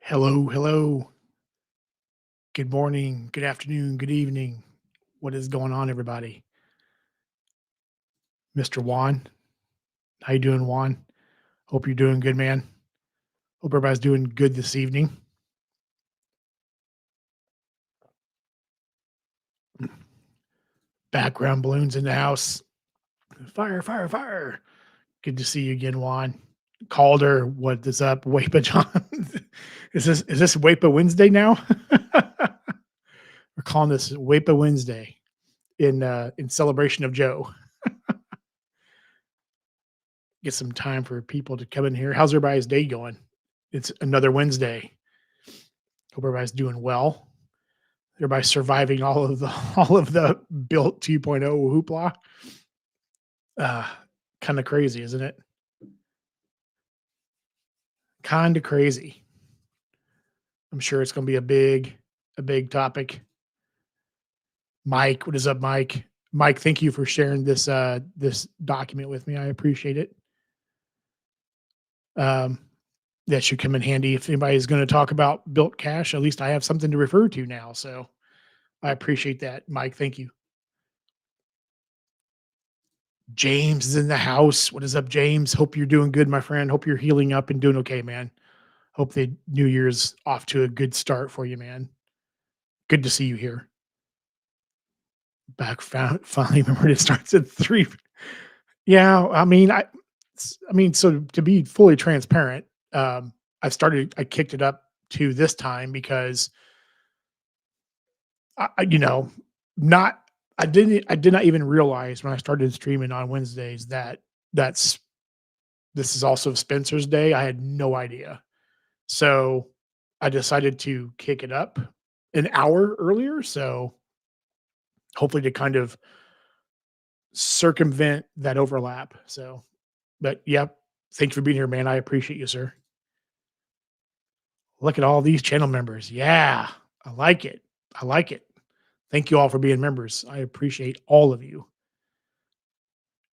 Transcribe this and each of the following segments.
Hello, hello. Good morning, good afternoon, good evening. What is going on, everybody? Mr. Juan, how you doing, Juan? Hope you're doing good, man. Hope everybody's doing good this evening. Background balloons in the house. Fire, fire, fire. Good to see you again, Juan. Calder, what is up? Wapa John. Is this Wapa Wednesday now? We're calling this Wapa Wednesday in celebration of Joe. Get some time for people to come in here. How's everybody's day going? It's another Wednesday. Hope everybody's doing well. Everybody's surviving all of the BILT 2.0 hoopla. Uh, Kind of crazy, isn't it? Kind of crazy. I'm sure it's going to be a big topic. Mike, what is up, Mike? Mike, thank you for sharing this document with me. I appreciate it. Um, that should come in handy if anybody's going to talk about built cash. At least I have something to refer to now. So I appreciate that, Mike. Thank you. James is in the house. What is up, James? Hope you're doing good, my friend. Hope you're healing up and doing okay, man. Hope the new year's off to a good start for you, man. Good to see you here. Back found finally remembered it starts at 3. Yeah, so to be fully transparent, I kicked it up to this time because I you know, not I did not even realize when I started streaming on Wednesdays that that's this is also Spencer's day. I had no idea. So I decided to kick it up an hour earlier. So hopefully to kind of circumvent that overlap. So, but yep. Thanks for being here, man. I appreciate you, sir. Look at all these channel members. Yeah, I like it. I like it. Thank you all for being members. I appreciate all of you.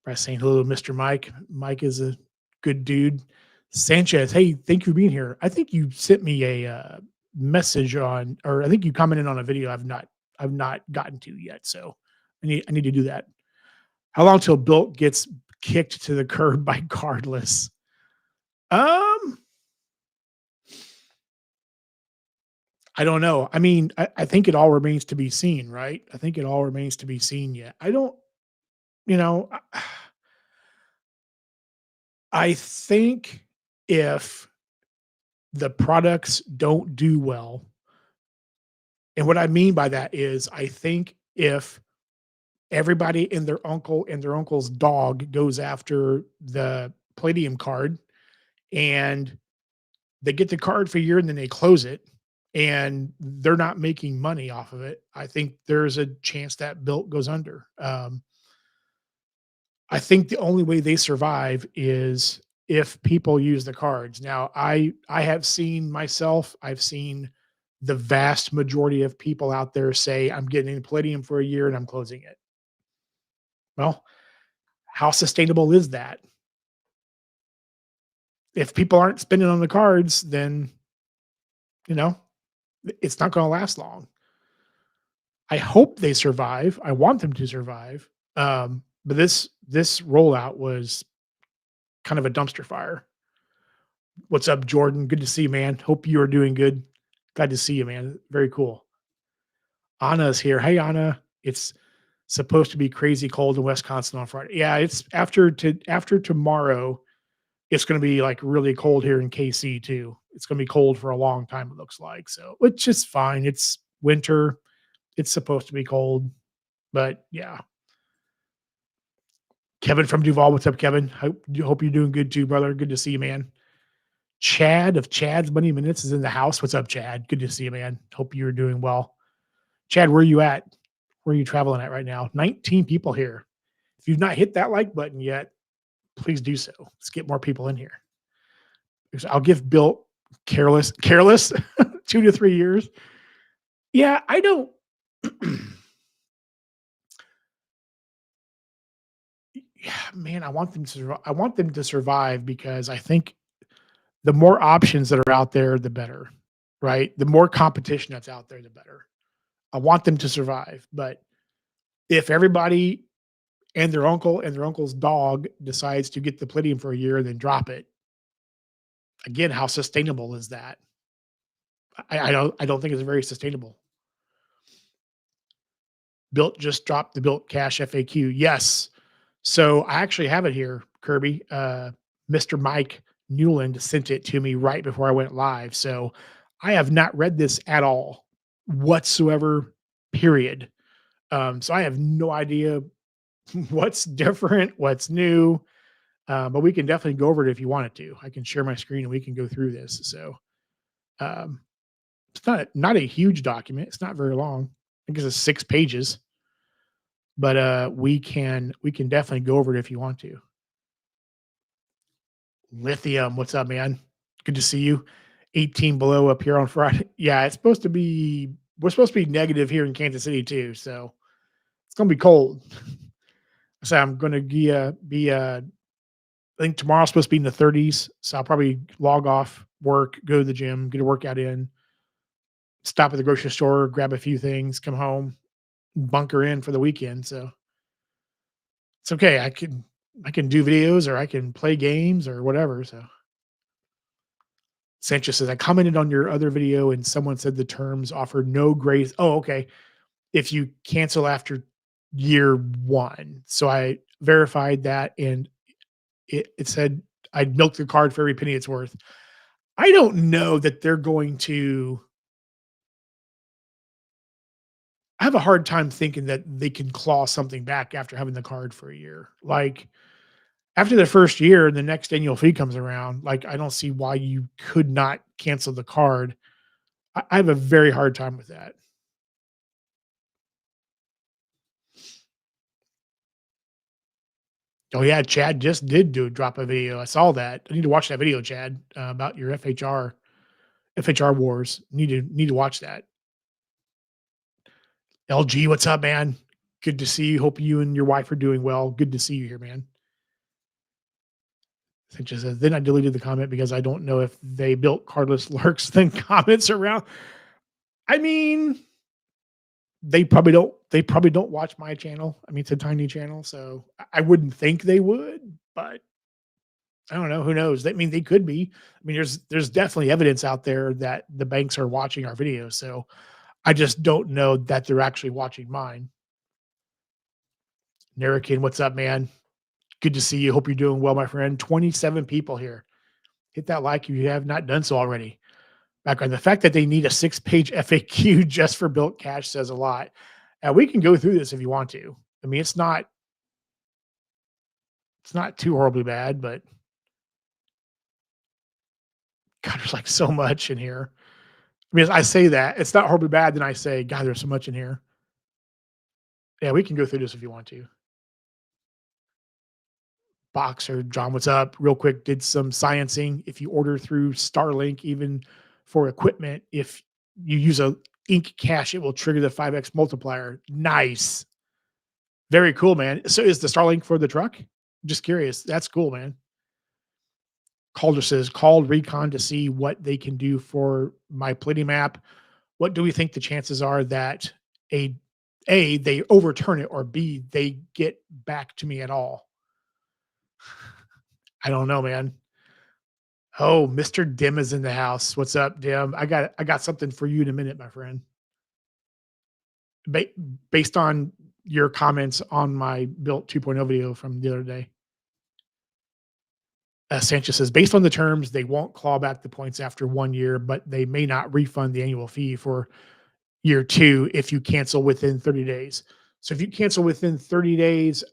By saying hello to Mr. Mike. Mike is a good dude. Sanchez, hey, thank you for being here. I think you sent me a message on, or I think you commented on a video I've not gotten to yet. So I need to do that. How long till Built gets kicked to the curb by cardless? Um, I don't know. I mean, I think it all remains to be seen, right? I think it all remains to be seen yet. I don't, you know, I think if the products don't do well, and what I mean by that is I think if everybody and their uncle and their uncle's dog goes after the Palladium card and they get the card for a year and then they close it and they're not making money off of it, I think there's a chance that Built goes under. I think the only way they survive is if people use the cards. Now, I have seen myself, I've seen the vast majority of people out there say, I'm getting Palladium for a year and I'm closing it. Well, how sustainable is that? If people aren't spending on the cards, then, you know, it's not going to last long. I hope they survive. I want them to survive. But this rollout was kind of a dumpster fire. What's up, Jordan? Good to see you, man. Hope you are doing good. Glad to see you, man. Very cool. Anna's here. Hey, Anna. It's supposed to be crazy cold in Wisconsin on Friday. Yeah, it's after tomorrow. It's going to be like really cold here in KC too. It's going to be cold for a long time. It looks like so, which is fine. It's winter. It's supposed to be cold, but yeah. Kevin from Duval. What's up, Kevin? Hope you're doing good too, brother. Good to see you, man. Chad of Chad's Money Minutes is in the house. What's up, Chad? Good to see you, man. Hope you're doing well. Chad, where are you at? Where are you traveling at right now? 19 people here. If you've not hit that like button yet, please do so. Let's get more people in here. I'll give Bill careless 2 to 3 years. Yeah, I don't. Yeah, man, I want them to survive. I want them to survive because I think the more options that are out there, the better. right? The more competition that's out there, the better. I want them to survive, but if everybody and their uncle and their uncle's dog decides to get the Palladium for a year and then drop it, again, how sustainable is that? I don't think it's very sustainable. Built just dropped the Built Cash FAQ. Yes. So I actually have it here, Kirby. Mr. Mike Newland sent it to me right before I went live. So I have not read this at all whatsoever, period. So I have no idea what's different, what's new. But we can definitely go over it if you wanted to. I can share my screen and we can go through this. So um, it's not a huge document. It's not very long. I think it's 6 pages, but we can definitely go over it if you want to. Lithium, what's up, man? Good to see you. 18 below up here on Friday. Yeah, it's supposed to be. We're supposed to be negative here in Kansas City too, so it's gonna be cold. So I'm gonna be. I think tomorrow's supposed to be in the 30s, so I'll probably log off work, go to the gym, get a workout in, stop at the grocery store, grab a few things, come home, bunker in for the weekend. So it's okay. I can do videos or I can play games or whatever. So Sanchez says, I commented on your other video and someone said the terms offer no grace. Oh, okay. If you cancel after year one. So I verified that and it said I'd milk the card for every penny it's worth. I don't know that they're going to. I have a hard time thinking that they can claw something back after having the card for a year. Like after the first year, the next annual fee comes around. Like I don't see why you could not cancel the card. I have a very hard time with that. Oh yeah, Chad just did do drop a video. I saw that. I need to watch that video, Chad, about your FHR wars. Need to watch that. LG, what's up, man? Good to see you. Hope you and your wife are doing well. Good to see you here, man. Sanchez says, then I deleted the comment because I don't know if they built cardless lurks, then comments around. I mean, they probably don't watch my channel. I mean, it's a tiny channel, so I wouldn't think they would, but I don't know. Who knows? I mean, they could be. I mean, there's definitely evidence out there that the banks are watching our videos. So I just don't know that they're actually watching mine. Narakin, what's up, man? Good to see you. Hope you're doing well, my friend. 27 people here. Hit that like if you have not done so already. Background. The fact that they need a 6 page FAQ just for built cash says a lot. We can go through this if you want to. I mean, it's not too horribly bad, but God, there's like so much in here. I mean, I say that it's not horribly bad, then I say, God, there's so much in here. Yeah, we can go through this if you want to. Boxer, John, what's up? Real quick, did some sciencing. If you order through Starlink, even for equipment, if you use a ink cache, it will trigger the 5x multiplier. Nice. Very cool, man. So is the Starlink for the truck? Just curious. That's cool, man. Calder says, called Recon to see what they can do for my Palladium map. What do we think the chances are that a they overturn it or B they get back to me at all? I don't know, man. Oh, Mr. Dim is in the house. What's up, Dim? I got something for you in a minute, my friend. Ba- Based on your comments on my Built 2.0 video from the other day. Sanchez says, based on the terms, they won't claw back the points after 1 year, but they may not refund the annual fee for year two if you cancel within 30 days. So if you cancel within 30 days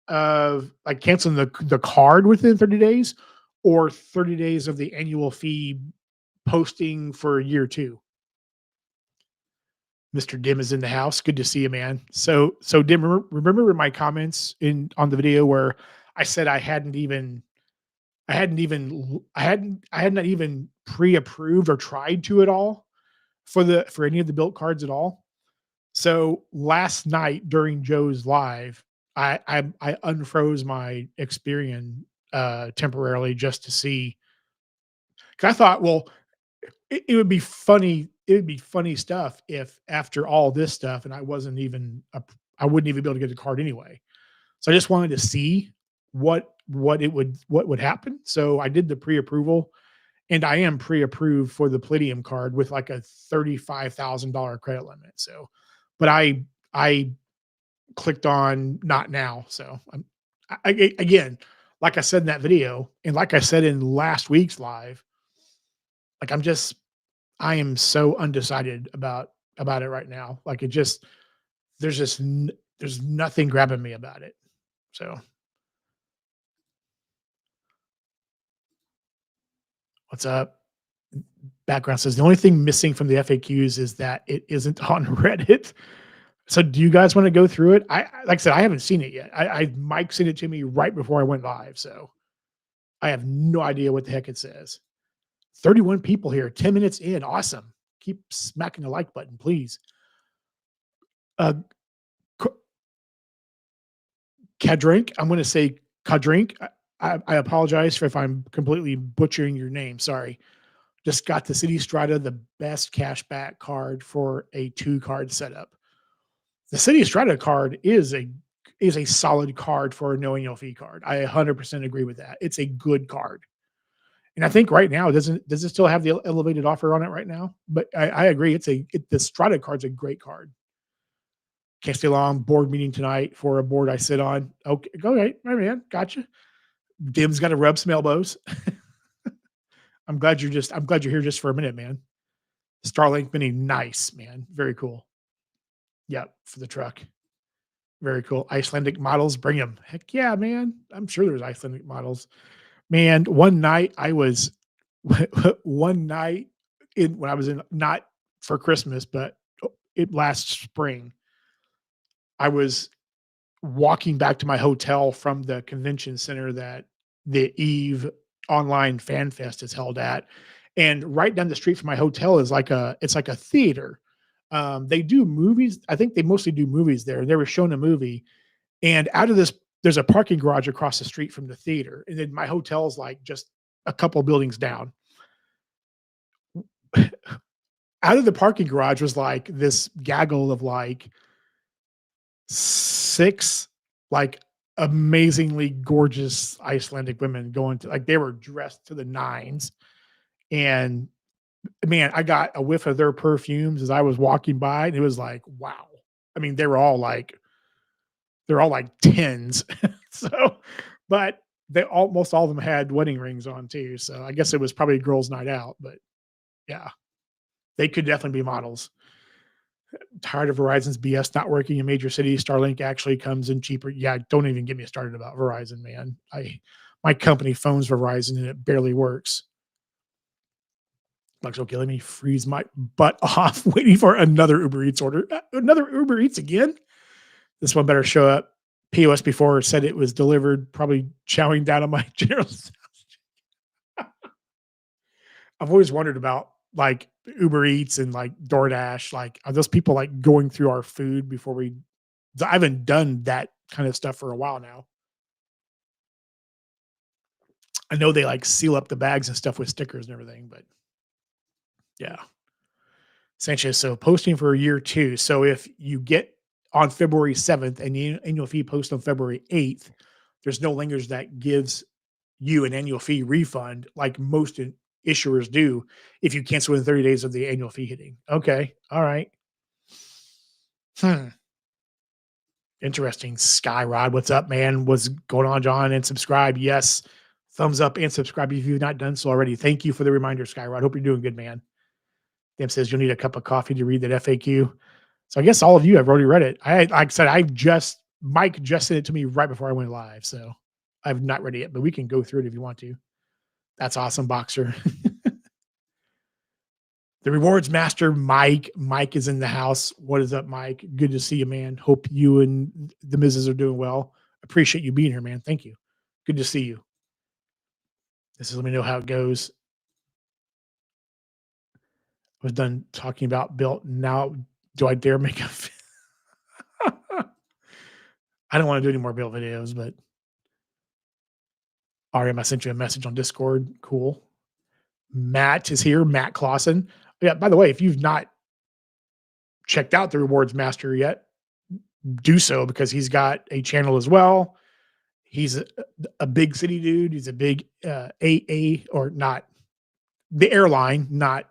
of like canceling the card within 30 days or 30 days of the annual fee posting for year two. Mr. Dim is in the house. Good to see you, man. So Dim, remember my comments in on the video where I said I had not even pre-approved or tried to at all for any of the built cards at all. So last night during Joe's live, I unfroze my Experian temporarily just to see. 'Cause I thought, well, it would be funny. It would be funny stuff if after all this stuff, and I wouldn't even be able to get a card anyway. So I just wanted to see what would happen. So I did the pre-approval, and I am pre-approved for the Palladium card with like a $35,000 credit limit. So, but I clicked on not now. So again, like I said in that video, and like I said in last week's live, like I am so undecided about it right now. Like it just there's just there's nothing grabbing me about it. So what's up? Background says the only thing missing from the FAQs is that it isn't on Reddit. So do you guys want to go through it? Like I said, I haven't seen it yet. I Mike sent it to me right before I went live, so I have no idea what the heck it says. 31 people here, 10 minutes in. Awesome. Keep smacking the like button, please. Uh Kadrink, I'm going to say Kadrink. I apologize for if I'm completely butchering your name. Sorry. Just got the City Strata, the best cashback card for a 2-card setup. The City Strata card is a solid card for a no annual fee card. I 100% agree with that. It's a good card. And I think right now, does it still have the elevated offer on it right now? But I agree. The Strata card's a great card. Can't stay long. Board meeting tonight for a board I sit on. Okay, go right, my man. Gotcha. Dim's got to rub some elbows. I'm glad you're here just for a minute, man. Starlink Mini, nice, man. Very cool. Yep, for the truck. Very cool. Icelandic models, bring them. Heck yeah, man. I'm sure there's Icelandic models. Man, one night I was one night in when I was in not for Christmas, but it last spring, I was walking back to my hotel from the convention center that the Eve online fan fest is held at. And right down the street from my hotel is it's like a theater. They do movies. I think they mostly do movies there. They were showing a movie, and out of this, there's a parking garage across the street from the theater. And then my hotel is like just a couple buildings down. Out of the parking garage was like this gaggle of like 6, like, amazingly gorgeous Icelandic women going to like, they were dressed to the nines, and, man, I got a whiff of their perfumes as I was walking by, and it was like, wow. I mean, they're all like 10s. So, but they almost all of them had wedding rings on too, so I guess it was probably a girls' night out, but yeah, they could definitely be models. Tired of Verizon's BS not working in major cities. Starlink actually comes in cheaper. Yeah, don't even get me started about Verizon, man. My company phones Verizon and it barely works. Like, okay, let me freeze my butt off waiting for another Uber Eats order. Another Uber Eats again? This one better show up. POS before said it was delivered, probably chowing down on my general. I've always wondered about like Uber Eats and like DoorDash. Like, are those people like going through our food before we I haven't done that kind of stuff for a while now. I know they like seal up the bags and stuff with stickers and everything, but yeah. Sanchez, so posting for a year too. So if you get on February 7th and the annual fee post on February 8th, there's no lingers that gives you an annual fee refund like most issuers do if you cancel within 30 days of the annual fee hitting. Okay. All right. Hmm. Interesting. Skyrod, what's up, man? What's going on, John? And subscribe. Yes. Thumbs up and subscribe if you've not done so already. Thank you for the reminder, Skyrod. Hope you're doing good, man. Tim says you'll need a cup of coffee to read that FAQ. So I guess all of you have already read it. Like I said, Mike just sent it to me right before I went live. So I've not read it yet, but we can go through it if you want to. That's awesome, Boxer. The rewards master, Mike. Mike is in the house. What is up, Mike? Good to see you, man. Hope you and the missus are doing well. Appreciate you being here, man. Thank you. Good to see you. This is let me know how it goes. I was done talking about built. Now, do I dare make a? I don't want to do any more build videos, but RM, I sent you a message on Discord. Cool. Matt is here, Matt Clausen. Yeah, by the way, if you've not checked out the Rewards Master yet, do so because he's got a channel as well. He's a big city dude. He's a big AA or not the airline, not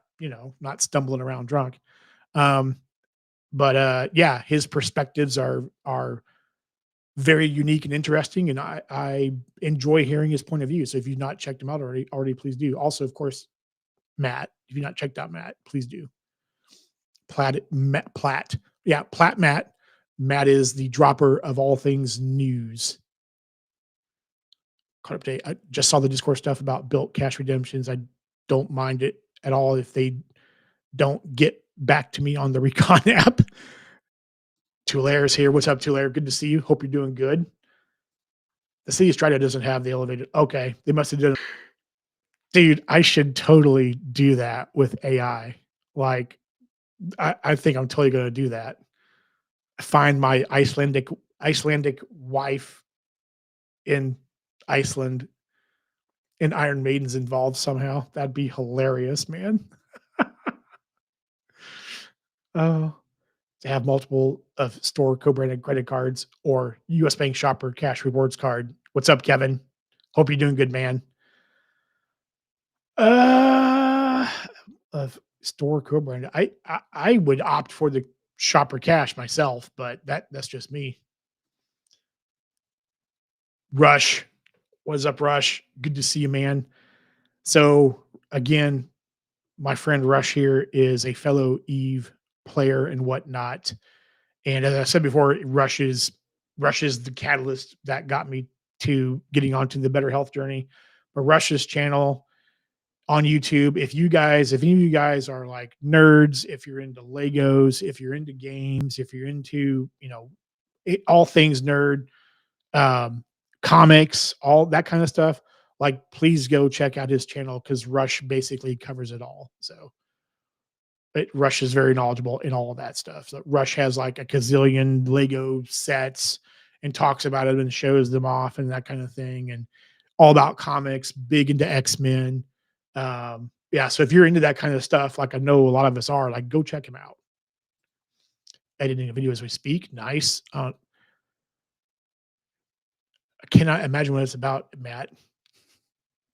not stumbling around drunk. Um, but yeah, his perspectives are very unique and interesting, and I enjoy hearing his point of view. So if you've not checked him out already please do. Also, of course, Matt. If you've not checked out Matt, please do. Platt. Yeah, Platt Matt. Matt is the dropper of all things news. Caught update. I just saw the Discord stuff about built cash redemptions. I don't mind it at all if they don't get back to me on the Recon app. Tulair's here. What's up, Tulair? Good to see you. Hope you're doing good. The city of Strida doesn't have the elevated. Okay, they must have done. Dude, I should totally do that with AI. Like, I think I'm totally going to do that. Find my Icelandic wife in Iceland and Iron Maiden's involved somehow. That'd be hilarious, man. Oh, to have multiple of store co-branded credit cards or US Bank Shopper Cash Rewards card. What's up, Kevin? Hope you're doing good, man. Uh, of store co-branded. I would opt for the Shopper Cash myself, but that's just me. Rush, what is up, Rush? Good to see you, man. So again, my friend Rush here is a fellow Eve player and whatnot. And as I said before, Rush is the catalyst that got me to getting onto the better health journey. But Rush's channel on YouTube, if any of you guys are like nerds, if you're into Legos, if you're into games, if you're into, all things nerd, um, comics, all that kind of stuff, like please go check out his channel because Rush basically covers it all. So Rush is very knowledgeable in all of that stuff. So Rush has like a gazillion Lego sets and talks about it and shows them off and that kind of thing, and all about comics, big into X-Men. Yeah, so if you're into that kind of stuff, like I know a lot of us are, like go check him out. Editing a video as we speak, nice. I cannot imagine what it's about, Matt.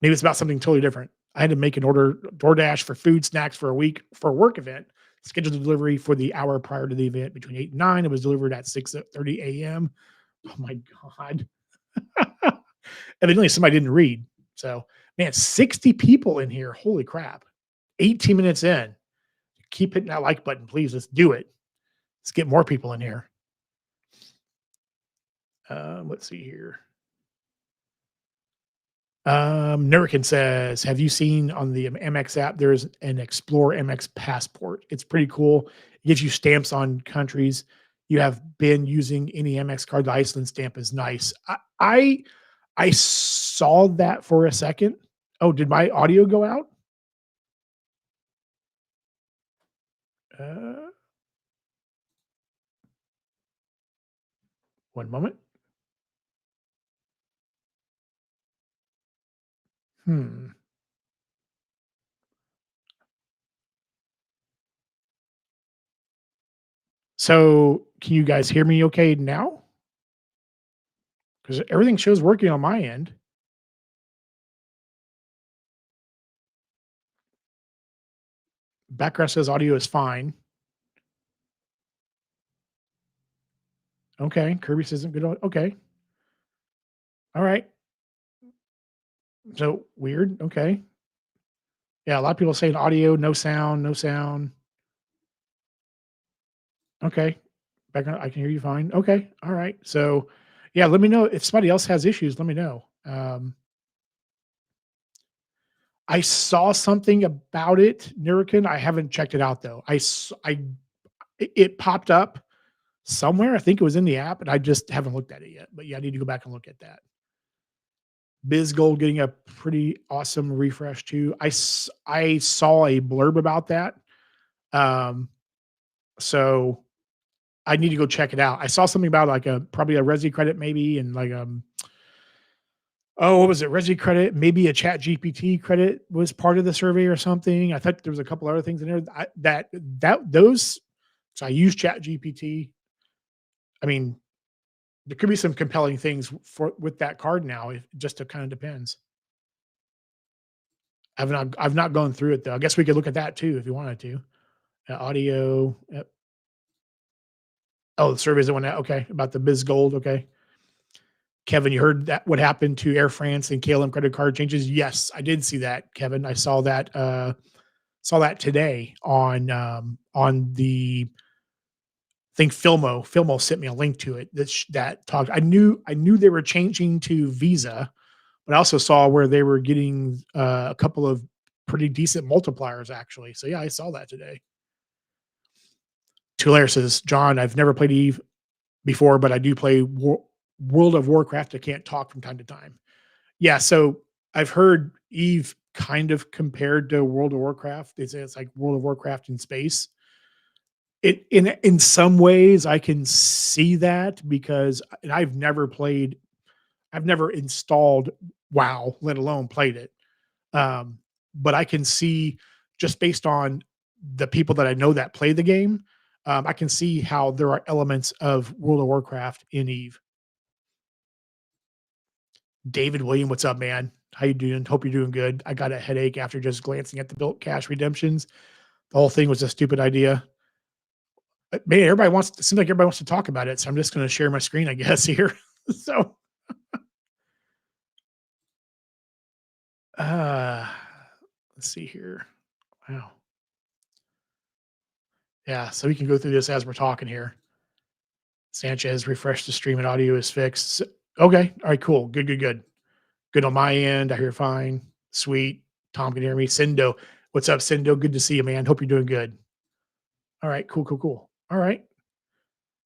Maybe it's about something totally different. I had to make an order DoorDash for food snacks for a week for a work event. Scheduled the delivery for the hour prior to the event between 8 and 9. It was delivered at 6:30 a.m. Oh my God. Evidently, somebody didn't read. So, man, 60 people in here. Holy crap. 18 minutes in. Keep hitting that like button, please. Let's do it. Let's get more people in here. Let's see here. Nurican says, have you seen on the MX app, there's an Explore MX passport. It's pretty cool. It gives you stamps on countries you have been using. Any MX card. The Iceland stamp is nice. I saw that for a second. Oh, did my audio go out? Uh, One moment. Hmm. So can you guys hear me okay now? Because everything shows working on my end. Background says audio is fine. Okay. Kirby says isn't good. Okay. All right. So weird. Okay. Yeah. A lot of people saying audio, no sound, no sound. Okay. Background, I can hear you fine. Okay. All right. So yeah, let me know if somebody else has issues. Let me know. I saw something about it, Nurican. I haven't checked it out though. It popped up somewhere. I think it was in the app, and I just haven't looked at it yet. But yeah, I need to go back and look at that. BizGold getting a pretty awesome refresh too. I saw a blurb about that. Um, so I need to go check it out. I saw something about like a probably a Resi credit maybe, and like Oh, what was it? Resi credit, maybe a Chat GPT credit was part of the survey or something. I thought there was a couple other things in there. Those. So I use Chat GPT. I mean, there could be some compelling things for with that card now. It just kind of depends. I've not gone through it though. I guess we could look at that too if you wanted to. Audio. Yep. Oh, the survey's the one that okay about the Biz Gold. Okay, Kevin, you heard that what happened to Air France and KLM credit card changes? Yes, I did see that, Kevin. I saw that today on the I think Filmo sent me a link to it that talked. I knew they were changing to Visa, but I also saw where they were getting a couple of pretty decent multipliers actually. So yeah, I saw that today. Tulare says, John, I've never played Eve before, but I do play World of Warcraft. I can't talk from time to time. Yeah, so I've heard Eve kind of compared to World of Warcraft. They say it's like World of Warcraft in space. It in some ways I can see that because and I've never installed WoW, let alone played it. Um, but I can see just based on the people that I know that play the game, I can see how there are elements of World of Warcraft in Eve. David William, what's up, man? How you doing? Hope you're doing good. I got a headache after just glancing at the built cash redemptions. The whole thing was a stupid idea. Man, everybody wants. It seems like everybody wants to talk about it, so I'm just going to share my screen, I guess here. so, uh, let's see here. Wow. Yeah, so we can go through this as we're talking here. Sanchez refreshed the stream and audio is fixed. Okay. All right, cool. Good, good, good. Good on my end. I hear fine. Sweet. Tom can hear me. Sindo. What's up, Sindo? Good to see you, man. Hope you're doing good. All right, cool, cool, cool. All right.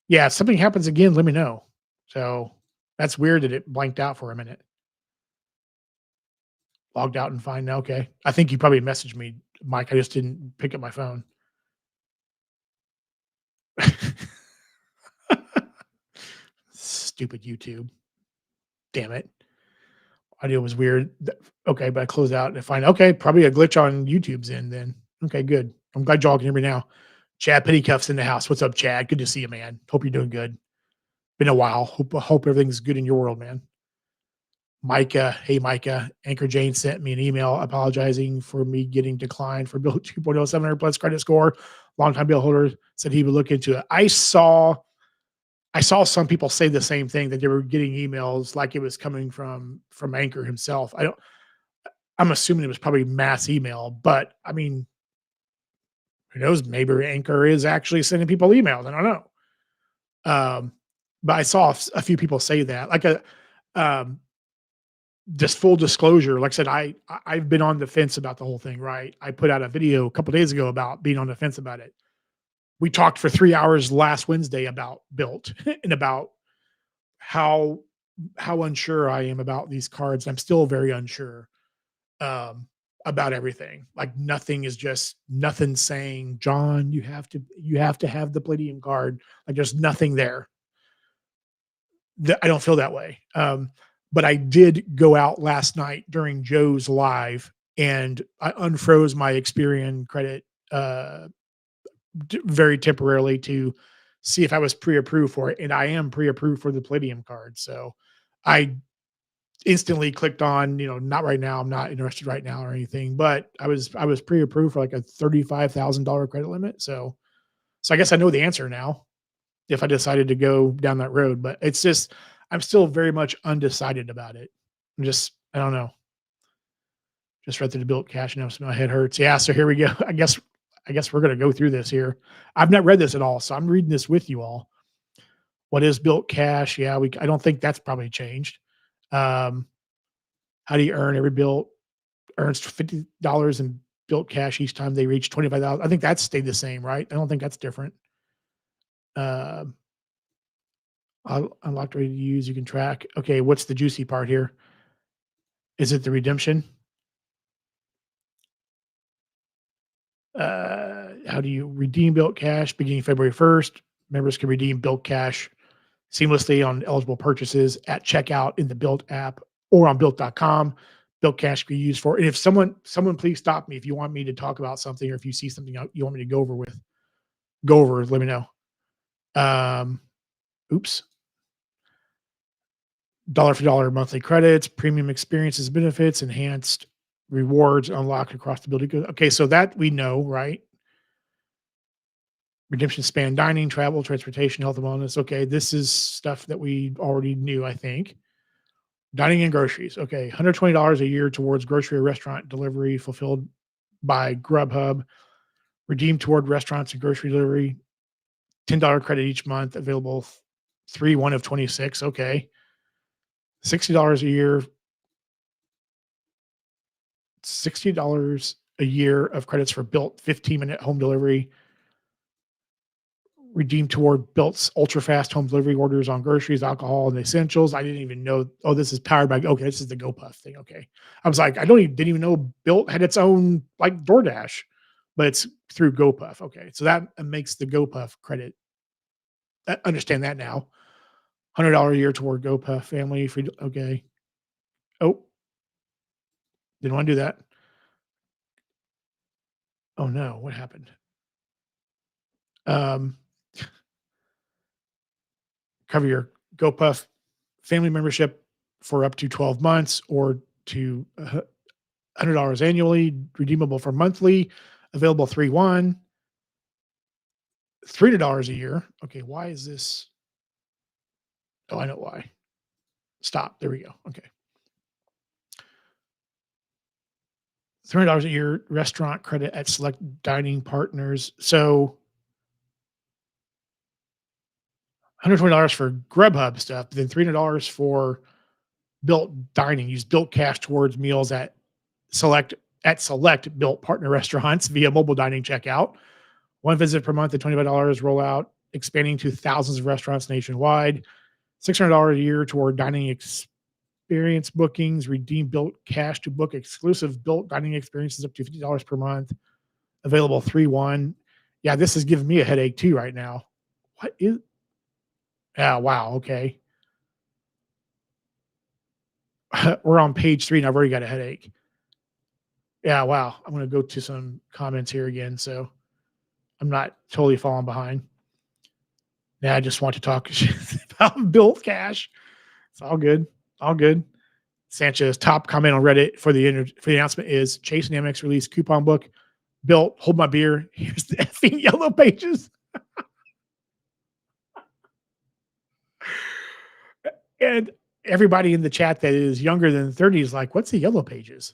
Yeah, if something happens again, let me know. So that's weird that it blanked out for a minute. Logged out and fine now. Okay. I think you probably messaged me, Mike. I just didn't pick up my phone. Stupid YouTube. Damn it. Audio was weird. Okay, but I close out and find okay, probably a glitch on YouTube's end then. Okay, good. I'm glad y'all can hear me now. Chad Pettycuff's in the house. What's up, Chad? Good to see you, man. Hope you're doing good. Been a while. Hope everything's good in your world, man. Micah, hey Micah. Anchor Jane sent me an email apologizing for me getting declined for BILT 2.0 700 plus credit score. Longtime bill holder said he would look into it. I saw some people say the same thing that they were getting emails like it was coming from Anchor himself. I'm assuming it was probably mass email, but I mean, who knows? Maybe Anchor is actually sending people emails. I don't know. Um, but I saw a few people say that. Um, just full disclosure, like I said, I've been on the fence about the whole thing. Right? I put out a video a couple days ago about being on the fence about it. We talked for 3 hours last Wednesday about Built and about how unsure I am about these cards. I'm still very unsure um, about everything. Like nothing saying, John, you have to have the Palladium card. Like there's nothing there. I don't feel that way. But I did go out last night during Joe's live and I unfroze my Experian credit very temporarily to see if I was pre-approved for it, and I am pre-approved for the Palladium card. So I instantly clicked on, not right now. I'm not interested right now or anything, but I was pre-approved for like a $35,000 credit limit. So I guess I know the answer now if I decided to go down that road. But it's just I'm still very much undecided about it. I don't know. Just read through the built cash now, so my head hurts. Yeah, so here we go. I guess we're gonna go through this here. I've not read this at all, so I'm reading this with you all. What is built cash? Yeah, I don't think that's probably changed. Um, how do you earn every bill earns $50 in built cash each time they reach 25,000. I think that's stayed the same, right? I don't think that's different. Um, unlocked ready to use. You can track. Okay, what's the juicy part here? Is it the redemption? How do you redeem built cash beginning February 1st? Members can redeem built cash seamlessly on eligible purchases at checkout in the Built app or on BILT.com. Built cash can be used for. And if someone please stop me if you want me to talk about something or if you see something you want me to go over. Let me know. Um, oops. Dollar for dollar monthly credits, premium experiences, benefits, enhanced rewards unlocked across the building. Okay, so that we know, right? Redemption span dining, travel, transportation, health and wellness. Okay, this is stuff that we already knew, I think. Dining and groceries. Okay, $120 a year towards grocery or restaurant delivery fulfilled by Grubhub. Redeemed toward restaurants and grocery delivery. $10 credit each month. Available 3/1 of 26. Okay. $60 a year. $60 a year of credits for built 15-minute home delivery. Redeemed toward Built's ultra fast home delivery orders on groceries, alcohol, and essentials. I didn't even know. Oh, this is powered by. Okay, this is the GoPuff thing. Okay, I was like, didn't even know Built had its own like DoorDash, but it's through GoPuff. Okay, so that makes the GoPuff credit. I understand that now. $100 a year toward GoPuff family free. Okay. Oh, didn't want to do that. Oh no, what happened? Um, cover your GoPuff family membership for up to 12 months or to $100 annually, redeemable for monthly, available 3/1, $300 a year. Okay, why is this? Oh, I know why. Stop. There we go. Okay. $300 a year restaurant credit at select dining partners. So $120 for Grubhub stuff, but then $300 for Built dining. Use Built cash towards meals select select Built partner restaurants via mobile dining checkout. One visit per month at $25 rollout, expanding to thousands of restaurants nationwide. $600 a year toward dining experience bookings. Redeem Built cash to book exclusive Built dining experiences up to $50 per month. Available 3/1. Yeah, this is giving me a headache too right now. What is? Yeah, wow. Okay. We're on page 3 and I've already got a headache. Yeah, wow. I'm going to go to some comments here again. So I'm not totally falling behind. Yeah, I just want to talk about Built cash. It's all good. All good. Sanchez top comment on Reddit for the announcement is Chase and Amex release coupon book. Built, hold my beer. Here's the effing yellow pages. And everybody in the chat that is younger than 30 is like, what's the yellow pages?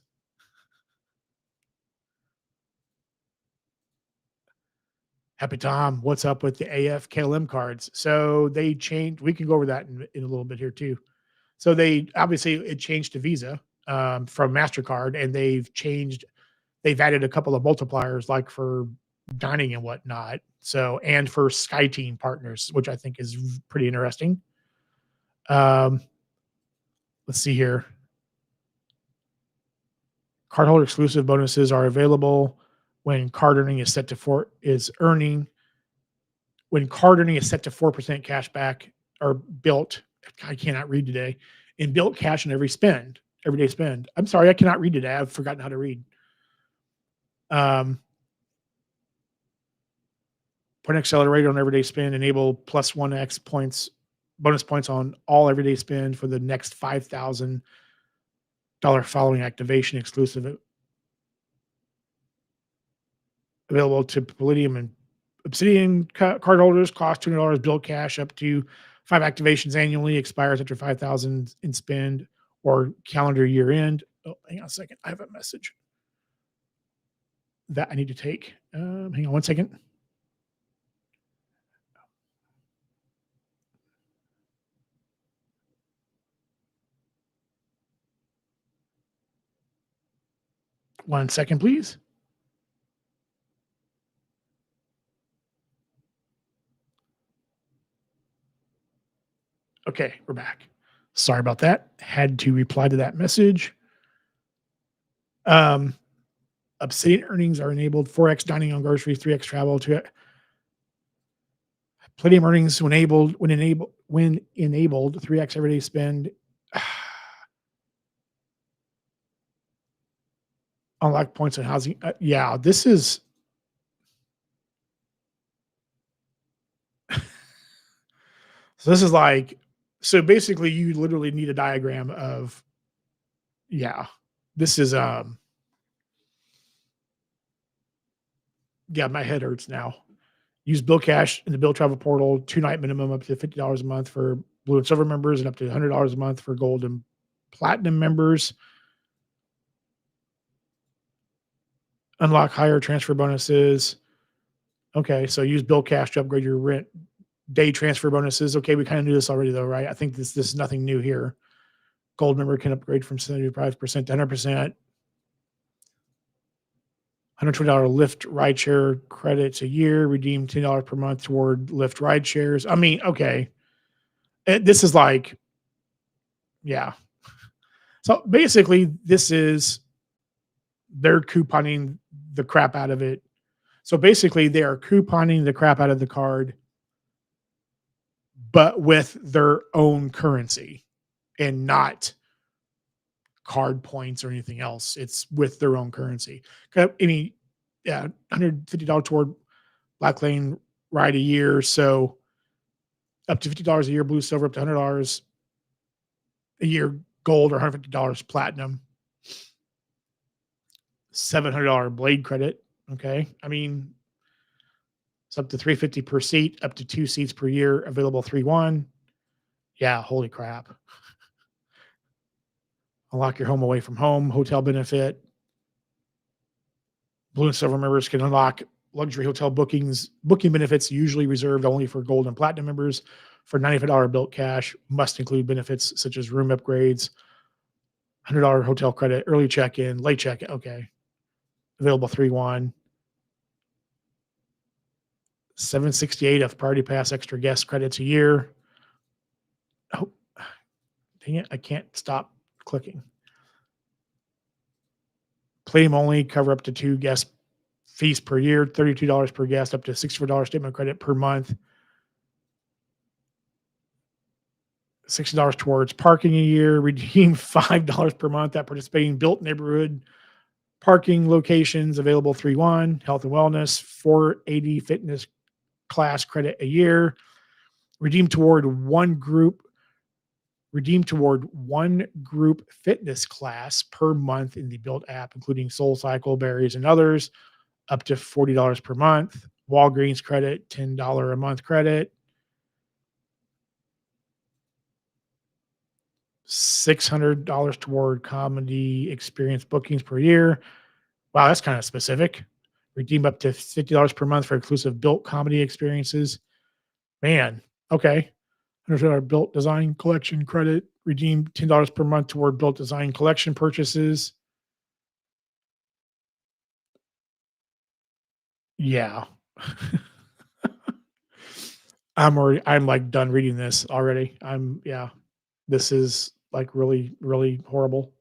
Happy Tom, what's up with the AF KLM cards? So they changed. We can go over that in a little bit here too. So they obviously it changed to Visa from MasterCard, and they've added a couple of multipliers like for dining and whatnot. So and for SkyTeam partners, which I think is pretty interesting. Um, let's see here. Cardholder exclusive bonuses are available when card earning is set to four is earning when card earning is set to 4% cash back or built. I cannot read today. And built cash in everyday spend. I'm sorry, I cannot read today. I've forgotten how to read. Um, Point accelerator on everyday spend, enable plus 1x points, bonus points on all everyday spend for the next $5,000 following activation, exclusive available to Palladium and Obsidian card holders. Cost $200, build cash up to 5 activations annually, expires after 5,000 in spend or calendar year end. Oh, hang on a second. I have a message that I need to take. Hang on one second. One second, please. Okay, we're back. Sorry about that. Had to reply to that message. Um, Obsidian earnings are enabled 4x dining on groceries, 3x travel, 2 Palladium earnings when enabled 3x everyday spend. unlock points on housing. Yeah, this is so this is like so basically you literally need a diagram of yeah. This is yeah, my head hurts now. Use Bill Cash in the Bill Travel Portal, 2-night minimum up to $50 a month for Blue and Silver members and up to $100 a month for Gold and Platinum members. Unlock higher transfer bonuses. Okay, so use Bill Cash to upgrade your rent day transfer bonuses. Okay, we kind of knew this already though, right? I think this is nothing new here. Gold member can upgrade from 75% to 100%. $120 Lyft rideshare credits a year. Redeem $10 per month toward Lyft ride shares. I mean, okay, this is like, yeah. So basically, this is they're couponing the crap out of it. So basically, they are couponing the crap out of the card, but with their own currency and not card points or anything else. It's with their own currency. I mean, yeah, $150 toward Black Lane ride a year. So up to $50 a year, blue, silver, up to $100 a year, gold, or $150 platinum. $700 blade credit. Okay. I mean, it's up to 350 per seat, up to 2 seats per year, available 3-1. Yeah, holy crap. Unlock your home away from home, hotel benefit. Blue and silver members can unlock luxury hotel booking benefits usually reserved only for gold and platinum members. For $95 BILT cash, must include benefits such as room upgrades, $100 hotel credit, early check-in, late check-in. Okay. Available 3-1. 768 of Priority Pass extra guest credits a year. Oh, dang it. I can't stop clicking. Platinum only cover up to 2 guest fees per year, $32 per guest, up to $64 statement credit per month. $60 towards parking a year, redeem $5 per month at participating built neighborhood parking locations, available 3-1, health and wellness, 480 fitness class credit a year, redeem toward one group fitness class per month in the Built app, including Soul Cycle, Berries, and others, up to $40 per month. Walgreens credit, $10 a month credit. $600 toward comedy experience bookings per year. Wow, that's kind of specific. Redeem up to $50 per month for exclusive Built comedy experiences. Man, okay. $100 Built design collection credit. Redeem $10 per month toward Built design collection purchases. Yeah. I'm like done reading this already. Yeah. This is like really, really horrible.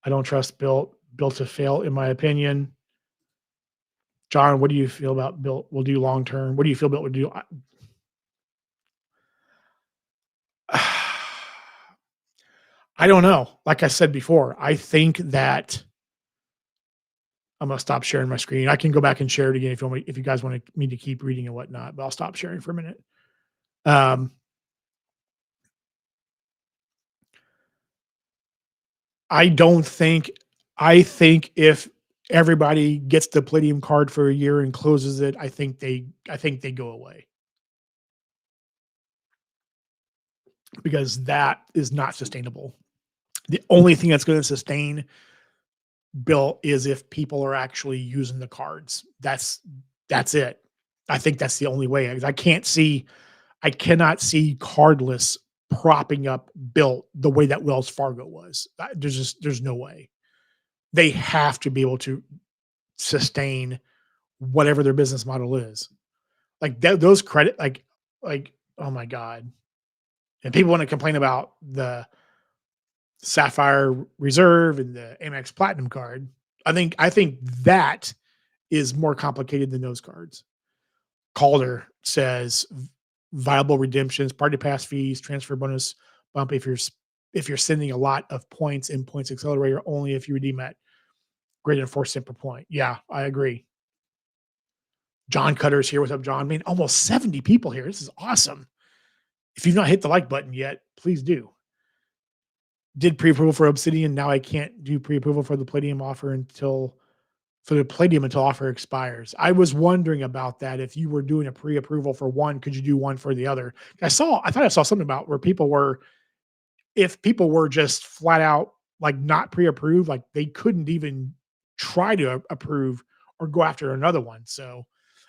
I don't trust Built to fail, in my opinion. John, what do you feel about Built will do long term? What do you feel Built would do? I don't know. Like I said before, I think that I'm gonna stop sharing my screen. I can go back and share it again if you guys want me to keep reading and whatnot, but I'll stop sharing for a minute. Um, I don't think I think if everybody gets the Palladium card for a year and closes it, I think they go away because that is not sustainable. The only thing that's going to sustain Bill is if people are actually using the cards. That's it. I think that's the only way. I cannot see cardless propping up Bill the way that Wells Fargo was. There's no way. They have to be able to sustain whatever their business model is. Like those credit, like oh my god. And people want to complain about the Sapphire Reserve and the Amex Platinum card. I think that is more complicated than those cards. Calder says viable redemptions, party pass fees, transfer bonus bump if you're sending a lot of points in points accelerator only if you redeem at greater than 4 cents per point. Yeah, I agree. John Cutter's here. What's up, John? Man, almost 70 people here. This is awesome. If you've not hit the like button yet, please do. Did pre-approval for Obsidian. Now I can't do pre-approval for the Palladium offer until for the Palladium until offer expires. I was wondering about that. If you were doing a pre-approval for one, could you do one for the other? I thought I saw something about where people were, if people were just flat out like not pre-approved, like they couldn't even try to approve or go after another one. So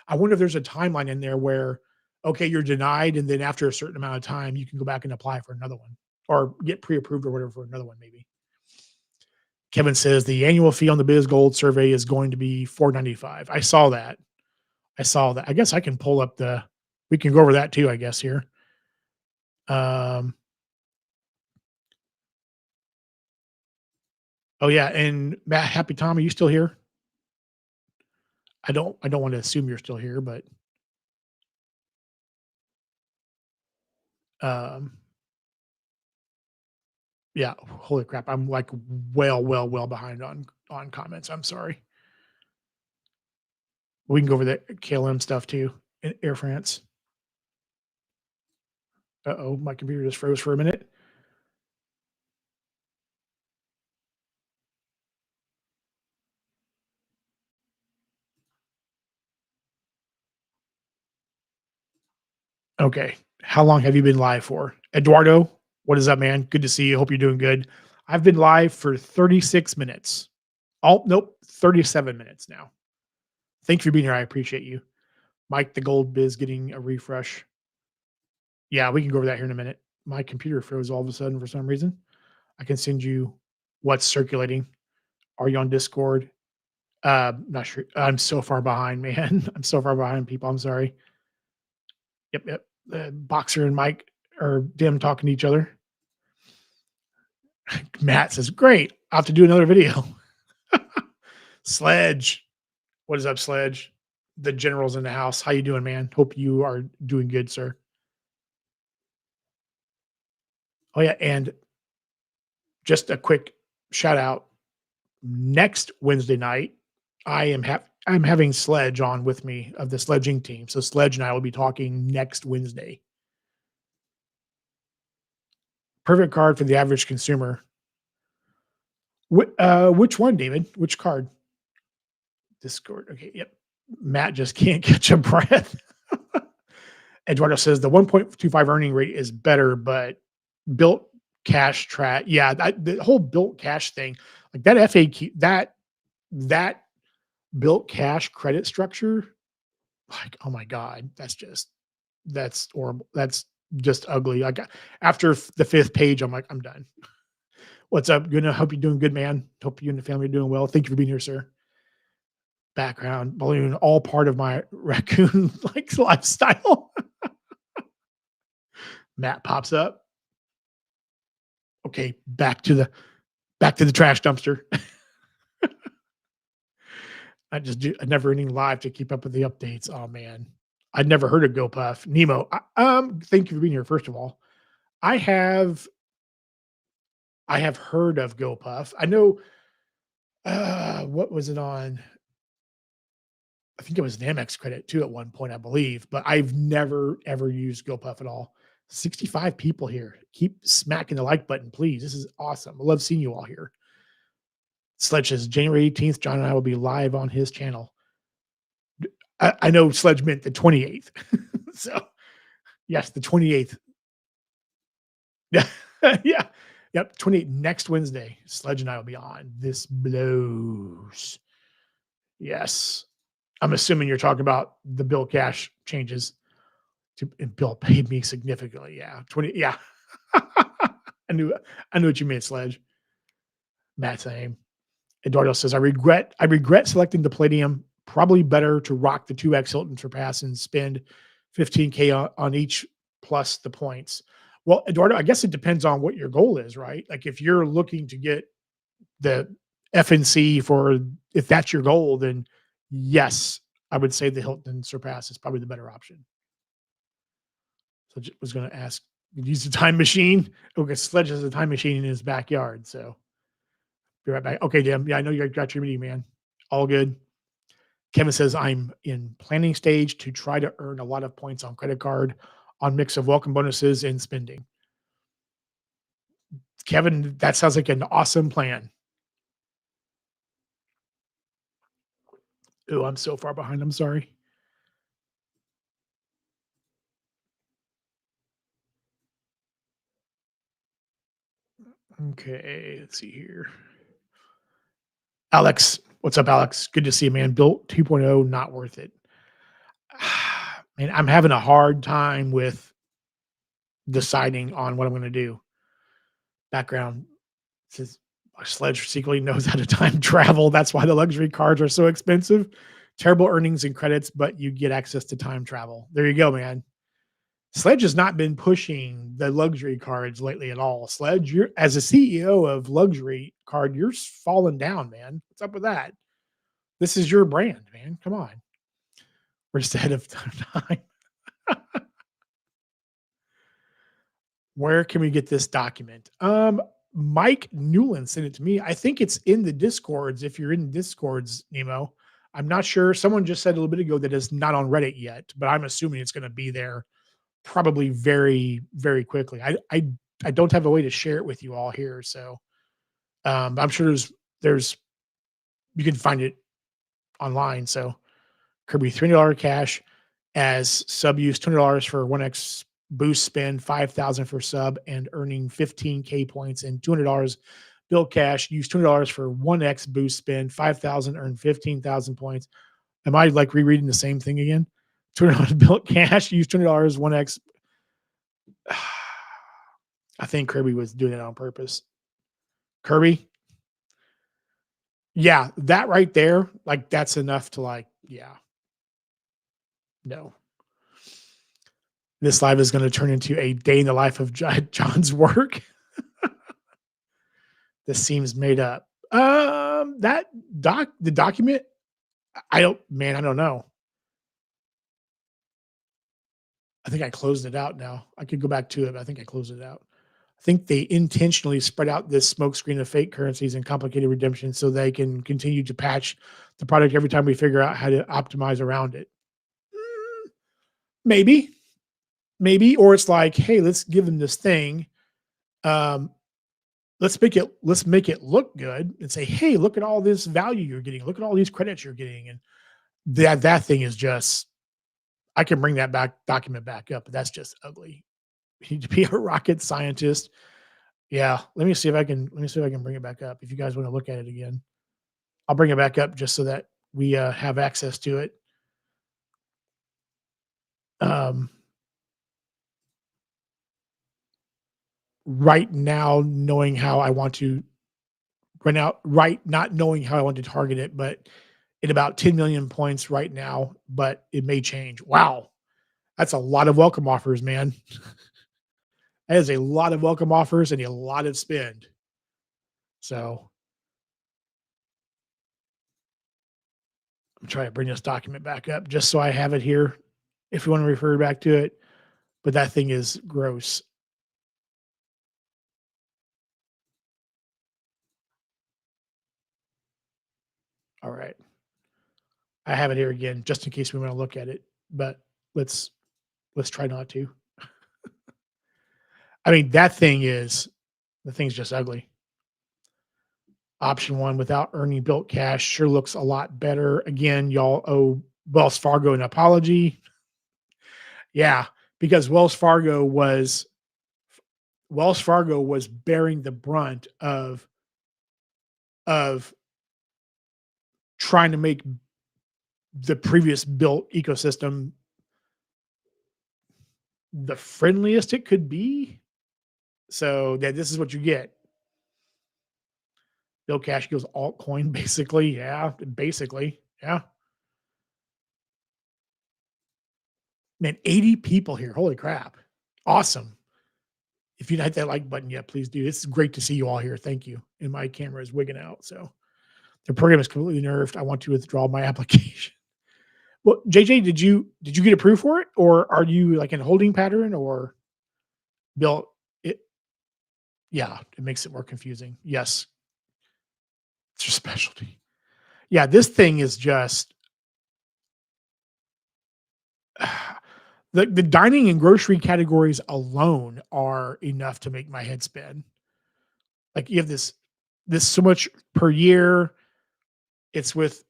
I wonder if there's a timeline in there where, okay, you're denied, and then after a certain amount of time, you can go back and apply for another one or get pre-approved or whatever for another one, maybe. Kevin says the annual fee on the Biz Gold survey is going to be 495. I saw that. I saw that. I guess I can pull up the. We can go over that too. I guess here. Um. Oh yeah, and Matt, Happy Tom, are you still here? I don't want to assume you're still here, but um. Yeah. Holy crap! I'm like well behind on comments. I'm sorry. We can go over the KLM stuff too. In Air France. Oh, my computer just froze for a minute. Okay. How long have you been live for? Eduardo, what is up, man? Good to see you. Hope you're doing good. I've been live for 36 minutes. Oh, nope, 37 minutes now. Thank you for being here. I appreciate you. Mike, the gold biz getting a refresh. Yeah, we can go over that here in a minute. My computer froze all of a sudden for some reason. I can send you what's circulating. Are you on Discord? Not sure. I'm so far behind, man. I'm so far behind, people. I'm sorry. Yep. Boxer and Mike are them talking to each other. Matt says, "Great, I'll have to do another video." Sledge, what is up, Sledge? The general's in the house. How you doing, man? Hope you are doing good, sir. Oh yeah, and just a quick shout out. Next Wednesday night, I'm having Sledge on with me of the sledging team. So Sledge and I will be talking next Wednesday. Perfect card for the average consumer. Which one, David? Which card? Discord. Okay, yep. Matt just can't catch a breath. Eduardo says the 1.25 earning rate is better, but built cash track. Yeah, the whole built cash thing, like that FAQ, that built cash credit structure, like, oh my God, that's horrible. That's just ugly. Like after the fifth page, I'm like, I'm done. What's up? Good. I hope you're doing good, man. Hope you and the family are doing well. Thank you for being here, sir. Background balloon, all part of my raccoon like lifestyle. Matt pops up. Okay, back to the trash dumpster. I just do a never ending live to keep up with the updates. Oh man, I'd never heard of GoPuff. Nemo, thank you for being here. First of all, I have I have heard of GoPuff. I know. What was it on? I think it was an Amex credit too at one point, I believe. But I've never ever used GoPuff at all. 65 people here. Keep smacking the like button, please. This is awesome. I love seeing you all here. Sledge says January 18th, John and I will be live on his channel. I know Sledge meant the 28th. So, yes, the 28th. Yeah. Yeah. Yep. 28th next Wednesday. Sledge and I will be on. This blows. Yes. I'm assuming you're talking about the Bill Cash changes to, and Bill paid me significantly. Yeah. 20. Yeah. I knew what you meant, Sledge. Matt same. Eduardo says, I regret selecting the Palladium. Probably better to rock the 2X Hilton Surpass and spend 15K on each plus the points. Well, Eduardo, I guess it depends on what your goal is, right? Like if you're looking to get the FNC for, if that's your goal, then yes, I would say the Hilton Surpass is probably the better option. So I was going to ask, use the time machine. Okay, Sledge has a time machine in his backyard. So Be right back. Okay, Jim. Yeah, I know you got your meeting, man. All good. Kevin says, I'm in planning stage to try to earn a lot of points on credit card on mix of welcome bonuses and spending. Kevin, that sounds like an awesome plan. Oh, I'm so far behind. I'm sorry. Okay, let's see here. Alex, what's up, Alex? Good to see you, man. Built 2.0, not worth it. Man, I'm having a hard time with deciding on what I'm going to do. Background says my sledge secretly knows how to time travel. That's why the luxury cars are so expensive. Terrible earnings and credits, but you get access to time travel. There you go, man. Sledge has not been pushing the luxury cards lately at all. Sledge, you're as a CEO of luxury card, you're falling down, man. What's up with that? This is your brand, man. Come on. We're just ahead of time. Where can we get this document? Mike Newland sent it to me. I think it's in the discords. If you're in discords, Nemo, I'm not sure. Someone just said a little bit ago that it's not on Reddit yet, but I'm assuming it's going to be there probably very, very quickly. I don't have a way to share it with you all here, so I'm sure there's you can find it online. So Kirby $300 cash as sub use $200 for 1x boost spend 5,000 for sub and earning 15K points and $200 built cash use $200 for 1x boost spend 5,000 earn 15,000 points. Am I like rereading the same thing again? $200 built cash use $200 1x. I think Kirby was doing it on purpose. Kirby, yeah, that right there, like that's enough to like, yeah, no. This live is going to turn into a day in the life of John's work. This seems made up. That the document, I don't, man, I don't know. I think I closed it out now. I could go back to it, but I think I closed it out. I think they intentionally spread out this smokescreen of fake currencies and complicated redemption so they can continue to patch the product every time we figure out how to optimize around it. Mm, maybe, maybe, or it's like, hey, let's give them this thing. Um, let's make it look good and say, hey, look at all this value you're getting. Look at all these credits you're getting, and that thing is just. I can bring that back document back up, but that's just ugly. You need to be a rocket scientist. Yeah, let me see if I can bring it back up. If you guys want to look at it again, I'll bring it back up just so that we have access to it. Um, right now, knowing how I want to not knowing how I want to target it, but at about 10 million points right now, but it may change. Wow, that's a lot of welcome offers, man. That is a lot of welcome offers and a lot of spend. So I'm trying to bring this document back up just so I have it here if you want to refer back to it. But that thing is gross. All right. I have it here again just in case we want to look at it, but let's let's try not to. I mean, the thing's just ugly. Option one without earning built cash sure looks a lot better. Again, y'all owe Wells Fargo an apology. Yeah, because Wells Fargo was bearing the brunt of trying to make the previous built ecosystem the friendliest it could be. So that this is what you get. Bill Cash goes altcoin, basically. Yeah, basically. Yeah. Man, 80 people here. Holy crap. Awesome. If you hit that like button yet, please do. It's great to see you all here. Thank you. And my camera is wigging out. So the program is completely nerfed. I want to withdraw my application. Well, JJ, did you get approved for it? Or are you like in a holding pattern or Bill? It yeah, it makes it more confusing. Yes. It's your specialty. Yeah, this thing is just the dining and grocery categories alone are enough to make my head spin. Like you have this so much per year. It's with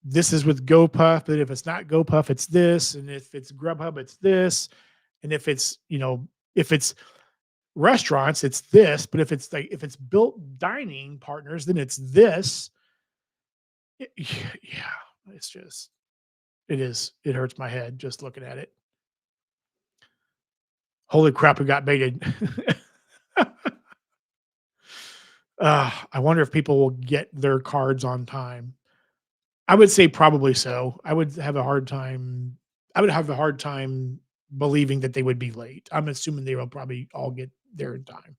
this is with GoPuff, but if it's not GoPuff, it's this, and if it's Grubhub, it's this, and if it's if it's restaurants, it's this, but if it's built dining partners, then it's this. Yeah, it's just it is. It hurts my head just looking at it. Holy crap, we got baited. I wonder if people will get their cards on time. I would say probably so. I would have a hard time believing that they would be late. I'm assuming they will probably all get there in time.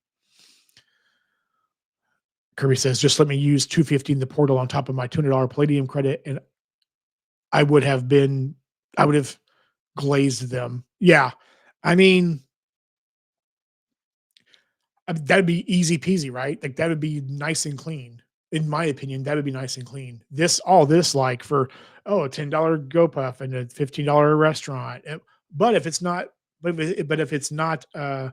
Kirby says, "Just let me use 250 in the portal on top of my $200 Palladium credit, and I would have been I would have glazed them." Yeah. I mean, that'd be easy peasy, right? Like, that would be nice and clean. In my opinion, that would be nice and clean. All this, like, for, oh, a $10 GoPuff and a $15 restaurant, but if it's not but if it's not a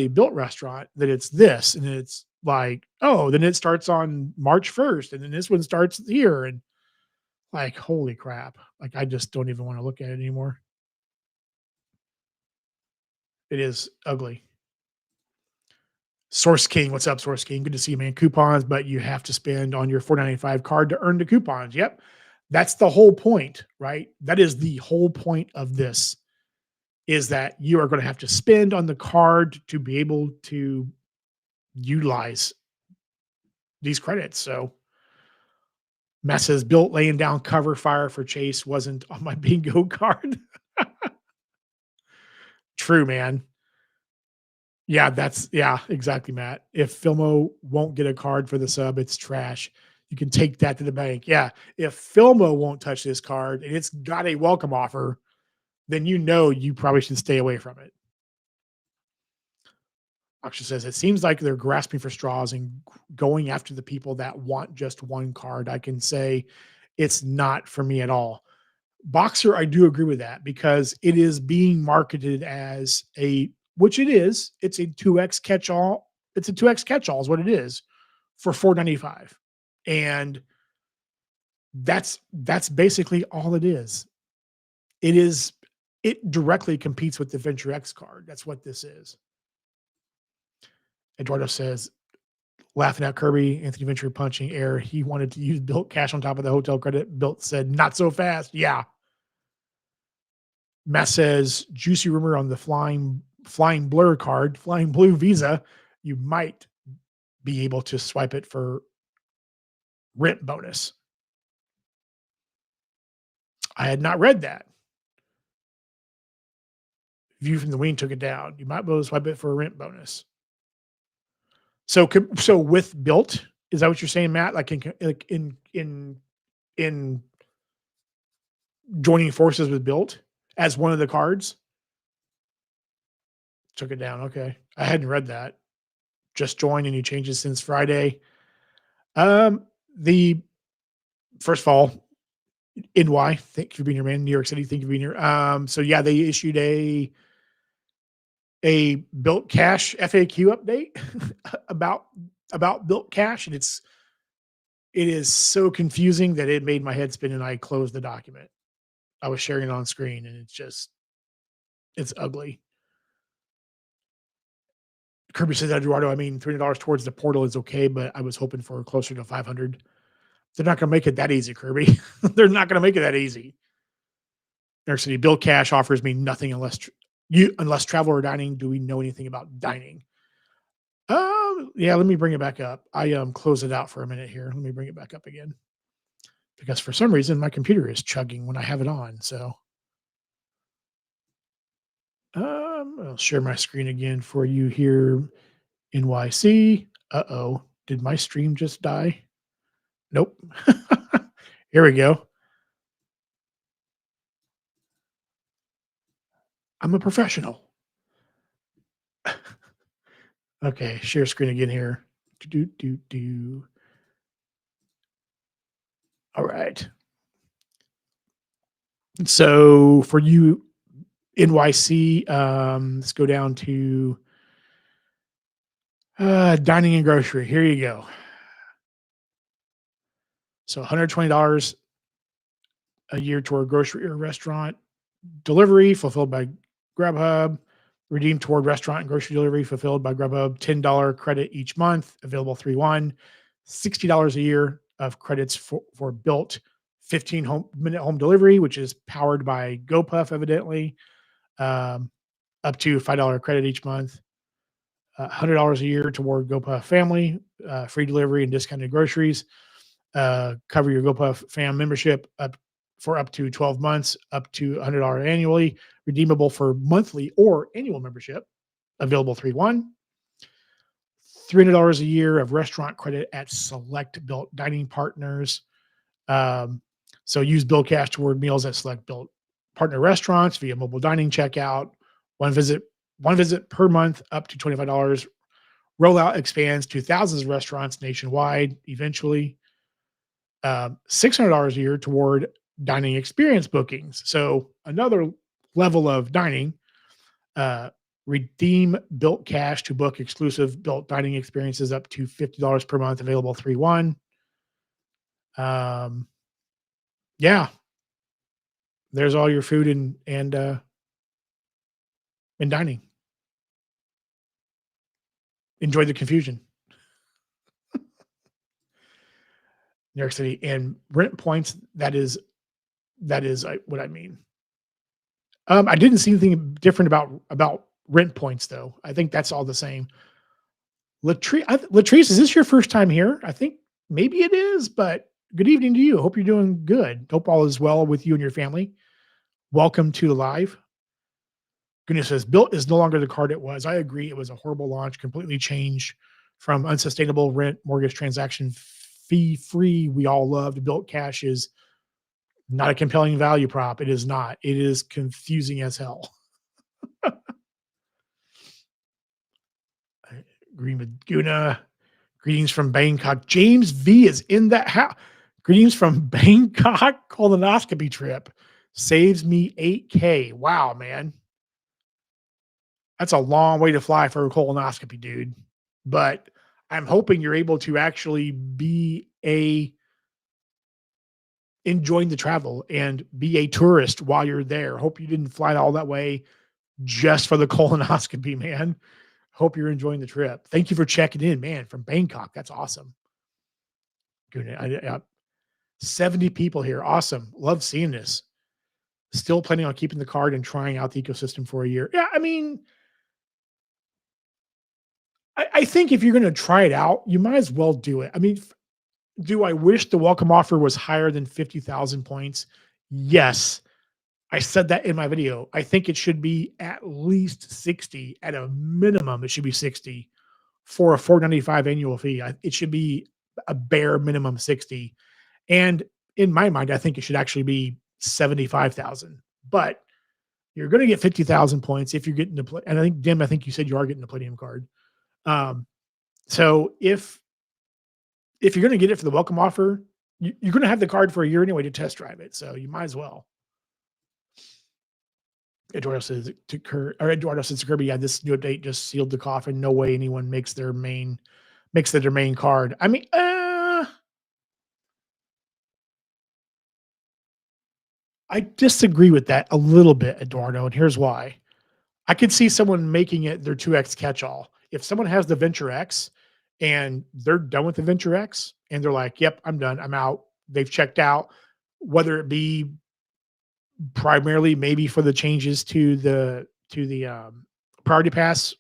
built restaurant, then it's this, and it's like, oh, then it starts on March 1st, and then this one starts here, and, like, holy crap. Like, I just don't even wanna look at it anymore. It is ugly. Source King, what's up, Source King? Good to see you, man. Coupons, but you have to spend on your 4.95 card to earn the coupons. Yep. That's the whole point, right? That is the whole point of this is that you are going to have to spend on the card to be able to utilize these credits. So Matt says built laying down cover fire for Chase wasn't on my bingo card. True, man. Yeah, exactly, Matt. If Filmo won't get a card for the sub, it's trash. You can take that to the bank. Yeah. If Filmo won't touch this card and it's got a welcome offer, then you probably should stay away from it. Aksha says it seems like they're grasping for straws and going after the people that want just one card. I can say it's not for me at all. Boxer, I do agree with that because it is being marketed as which it is. It's a 2x catch all. It's a 2x catch all is what it is for 4.95, and that's basically all it is. It is it directly competes with the Venture X card. That's what this is. Eduardo says, laughing at Kirby, Anthony Venture punching air. He wanted to use Built Cash on top of the hotel credit. Built said, not so fast. Yeah. Matt says, juicy rumor on the flying blur card, flying blue Visa. You might be able to swipe it for rent bonus. I had not read that. View from the wing took it down. You might be able to swipe it for a rent bonus. So with built, is that what you're saying, Matt? Like in joining forces with built as one of the cards? Took it down. Okay. I hadn't read that. Just joined any changes since Friday. The first of all, NY, thank you for being here, man. New York City, thank you for being here. So yeah, they issued a built cash FAQ update about built cash, and it is so confusing that it made my head spin and I closed the document. I was sharing it on screen and it's ugly. Kirby says, Eduardo, I mean, $300 towards the portal is okay, but I was hoping for closer to 500. They're not going to make it that easy, Kirby. They're not going to make it that easy. New York City, Bill Cash offers me nothing unless travel or dining. Do we know anything about dining? Yeah, let me bring it back up. I closed it out for a minute here. Let me bring it back up again because for some reason my computer is chugging when I have it on. So I'll share my screen again for you here. NYC. Uh-oh. Did my stream just die? Nope. Here we go. I'm a professional. Okay, share screen again here. Do, do, do, do. All right. So for you NYC, let's go down to dining and grocery. Here you go. So $120 a year toward grocery or restaurant delivery fulfilled by Grubhub. Redeemed toward restaurant and grocery delivery fulfilled by Grubhub. $10 credit each month. Available 3/1. $60 a year of credits for built 15-minute home delivery, which is powered by GoPuff, evidently. Um, up to $5 credit each month. $100 a year toward GoPuff family, free delivery and discounted groceries. Cover your GoPuff fam membership up for up to 12 months, up to $100 annually, redeemable for monthly or annual membership. Available 3/1. $300 a year of restaurant credit at select built dining partners. Um, so use Bill Cash toward meals at select built partner restaurants via mobile dining checkout. One visit, one visit per month, up to $25. Rollout expands to thousands of restaurants nationwide eventually. $600 a year toward dining experience bookings. So another level of dining. Uh, redeem built cash to book exclusive built dining experiences up to $50 per month. Available 3/1. Um, yeah, there's all your food and dining. Enjoy the confusion. New York City and rent points. That is what I mean. I didn't see anything different about rent points though. I think that's all the same. Latrice, is this your first time here? I think maybe it is, but good evening to you. Hope you're doing good. Hope all is well with you and your family. Welcome to the live. Goodness says Built is no longer the card it was. I agree. It was a horrible launch, completely changed from unsustainable rent mortgage transaction fee free. We all loved Built Cash is not a compelling value prop. It is not. It is confusing as hell. I agree with Guna. Greetings from Bangkok. James V is in that house. Greetings from Bangkok. Colonoscopy trip saves me 8K. Wow, man. That's a long way to fly for a colonoscopy, dude. But I'm hoping you're able to actually be a enjoying the travel and be a tourist while you're there. Hope you didn't fly all that way just for the colonoscopy, man. Hope you're enjoying the trip. Thank you for checking in, man, from Bangkok. That's awesome. Good. 70 people here. Awesome. Love seeing this. Still planning on keeping the card and trying out the ecosystem for a year. Yeah, I mean, I think if you're going to try it out, you might as well do it. I mean, do I wish the welcome offer was higher than 50,000 points? Yes. I said that in my video. I think it should be at least 60. At a minimum, it should be 60 for a 495 annual fee. It should be a bare minimum 60. And in my mind, I think it should actually be 75,000. But you're going to get 50,000 points if you're getting to play. And I think, Dim, I think you said you are getting a platinum card. Um, so if you're going to get it for the welcome offer, you're going to have the card for a year anyway to test drive it. So you might as well. Eduardo says to Kirby, yeah, this new update just sealed the coffin. No way anyone makes that their main card. I mean, I disagree with that a little bit, Eduardo, and here's why. I could see someone making it their 2X catch-all. If someone has the Venture X and they're done with the Venture X and they're like, "Yep, I'm done. I'm out." They've checked out, whether it be primarily maybe for the changes to the priority pass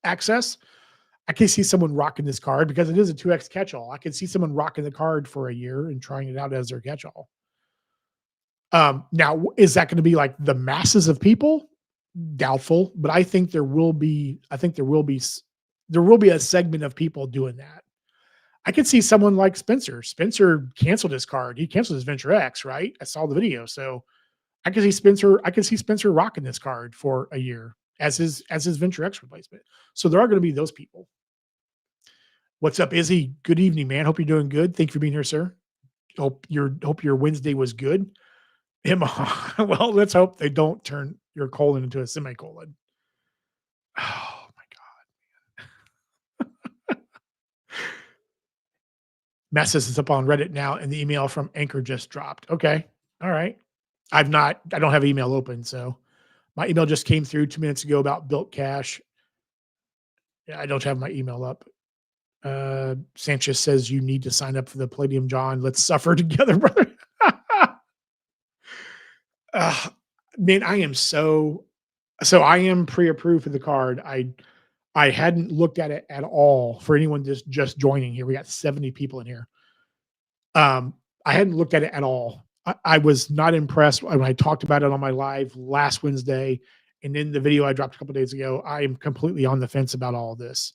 access. I can see someone rocking this card because it is a 2X catch-all. I can see someone rocking the card for a year and trying it out as their catch-all. Now, is that going to be like the masses of people? Doubtful, but I think there will be. I think there will be a segment of people doing that. I could see someone like Spencer. Spencer canceled his card. He canceled his Venture X, right? I saw the video, so I could see Spencer. I could see Spencer rocking this card for a year as his Venture X replacement. So there are going to be those people. What's up, Izzy? Good evening, man. Hope you're doing good. Thank you for being here, sir. Hope your Wednesday was good. Well, let's hope they don't turn your colon into a semicolon. Oh my Messes is up on Reddit now, and the email from Anchor just dropped. Okay. All right. I don't have email open, so my email just came through 2 minutes ago about Built Cash. Yeah, I don't have my email up. Sanchez says you need to sign up for the Palladium John. Let's suffer together, brother. Ugh, man, I am pre-approved for the card. I hadn't looked at it at all for anyone just joining here. We got 70 people in here. Um, I hadn't looked at it at all. I was not impressed when I talked about it on my live last Wednesday, and in the video I dropped a couple days ago. I am completely on the fence about all of this.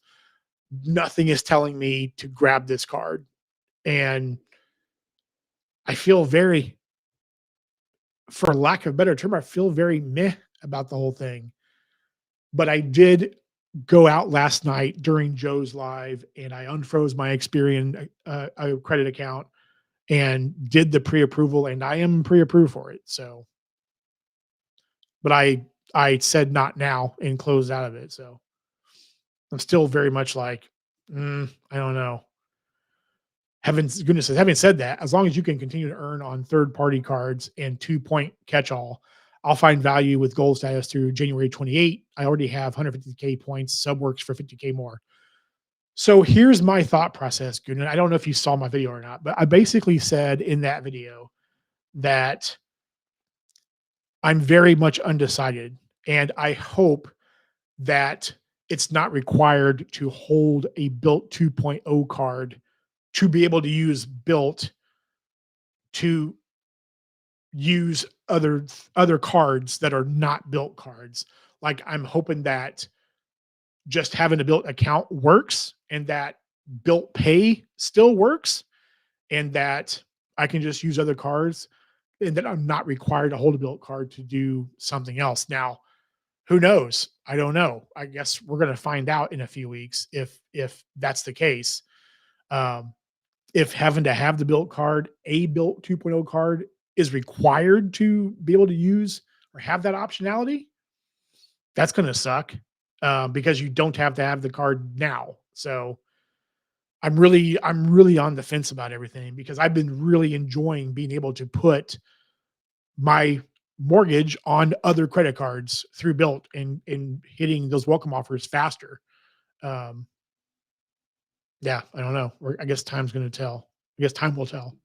Nothing is telling me to grab this card, and I feel very, for lack of a better term, I feel very meh about the whole thing. But I did go out last night during Joe's live, and I unfroze my Experian credit account and did the pre-approval, and I am pre-approved for it. So, but I said not now and closed out of it. So I'm still very much like, I don't know. Heaven's goodness, having said that, as long as you can continue to earn on third party cards and 2 point catch all, I'll find value with gold status through January 28. I already have 150K points. Sub works for 50K more. So here's my thought process, Gooden. I don't know if you saw my video or not, but I basically said in that video that I'm very much undecided. And I hope that it's not required to hold a built 2.0 card to be able to use built to use other cards that are not built cards. Like I'm hoping that just having a built account works and that built pay still works and that I can just use other cards and that I'm not required to hold a built card to do something else. Now, who knows? I don't know. I guess we're going to find out in a few weeks if that's the case. Um, if having to have the built card, a built 2.0 card is required to be able to use or have that optionality, that's going to suck because you don't have to have the card now. So I'm really on the fence about everything because I've been really enjoying being able to put my mortgage on other credit cards through Built and hitting those welcome offers faster. Um, yeah, I don't know. I guess time's going to tell. I guess time will tell.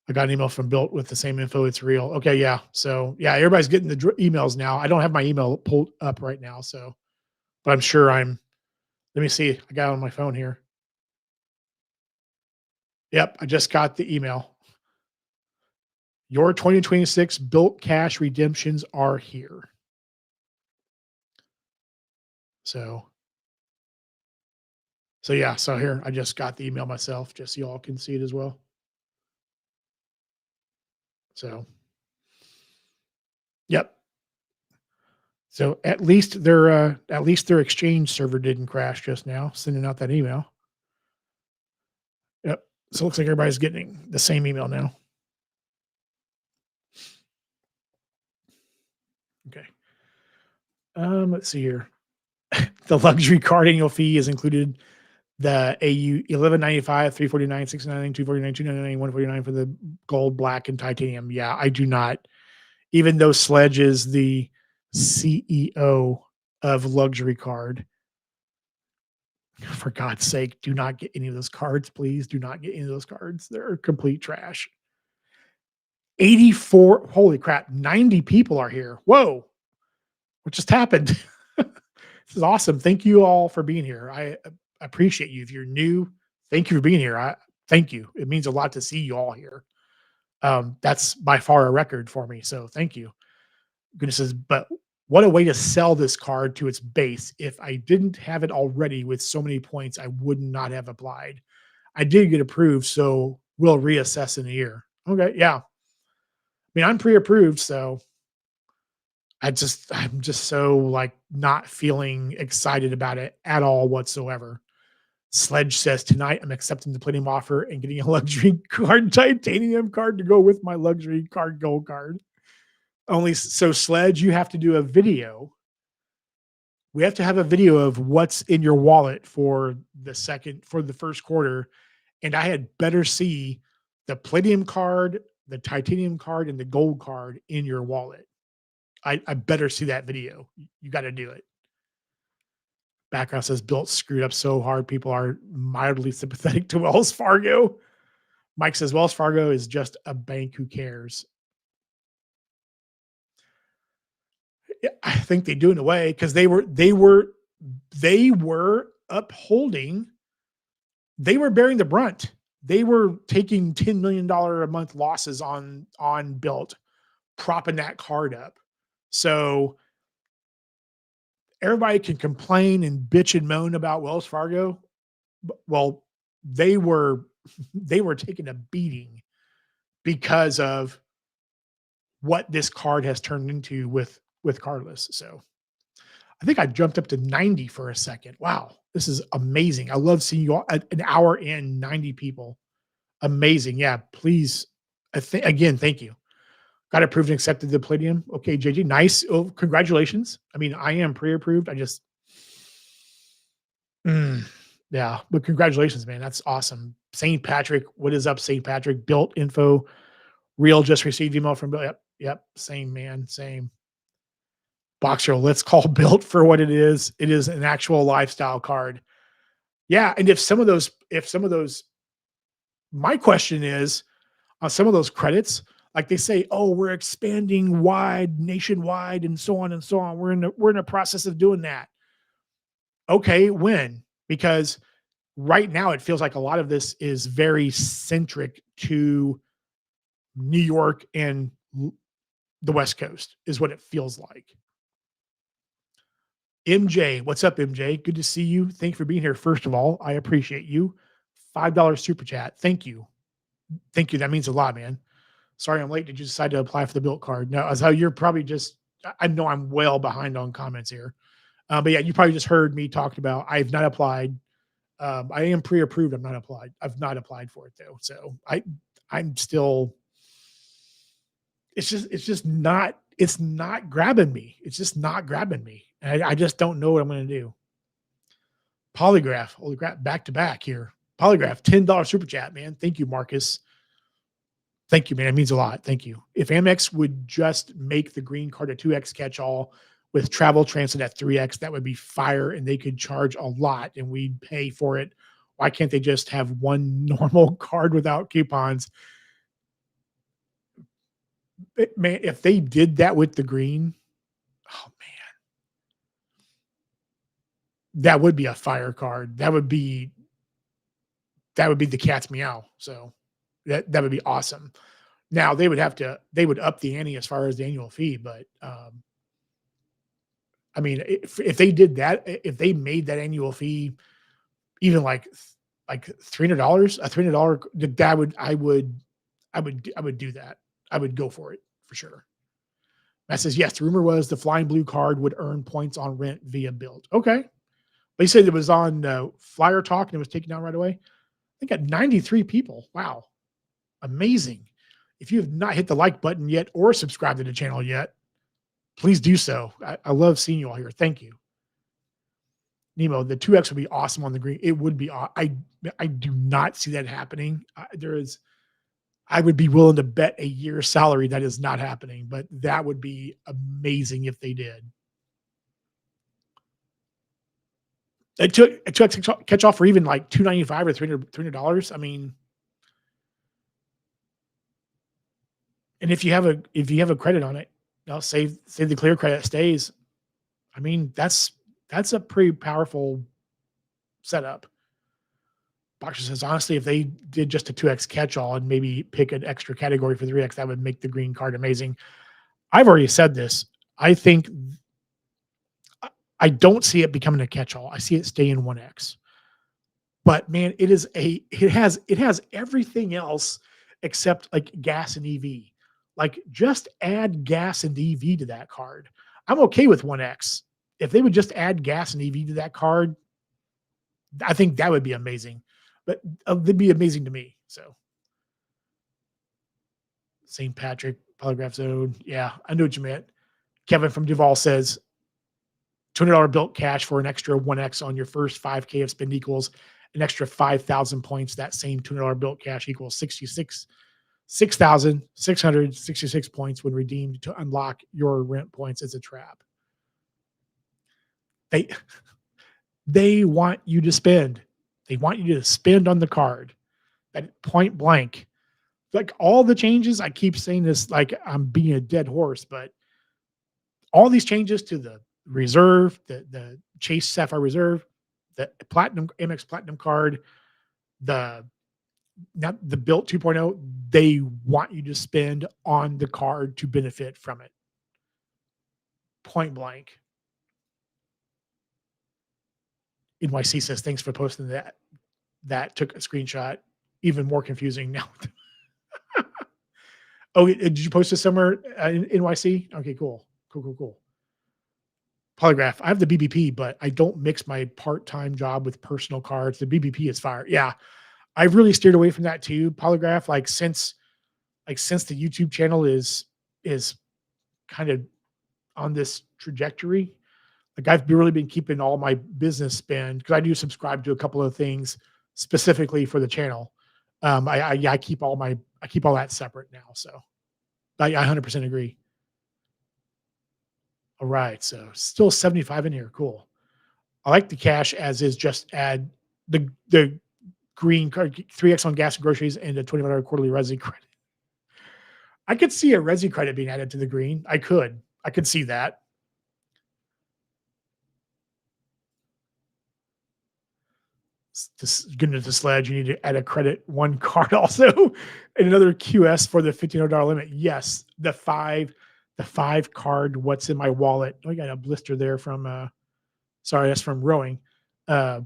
I got an email from Built with the same info. It's real. Okay, yeah. So yeah, everybody's getting the emails now. I don't have my email pulled up right now, so but I'm sure I'm. Let me see. I got it on my phone here. Yep, I just got the email. Your 2026 Built Cash redemptions are here. So, so yeah. So here, I just got the email myself, just so y'all can see it as well. So, yep. So at least their exchange server didn't crash just now, sending out that email. Yep. So it looks like everybody's getting the same email now. Okay. Let's see here. The luxury card annual fee is included the AU 1195, 349, 699, 249, 299, 149 for the gold, black, and titanium. Yeah, I do not. Even though Sledge is the CEO of luxury card, for God's sake, do not get any of those cards, please. Do not get any of those cards. They're complete trash. 84, holy crap, 90 people are here. Whoa, what just happened? This is awesome. Thank you all for being here. I appreciate you. If you're new, thank you for being here. Thank you. It means a lot to see you all here. That's by far a record for me. So thank you. Goodness says, but what a way to sell this card to its base. If I didn't have it already with so many points, I would not have applied. I did get approved, so we'll reassess in a year. Okay, yeah. I mean, I'm pre-approved, so I'm just so like not feeling excited about it at all whatsoever. Sledge says tonight I'm accepting the platinum offer and getting a luxury card titanium card to go with my luxury card gold card. Only so Sledge, you have to do a video. We have to have a video of what's in your wallet for the first quarter, and I had better see the platinum card, the titanium card, and the gold card in your wallet. I better see that video. You got to do it. Background says Built screwed up so hard. People are mildly sympathetic to Wells Fargo. Mike says Wells Fargo is just a bank. Who cares? Yeah, I think they do in a way because they were upholding. They were bearing the brunt. They were taking $10 million a month losses on Built, propping that card up. So everybody can complain and bitch and moan about Wells Fargo. Well, they were they were taking a beating because of what this card has turned into with cardless. So I think I jumped up to 90 for a second. Wow, this is amazing. I love seeing you all an hour in 90 people. Amazing. Yeah, please. Again, thank you. Got approved and accepted the Palladium. Okay, JJ, nice. Oh, congratulations. I mean, I am pre-approved. I just, mm, yeah, but congratulations, man. That's awesome. St. Patrick, what is up, St. Patrick? Built info. Real just received email from Bill. Yep, yep. Same, man. Same. Boxer, let's call Built for what it is. It is an actual lifestyle card. Yeah, and if some of those, my question is on some of those credits, like they say, oh, we're expanding wide, nationwide, and so on and so on. We're in a process of doing that. Okay, when? Because right now it feels like a lot of this is very centric to New York and the West Coast, is what it feels like. MJ, what's up, MJ? Good to see you. Thank you for being here. First of all, I appreciate you. $5 super chat. Thank you. Thank you. That means a lot, man. Sorry I'm late. Did you decide to apply for the Built card? No, as how you're probably just, I know I'm well behind on comments here. But yeah, you probably just heard me talking about I've not applied. I am pre-approved. I've not applied for it though. So I'm still, it's not grabbing me. It's just not grabbing me. And I just don't know what I'm going to do. Polygraph, holy crap, back to back here. Polygraph, $10 super chat, man. Thank you, Marcus. Thank you, man. It means a lot. Thank you. If Amex would just make the green card a 2X catch all with travel transit at 3X, that would be fire and they could charge a lot and we'd pay for it. Why can't they just have one normal card without coupons? Man, if they did that with the green, oh man, that would be a fire card. That would be the cat's meow. So that would be awesome. Now they would up the ante as far as the annual fee, but I mean, if they did that, if they made that annual fee even like $300, a $300, I would do that. I would go for it for sure. Matt says yes. The rumor was the flying blue card would earn points on rent via Built. Okay, they said it was on Flyer Talk and it was taken down right away. I think at 93 people. Wow, amazing. If you have not hit the like button yet or subscribed to the channel yet, please do so. I love seeing you all here. Thank you. Nemo, the 2X would be awesome on the green. It would be. I do not see that happening. I would be willing to bet a year's salary that is not happening, but that would be amazing if they did. It took catch off for even like $295 or $300. I mean, and if you have a credit on it, say the clear credit stays. I mean, that's a pretty powerful setup. Boxer says, honestly, if they did just a 2X catch-all and maybe pick an extra category for 3X, that would make the green card amazing. I've already said this. I think I don't see it becoming a catch-all. I see it staying 1X. But man, it has everything else except like gas and EV. Like just add gas and EV to that card. I'm okay with 1X. If they would just add gas and EV to that card, I think that would be amazing, but that'd be amazing to me. So St. Patrick Polygraph Zone. Yeah, I know what you meant. Kevin from Duval says $200 built cash for an extra 1x on your first 5K of spend equals an extra 5,000 points. That same $200 built cash equals 6,666 points when redeemed to unlock your rent points as a trap. They they want you to spend. They want you to spend on the card. That point blank. Like all the changes, I keep saying this like I'm being a dead horse, but all these changes to the reserve, the Chase Sapphire Reserve, the Platinum Amex Platinum card, the not the BILT 2.0, they want you to spend on the card to benefit from it. Point blank. NYC says, thanks for posting that. That took a screenshot. Even more confusing now. Oh, did you post this somewhere in NYC? Okay, cool. Cool. Polygraph. I have the BBP, but I don't mix my part-time job with personal cards. The BBP is fire. Yeah, I've really steered away from that too. Polygraph, since the YouTube channel is kind of on this trajectory. Like I've really been keeping all my business spend because I do subscribe to a couple of things specifically for the channel. I keep I keep all that separate now. So I 100% agree. All right, so still 75 in here. Cool. I like the cash as is. Just add the green card 3x on gas and groceries and a $25 quarterly resi credit. I could see a resi credit being added to the green. I could see that. Getting into Sledge, you need to add a credit one card also, and another QS for the $1,500 limit. Yes, the five card. What's in my wallet? Oh, I got a blister there from. Sorry, that's from rowing. A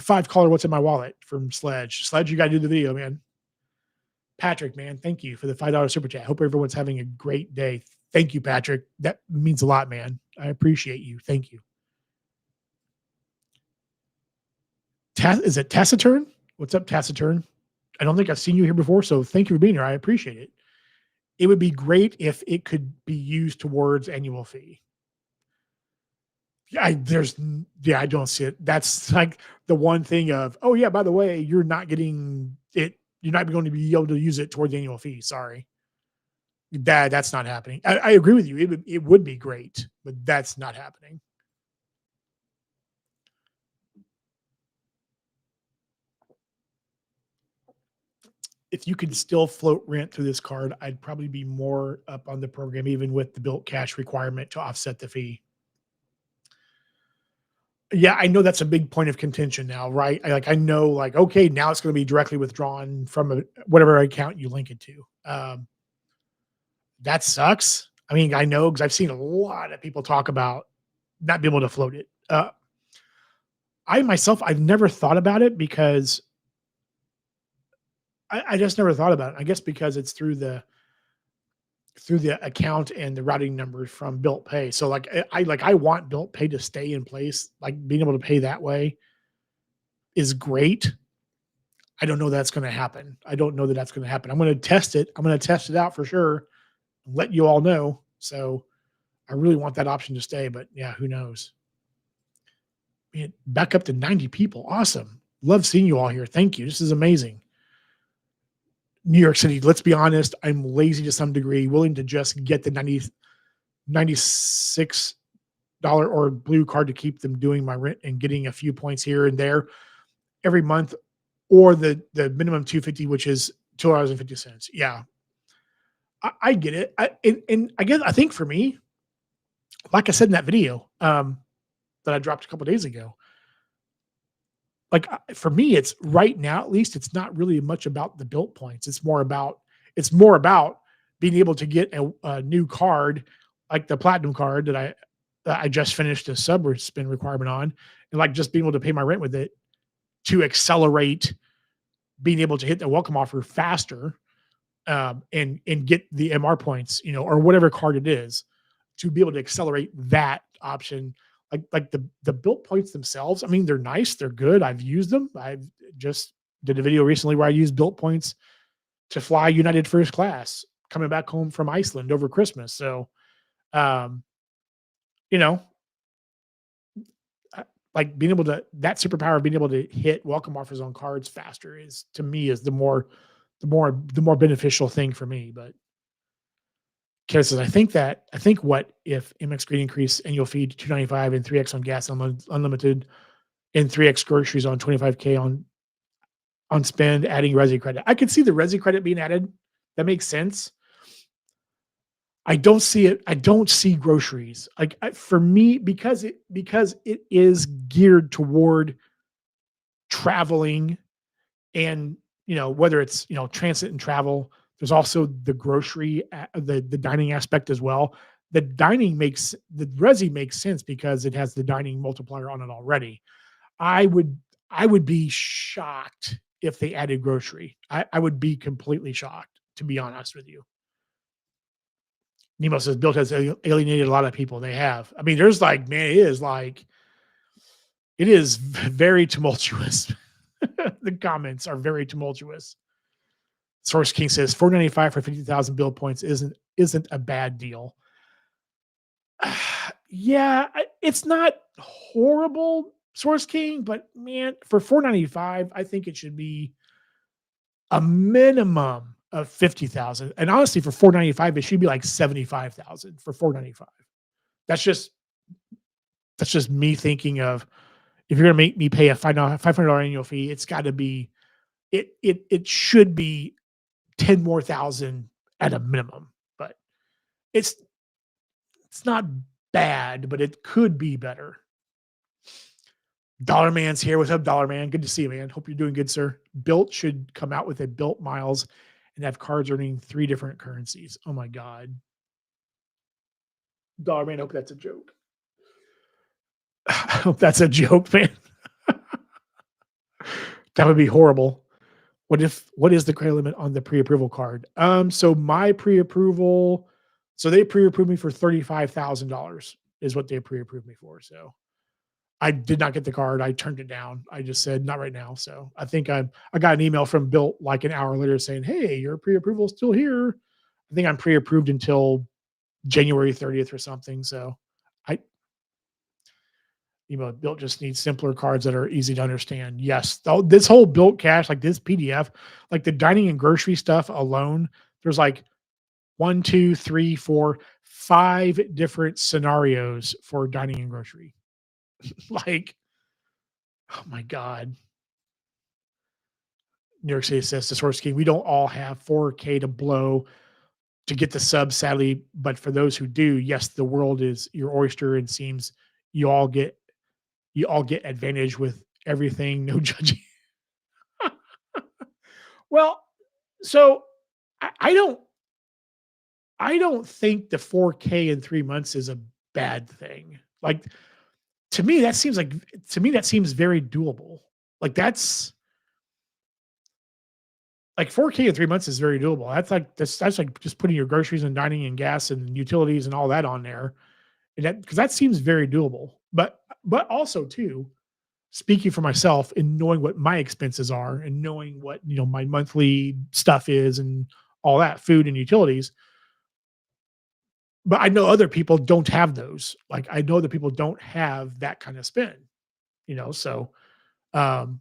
five color. What's in my wallet from Sledge? Sledge, you got to do the video, man. Patrick, man, thank you for the $5 super chat. Hope everyone's having a great day. Thank you, Patrick. That means a lot, man. I appreciate you. Thank you. Is it Taciturn? What's up, Taciturn? I don't think I've seen you here before, so thank you for being here. I appreciate it. It would be great if it could be used towards annual fee. I don't see it. That's like the one thing of, oh yeah, by the way, you're not getting it. You're not going to be able to use it toward the annual fee. Sorry, that's not happening. I agree with you. It would be great, but that's not happening. If you could still float rent through this card, I'd probably be more up on the program, even with the built cash requirement to offset the fee. Yeah, I know that's a big point of contention now, right? I know, like, okay, now it's going to be directly withdrawn from whatever account you link it to. That sucks. I mean, I know because I've seen a lot of people talk about not being able to float it. I myself, I've never thought about it because I just never thought about it. I guess because it's through the account and the routing numbers from Built Pay. So I want Built Pay to stay in place. Like being able to pay that way is great. I don't know that's going to happen. I don't know that that's going to happen. I'm going to test it. I'm going to test it out for sure. Let you all know. So I really want that option to stay, but yeah, who knows? Man, back up to 90 people. Awesome. Love seeing you all here. Thank you. This is amazing. New York City, let's be honest, I'm lazy to some degree, willing to just get the $96 or blue card to keep them doing my rent and getting a few points here and there every month, or the minimum 250, which is $2.50. Yeah, I get it. And I guess I think for me, like I said in that video that I dropped a couple days ago, like for me, it's right now at least it's not really much about the built points. It's more about being able to get a new card like the platinum card that I just finished a sub spin requirement on, and like just being able to pay my rent with it to accelerate being able to hit the welcome offer faster, and get the MR points, or whatever card it is, to be able to accelerate that option. the built points themselves. I mean, they're nice, they're good. I've used them. I've just did a video recently where I used built points to fly United First Class coming back home from Iceland over Christmas. So, um, you know, like being able to that superpower of being able to hit welcome offers on cards faster is to me is the more beneficial thing for me. But because I think what if MX Green increase annual fee to 295 and 3x on gas unlimited and 3x groceries on 25K on spend, adding Resi credit. I could see the Resi credit being added. That makes sense. I don't see it. I don't see groceries like for me because it is geared toward traveling and whether it's transit and travel. There's also the the dining aspect as well. The Resi makes sense because it has the dining multiplier on it already. I would I would be shocked if they added grocery. I would be completely shocked, to be honest with you. Nemo says Built has alienated a lot of people. They have. I mean, there's like, man, it is very tumultuous. The comments are very tumultuous. Source King says 495 for 50,000 build points isn't a bad deal. Yeah, it's not horrible, Source King, but man, for 495, I think it should be a minimum of 50,000. And honestly, for 495, it should be like 75,000 for 495. That's just that's just me thinking of if you're gonna make me pay a $500 annual fee, it's got to be it should be 10 more thousand at a minimum. But it's it's not bad, but it could be better. Dollar Man's here. What's up, Dollar Man? Good to see you, man. Hope you're doing good, sir. Built should come out with a Built Miles and have cards earning 3 different currencies. Oh my God. Dollar Man, I hope that's a joke. I hope that's a joke, man. That would be horrible. What is the credit limit on the pre-approval card? So my pre-approval, so they pre-approved me for $35,000 is what they pre-approved me for. So I did not get the card. I turned it down. I just said not right now. So I think I got an email from Built like an hour later saying, "Hey, your pre-approval is still here." I think I'm pre-approved until January 30th or something. So I Built just needs simpler cards that are easy to understand. Yes, this whole Built Cash, like this PDF, like the dining and grocery stuff alone, there's like one, two, three, four, 5 different scenarios for dining and grocery. Like, oh my God. New York City says to Source King, we don't all have 4K to blow to get the sub, sadly. But for those who do, yes, the world is your oyster and seems you all get advantage with everything, no judging. Well, so I don't think the 4K in 3 months is a bad thing. Like to me that seems very doable. Like that's like 4K in 3 months is very doable. That's like just putting your groceries and dining and gas and utilities and all that on there. And that because that seems very doable. But also too, speaking for myself and knowing what my expenses are and knowing what my monthly stuff is and all that food and utilities. But I know other people don't have those. Like I know that people don't have that kind of spend, so um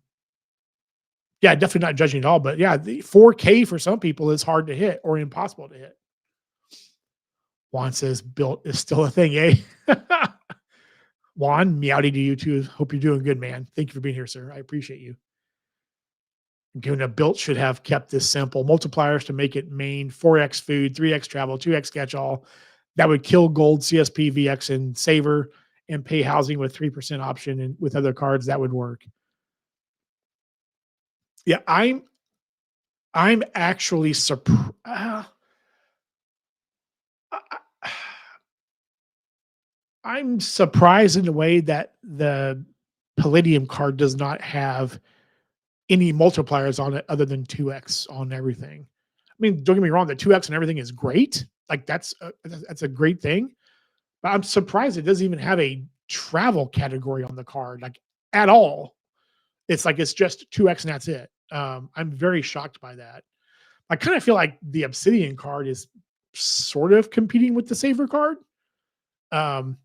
yeah, definitely not judging at all. But yeah, the 4K for some people is hard to hit or impossible to hit. Juan says Built is still a thing, eh? Juan, meowdy to you too. Hope you're doing good, man. Thank you for being here, sir. I appreciate you. Given a Built should have kept this simple. Multipliers to make it main, 4x food, 3x travel, 2x catch all. That would kill gold, CSP, VX, and Saver and pay housing with 3% option. And with other cards, that would work. Yeah, I'm actually surprised. I'm surprised in a way that the Palladium card does not have any multipliers on it other than 2x on everything. I mean, don't get me wrong, the 2x and everything is great. Like that's a great thing. But I'm surprised it doesn't even have a travel category on the card, like at all. It's like it's just 2x and that's it. I'm very shocked by that. I kind of feel like the Obsidian card is sort of competing with the Saver card. Um,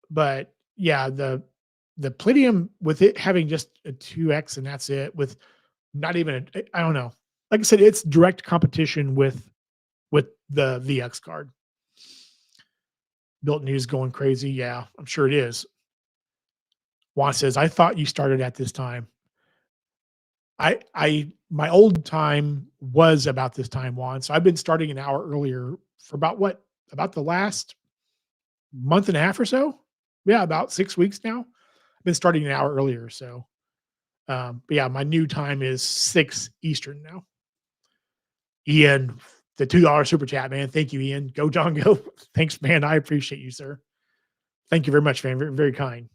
but yeah, the Palladium with it having just a 2x and that's it, with not even I don't know. Like I said, it's direct competition with the VX card. Built News going crazy. Yeah, I'm sure it is. Juan says, I thought you started at this time. I my old time was about this time, Juan. So I've been starting an hour earlier for about what? About the last month and a half or so? Yeah, about 6 weeks now. I've been starting an hour earlier. So but yeah, my new time is 6 Eastern now. Ian, the $2 super chat, man. Thank you, Ian. Go John go. Thanks, man. I appreciate you, sir. Thank you very much, man. Very, very kind.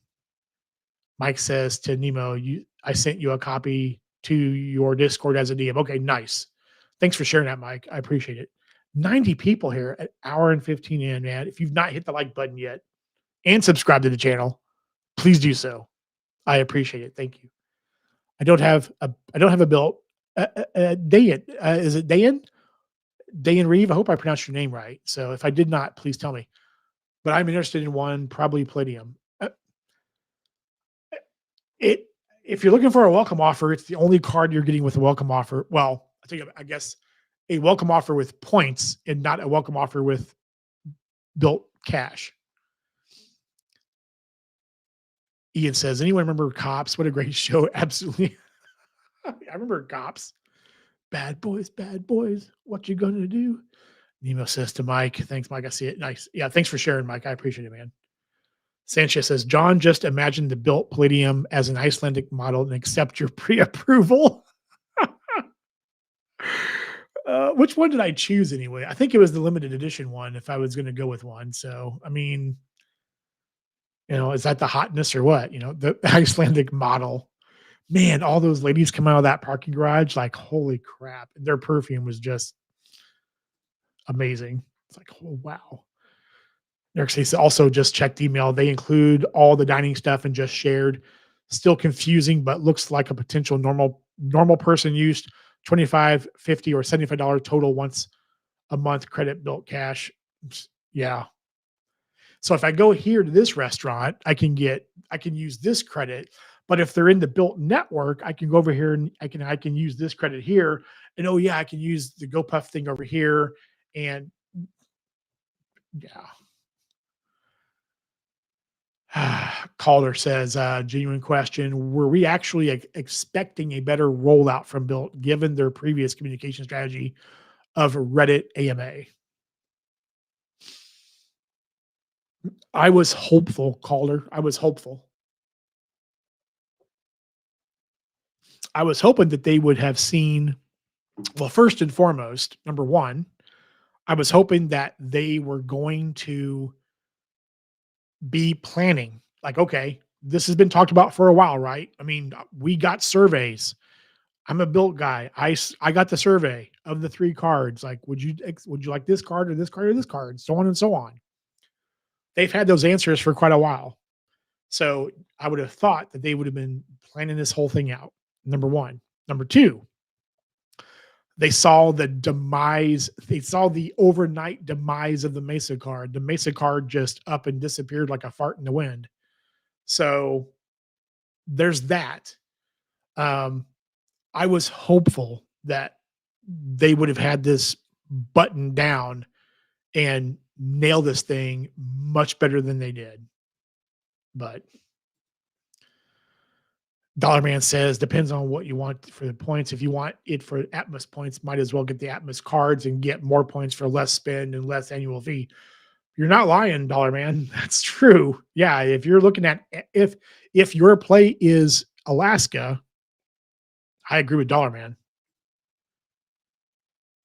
Mike says to Nemo, I sent you a copy to your Discord as a DM. Okay, nice. Thanks for sharing that, Mike. I appreciate it. 90 people here at hour and 15 in, man. If you've not hit the like button yet and subscribe to the channel, please do so. I appreciate it. Thank you. I don't have a bill. Dayan, is it Dayan? Dayan Reeve. I hope I pronounced your name right. So if I did not, please tell me. But I'm interested in one, probably Palladium. It if you're looking for a welcome offer, it's the only card you're getting with a welcome offer. Well, I guess a welcome offer with points and not a welcome offer with built cash. Ian says, anyone remember Cops? What a great show. Absolutely. I remember Cops. Bad boys, bad boys. What you gonna do? Nemo says to Mike, thanks, Mike. I see it. Nice. Yeah, thanks for sharing, Mike. I appreciate it, man. Sanchez says, John, just imagine the built Palladium as an Icelandic model and accept your pre-approval. Which one did I choose anyway? I think it was the limited edition one if I was going to go with one. So, I mean, is that the hotness or what? The Icelandic model. Man, all those ladies come out of that parking garage like, holy crap. Their perfume was just amazing. It's like, oh, wow. Eric says also just checked email. They include all the dining stuff and just shared. Still confusing, but looks like a potential normal person used 25, 50, or $75 total once a month credit built cash. Yeah. So if I go here to this restaurant, I can use this credit. But if they're in the built network, I can go over here and I can use this credit here. And oh yeah, I can use the GoPuff thing over here. And yeah. Calder says, genuine question. Were we actually expecting a better rollout from Built given their previous communication strategy of Reddit AMA? I was hopeful, Calder. I was hopeful. I was hoping that they would have seen, well, first and foremost, number one, I was hoping that they were going to be planning. Like, okay, this has been talked about for a while, right? I mean, we got surveys. I'm a built guy. I got the survey of the 3 cards. Like, would you like this card or this card or this card? So on and so on. They've had those answers for quite a while. So I would have thought that they would have been planning this whole thing out. Number one. Number two, they saw the demise. They saw the overnight demise of the Mesa card. The Mesa card just up and disappeared like a fart in the wind. So there's that. Um, I was hopeful that they would have had this button down and nail this thing much better than they did. But Dollar Man says depends on what you want for the points. If you want it for Atmos points, might as well get the Atmos cards and get more points for less spend and less annual fee. You're not lying, Dollar Man. That's true. Yeah, if you're looking at if your play is Alaska, I agree with Dollar Man.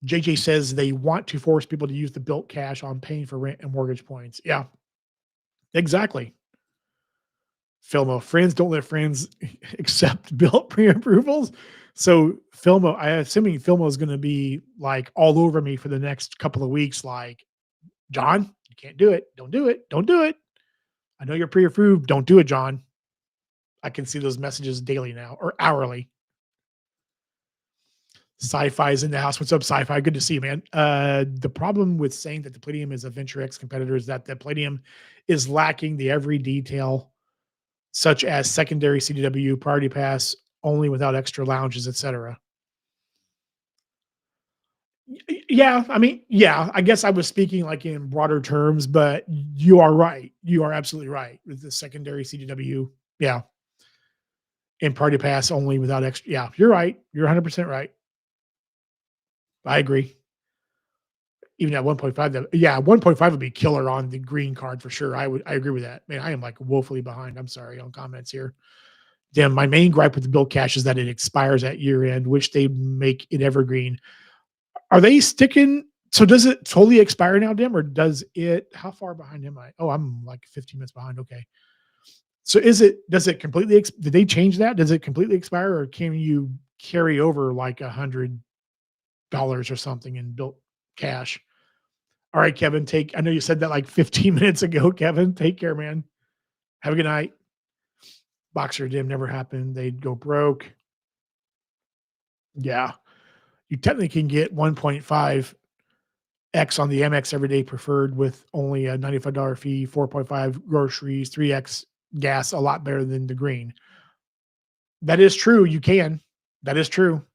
JJ says they want to force people to use the built cash on paying for rent and mortgage points. Yeah, exactly. Filmo, friends don't let friends accept built pre-approvals. So Filmo, I assuming Filmo is going to be like all over me for the next couple of weeks. Like, John, you can't do it. Don't do it. Don't do it. I know you're pre-approved. Don't do it, John. I can see those messages daily now or hourly. Sci-fi's in the house. What's up, Sci-fi? Good to see you, man. The problem with saying that the Palladium is a Venture X competitor is that the Palladium is lacking the every detail, such as secondary CDW, priority pass, only without extra lounges, etc. Yeah, I mean, yeah, I guess I was speaking like in broader terms, but you are right. You are absolutely right with the secondary CDW. Yeah, and party pass only without extra. Yeah, you're right. You're 100% right. I agree. Even at 1.5, yeah, 1.5 would be killer on the green card for sure. I agree with that. Man, I am like woefully behind. I'm sorry on comments here. Damn, my main gripe with the bill cash is that it expires at year end, which they make it evergreen. Are they sticking? So does it totally expire now, Dim, or does it? How far behind am I? Oh, I'm like 15 minutes behind. Okay. So is it? Does it completely? Did they change that? Does it completely expire, or can you carry over like $100 or something in built cash? All right, Kevin. Take. I know you said that like 15 minutes ago, Kevin. Take care, man. Have a good night. Boxer Dim never happened. They'd go broke. Yeah, you technically can get 1.5 X on the MX Everyday Preferred with only a $95 fee, 4.5 groceries, 3X gas, a lot better than the green. That is true. You can. That is true.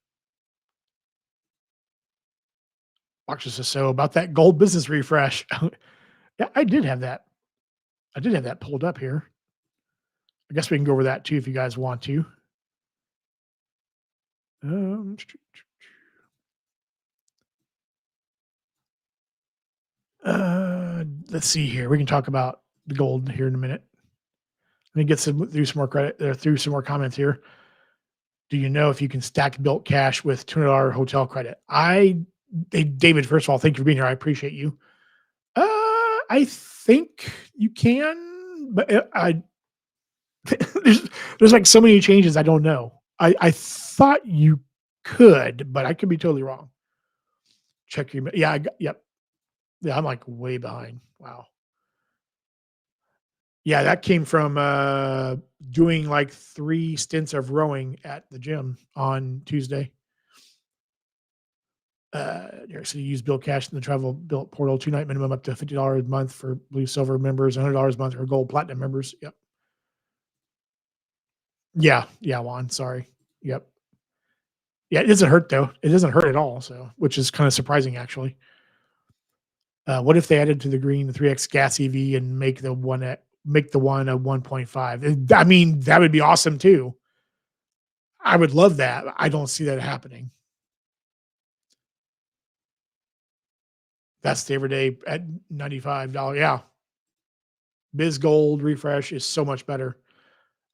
Boxer says so about that gold business refresh. Yeah, I did have that. I did have that pulled up here. I guess we can go over that too if you guys want to. Um, let's see here. We can talk about the gold here in a minute. Let me get through some more credit through some more comments here. Do you know if you can stack built cash with $200 hotel credit? Hey, David, first of all, thank you for being here. I appreciate you. I think you can, but there's there's like so many changes. I don't know. I thought you could, but I could be totally wrong. Check your yeah. Yep. Yeah, I'm like way behind. Wow. Yeah, that came from doing like 3 stints of rowing at the gym on Tuesday. New York City use Bill Cash in the travel built portal, 2 night minimum up to $50 a month for blue silver members, $100 a month for gold platinum members. Yep. Yeah. Yeah. Juan. Sorry. Yep. Yeah. It doesn't hurt though. It doesn't hurt at all. So, which is kind of surprising actually. What if they added to the green the 3X gas EV and make the one a 1.5? I mean, that would be awesome too. I would love that. I don't see that happening. That's the everyday at $95. Yeah. Biz Gold refresh is so much better.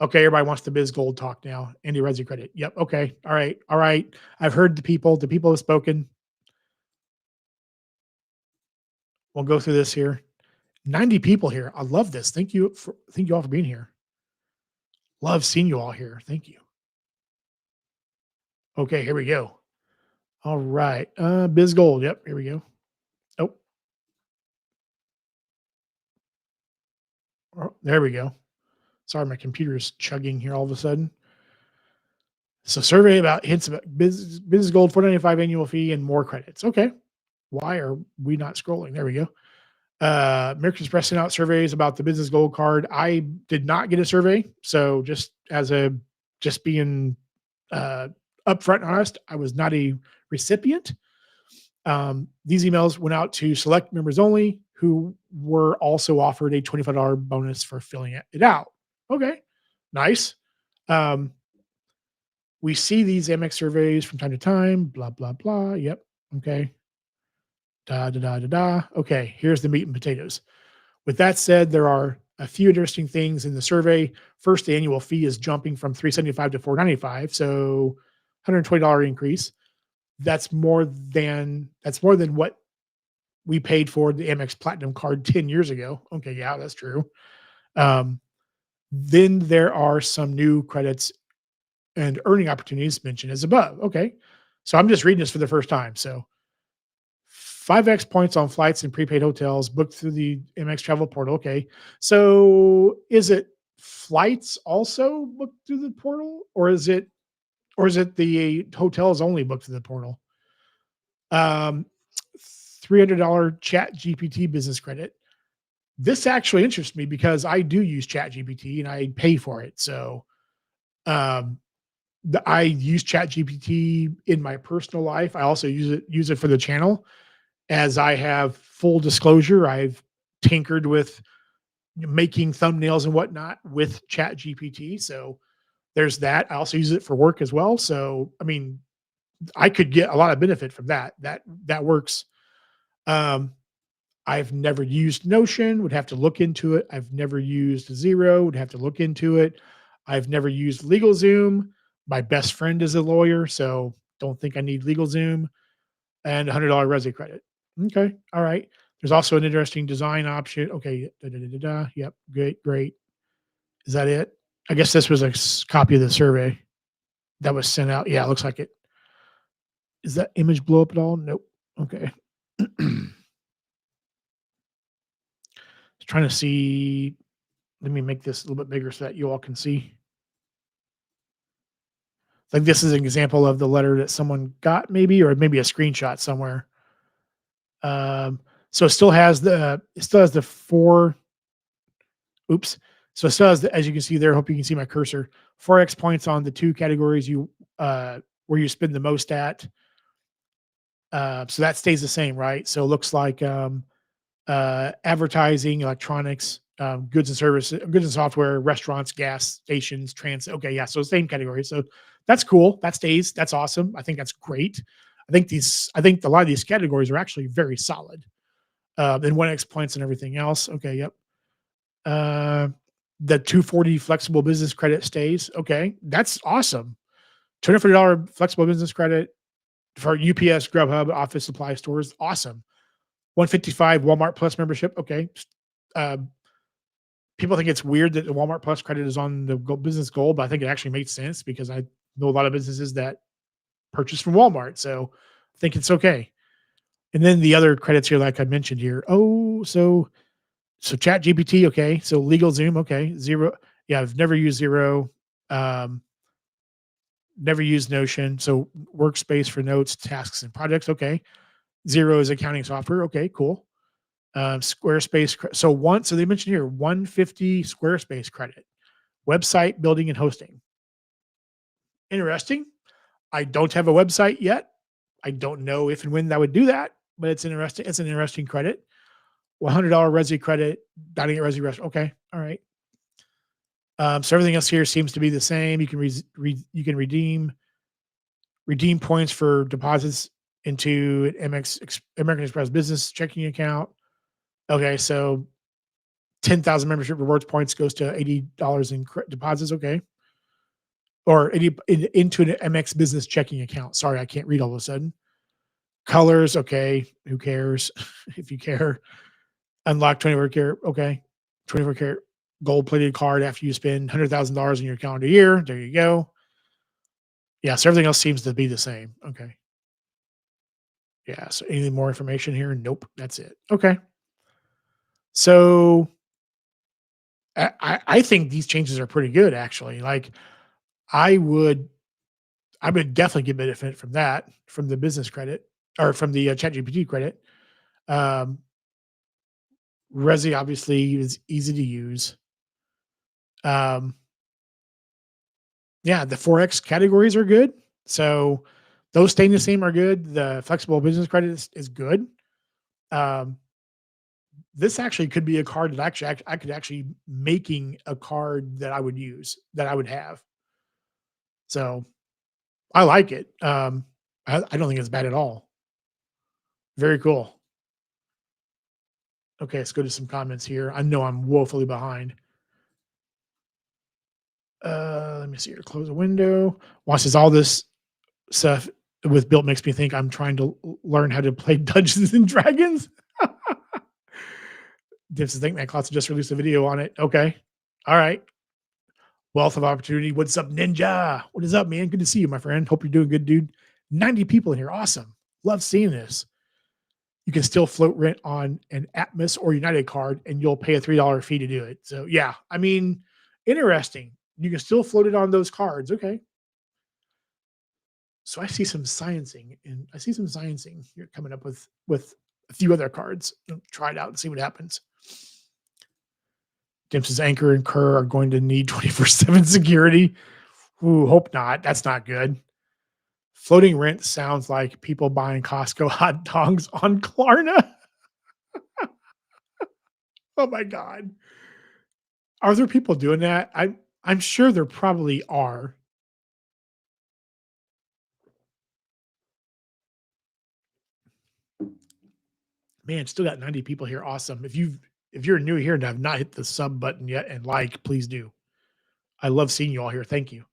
Okay, everybody wants the Biz Gold talk now. Andy Resi credit. Yep. Okay. All right. All right. I've heard the people. The people have spoken. We'll go through this here. 90 people here. I love this. Thank you all for being here. Love seeing you all here. Thank you. Okay, here we go. All right. Biz Gold. Yep, here we go. Oh, there we go. Sorry, my computer's chugging here all of a sudden. So survey about hints about business gold, 495 annual fee and more credits. Okay. Why are we not scrolling? There we go. American Express sent out surveys about the business gold card. I did not get a survey. So just being uh, upfront and honest, I was not a recipient. These emails went out to select members only who were also offered a $25 bonus for filling it out. Okay. Nice. Um, we see these MX surveys from time to time, blah, blah, blah. Yep. Okay. Da, da, da, da, da. Okay. Here's the meat and potatoes. With that said, there are a few interesting things in the survey. First, the annual fee is jumping from $375 to $495, so $120 increase. That's more than what we paid for the Amex Platinum card 10 years ago. Okay, yeah, that's true. Um, then there are some new credits and earning opportunities mentioned as above. Okay, so I'm just reading this for the first time. So 5x points on flights and prepaid hotels booked through the MX travel portal. Okay. So is it flights also booked through the portal, or is it the hotels only booked through the portal? Um, $300 chat GPT business credit. This actually interests me because I do use chat GPT and I pay for it. So um, I use chat GPT in my personal life. I also use it for the channel. As I have full disclosure, I've tinkered with making thumbnails and whatnot with chat GPT. So there's that. I also use it for work as well. So I mean, I could get a lot of benefit from that. That works. Um, I've never used Notion, would have to look into it. I've never used Zero, would have to look into it. I've never used LegalZoom. My best friend is a lawyer, so don't think I need LegalZoom, and $100 Resi credit. Okay, all right. There's also an interesting design option. Okay, da, da, da, da, da. Yep, great, great. Is that it? I guess this was a copy of the survey that was sent out. Yeah, it looks like it. Is that image blow up at all? Nope. Okay. Trying to see. Let me make this a little bit bigger so that you all can see. Like this is an example of the letter that someone got, maybe, or maybe a screenshot somewhere. So it still has the four. Oops. So it still has the, as you can see there. Hope you can see my cursor. 4x points on the two categories you where you spend the most at. So that stays the same, right? So it looks like advertising, electronics, goods and services, goods and software, restaurants, gas stations, transit. Okay, yeah, so same category. So that's cool. That stays. That's awesome. I think that's great. I think a lot of these categories are actually very solid. And 1x points and everything else. Okay, yep. Uh, the 240 flexible business credit stays. Okay, that's awesome. $240 flexible business credit for UPS, Grubhub, office supply stores. Awesome. 155 Walmart Plus membership. Okay. Uh, People think it's weird that the Walmart Plus credit is on the business goal, but I think it actually makes sense because I know a lot of businesses that purchase from Walmart. So I think it's okay. And then the other credits here, like I mentioned here. Oh, so Chat GPT, okay. So Legal Zoom, okay. Zero. Yeah, I've never used Zero. Um, Never used Notion. So Workspace for notes, tasks, and projects. Okay. Zero is accounting software. Okay, cool. Squarespace. So they mentioned here 150 Squarespace credit, website building and hosting. Interesting. I don't have a website yet. I don't know if and when I would do that, but it's interesting. It's an interesting credit. $100 Resi credit, dining at Resi restaurant. Okay, all right. So everything else here seems to be the same. You can you can redeem points for deposits into an American Express business checking account. Okay, so 10,000 membership rewards points goes to $80 in deposits. Okay. Or into an MX business checking account. Sorry, I can't read all of a sudden. Colors. Okay. Who cares if you care? Unlock 24 karat. Okay. 24 karat gold plated card after you spend $100,000 in your calendar year. There you go. Yeah. So everything else seems to be the same. Okay. Yeah. So anything more information here? Nope. That's it. Okay. So I think these changes are pretty good, actually. Like I would I would definitely get benefit from that, from the business credit or from the ChatGPT credit. Um, Resi obviously is easy to use. Um, yeah, the 4X categories are good. So those staying the same are good. The flexible business credit is good. Um, this actually could be a card that I could actually making a card that I would use, that I would have. So I like it. I don't think it's bad at all. Very cool. Okay, let's go to some comments here. I know I'm woefully behind. Let me see here. Close a window. Watches all this stuff with Built makes me think I'm trying to learn how to play Dungeons and Dragons. Dips think that Klotz just released a video on it. Okay. All right. Wealth of opportunity. What's up, Ninja? What is up, man? Good to see you, my friend. Hope you're doing good, dude. 90 people in here. Awesome. Love seeing this. you can still float rent on an Atmos or United card, and you'll pay a $3 fee to do it. So yeah, I mean, interesting. You can still float it on those cards. Okay. So I see some sciencing here coming up with a few other cards. Try it out and see what happens. James Anchor and Kerr are going to need 24/7 security. Ooh, hope not. That's not good. Floating rent sounds like people buying Costco hot dogs on Klarna. Oh my god. Are there people doing that? I'm sure there probably are. Man, still got 90 people here. Awesome. If you're new here and have not hit the sub button yet and like, please do. I love seeing you all here. Thank you.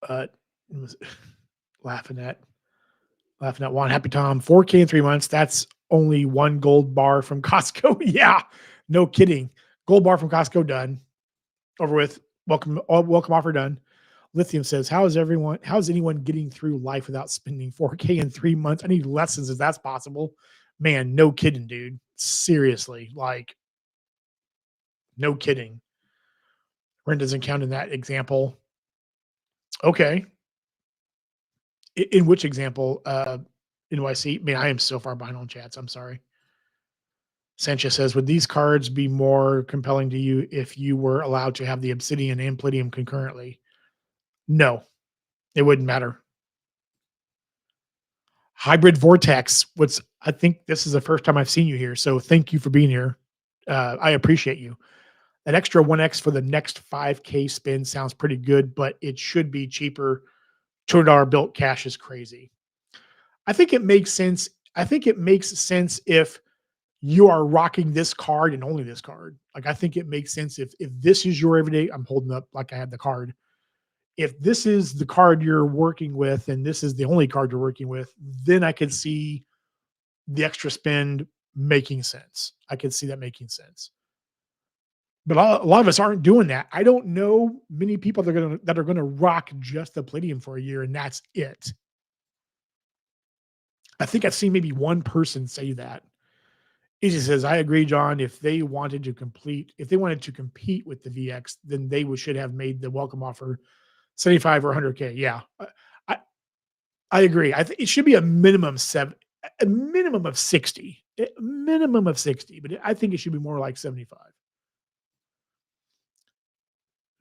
Uh laughing at Juan Happy Tom. 4K in 3 months. That's only one gold bar from Costco. Yeah, no kidding. Gold bar from Costco done. Over with. Welcome offer done. Lithium says, how's anyone getting through life without spending 4K in 3 months? I need lessons if that's possible. Man, no kidding, dude. Seriously, like, no kidding. Rent doesn't count in that example. Okay. In which example? NYC. Man, I am so far behind on chats. I'm sorry. Sanchez says, would these cards be more compelling to you if you were allowed to have the obsidian and palladium concurrently? No, it wouldn't matter. Hybrid Vortex. What's I think this is the first time I've seen you here, so thank you for being here. I appreciate you. An extra 1x for the next 5K spin sounds pretty good, but it should be cheaper. $200 built cash is crazy. I think it makes sense. I think it makes sense if you are rocking this card and only this card. Like I think it makes sense if this is your everyday. I'm holding up like I had the card. If this is the card you're working with and this is the only card you're working with, then I could see the extra spend making sense. I could see that making sense. But a lot of us aren't doing that. I don't know many people that are gonna rock just the Palladium for a year and that's it. I think I've seen maybe one person say that. He just says, "I agree, John. If they wanted to compete with the VX, then should have made the welcome offer 75 or 100K." Yeah, I I agree. I think it should be a minimum of 60, a minimum of 60, but I think it should be more like 75.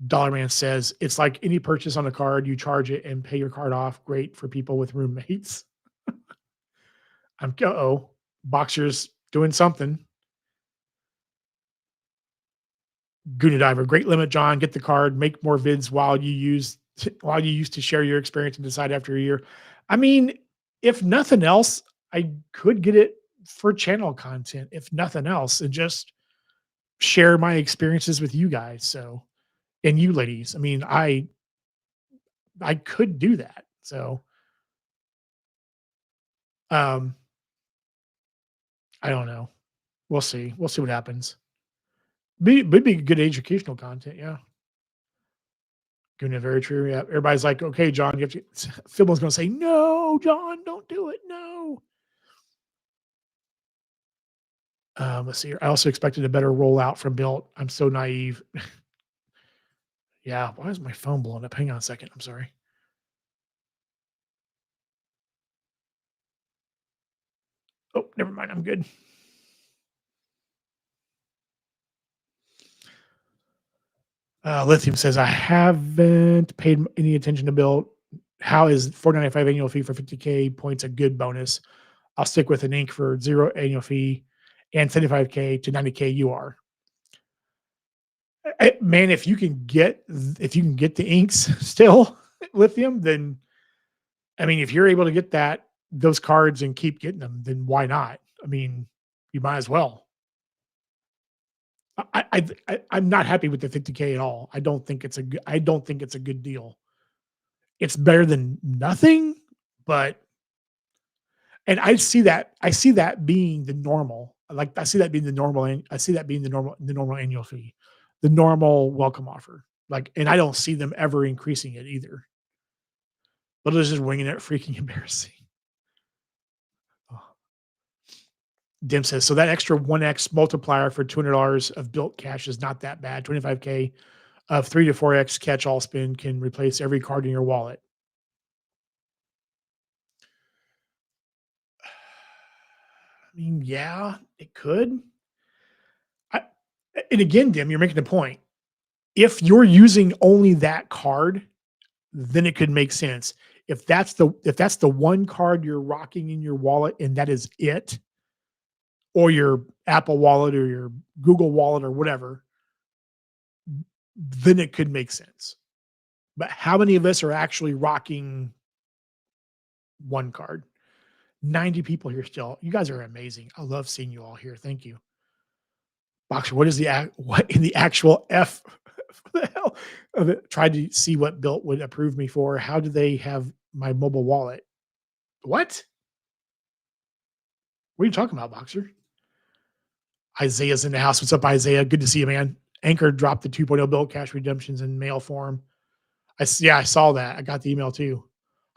Dollar Man says it's like any purchase on a card, you charge it and pay your card off. Great for people with roommates. Oh, Boxer's doing something. Guna Diver, great limit, John. Get the card, make more vids while you used to share your experience and decide after a year. I mean, if nothing else, I could get it for channel content, if nothing else, and just share my experiences with you guys. So and you ladies. I mean, I could do that. So um I don't know. We'll see. We'll see what happens. Would be good educational content, yeah. Guna, very true. Yeah. Everybody's like, okay, John, you have to Phil's gonna say, no, John, don't do it. No. Let's see here. I also expected a better rollout from Built. I'm so naive. Yeah. Why is my phone blowing up? Hang on a second. I'm sorry. Oh, never mind. I'm good. Lithium says, I haven't paid any attention to Built. How is 495 annual fee for 50K points a good bonus? I'll stick with an ink for zero annual fee and 75K to 90K UR. Man, if you can get the inks still lithium, then I mean, if you're able to get those cards and keep getting them, then why not? I mean, you might as well. I'm not happy with the 50K at all. I don't think it's a good deal. It's better than nothing, but and I see that being the normal. Like I see that being the normal and I see that being the normal annual fee, the normal welcome offer. Like, and I don't see them ever increasing it either. But it's just winging it freaking embarrassing. Dim says, so that extra 1x multiplier for $200 of built cash is not that bad. 25K of 3 to 4x catch all spin can replace every card in your wallet. I mean, yeah, it could. I, and again, Dim, you're making the point. If you're using only that card, then it could make sense. If that's the one card you're rocking in your wallet and that is it, or your Apple Wallet or your Google Wallet or whatever, then it could make sense. But how many of us are actually rocking one card? 90 people here still. You guys are amazing. I love seeing you all here. Thank you. Boxer, what is what in the actual F for the hell of it? Tried to see what Bilt would approve me for. How do they have my mobile wallet? What? What are you talking about, Boxer? Isaiah's in the house. What's up, Isaiah? Good to see you, man. Anchor dropped the 2.0 Bilt cash redemptions in mail form. Yeah, I saw that. I got the email too.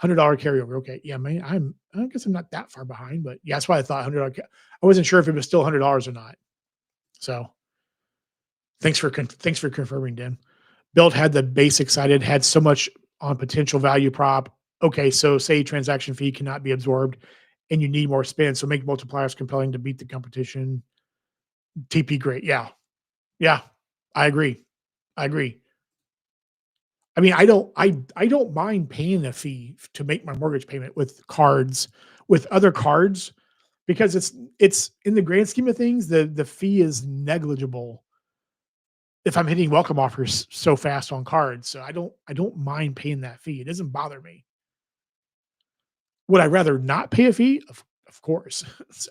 $100 carryover. Okay. Yeah, man. I guess I'm not that far behind, but yeah, that's why I thought $100. I wasn't sure if it was still $100 or not. So thanks for confirming, Dan. Build had the base excited, had so much on potential value prop. Okay, so say transaction fee cannot be absorbed and you need more spin. So make multipliers compelling to beat the competition. TP great. Yeah. Yeah. I agree. I agree. I mean, I don't mind paying a fee to make my mortgage payment with cards, with other cards, because it's in the grand scheme of things, the fee is negligible if I'm hitting welcome offers so fast on cards. So I don't mind paying that fee. It doesn't bother me. Would I rather not pay a fee? Of course. So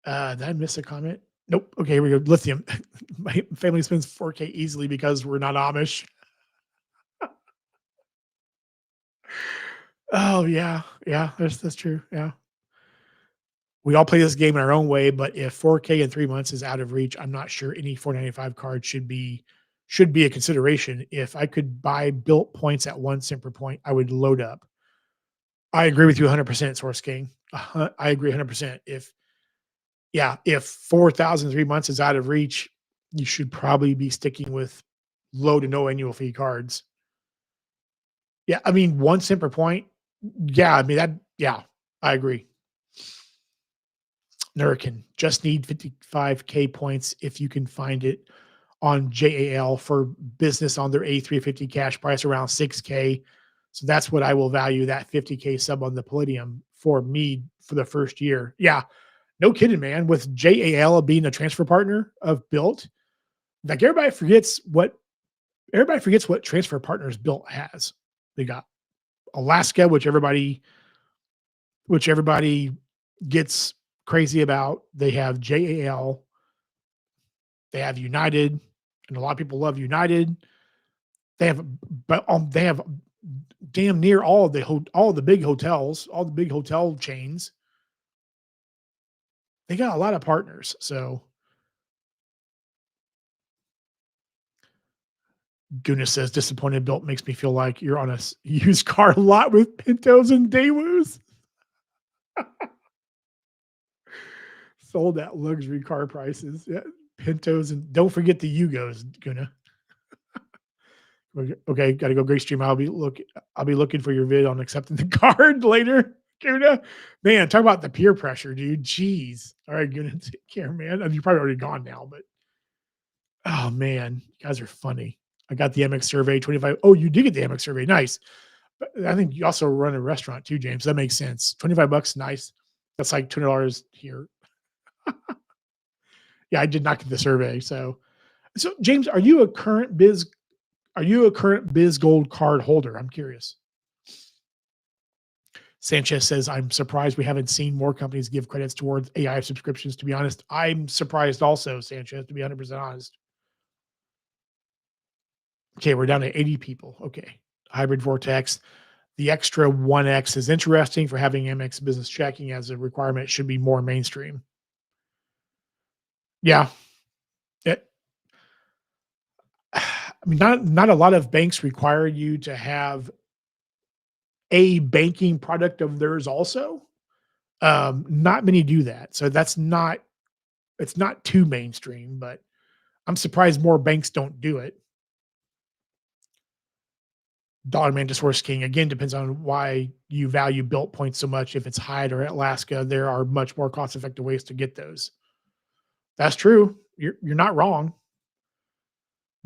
did I miss a comment? Nope. Okay, here we go. Lithium. My family spends 4K easily because we're not Amish. Oh yeah. Yeah, that's true. Yeah. We all play this game in our own way, but if 4K in 3 months is out of reach, I'm not sure any 495 card should be a consideration. If I could buy built points at 1 cent per point, I would load up. I agree with you 100%, Source King. I agree 100%. If 4,000 3 months is out of reach, you should probably be sticking with low to no annual fee cards. Yeah, I mean 1 cent per point. Yeah, I mean that. Yeah, I agree. Nurkin, just need 55K points if you can find it on JAL for business on their A350 cash price around 6K. So that's what I will value that 50K sub on the Palladium for me for the first year. Yeah, no kidding, man. With JAL being a transfer partner of Built, like everybody forgets what transfer partners Built has. They got Alaska, which everybody gets crazy about. They have JAL, they have United, and a lot of people love United. They have, but they have damn near all the big hotels, all the big hotel chains. They got a lot of partners. So Guna says disappointed built makes me feel like you're on a used car lot with Pintos and Daewoo's. Sold at luxury car prices. Yeah, Pintos and don't forget the Yugos, Guna. Okay, gotta go. Great stream. I'll be looking for your vid on accepting the card later. Guna, man, talk about the peer pressure, dude. Jeez. All right, Guna, take care, man. You're probably already gone now, but oh man, you guys are funny. I got the MX survey 25. Oh, you did get the MX survey. Nice. But I think you also run a restaurant too, James. That makes sense. $25, nice. That's like $200 here. Yeah, I did not get the survey. So James, are you a current Biz Gold card holder? I'm curious. Sanchez says, I'm surprised we haven't seen more companies give credits towards AI subscriptions. To be honest, I'm surprised also, Sanchez, to be 100% honest. Okay, we're down to 80 people. Okay. Hybrid Vortex. The extra 1X is interesting for having MX business checking as a requirement. It should be more mainstream. Yeah. It, I mean, not a lot of banks require you to have a banking product of theirs also. Not many do that. So that's not it's not too mainstream, but I'm surprised more banks don't do it. Dollar Mantis King again depends on why you value built points so much. If it's Hyde or Alaska, there are much more cost effective ways to get those. That's true. You're not wrong.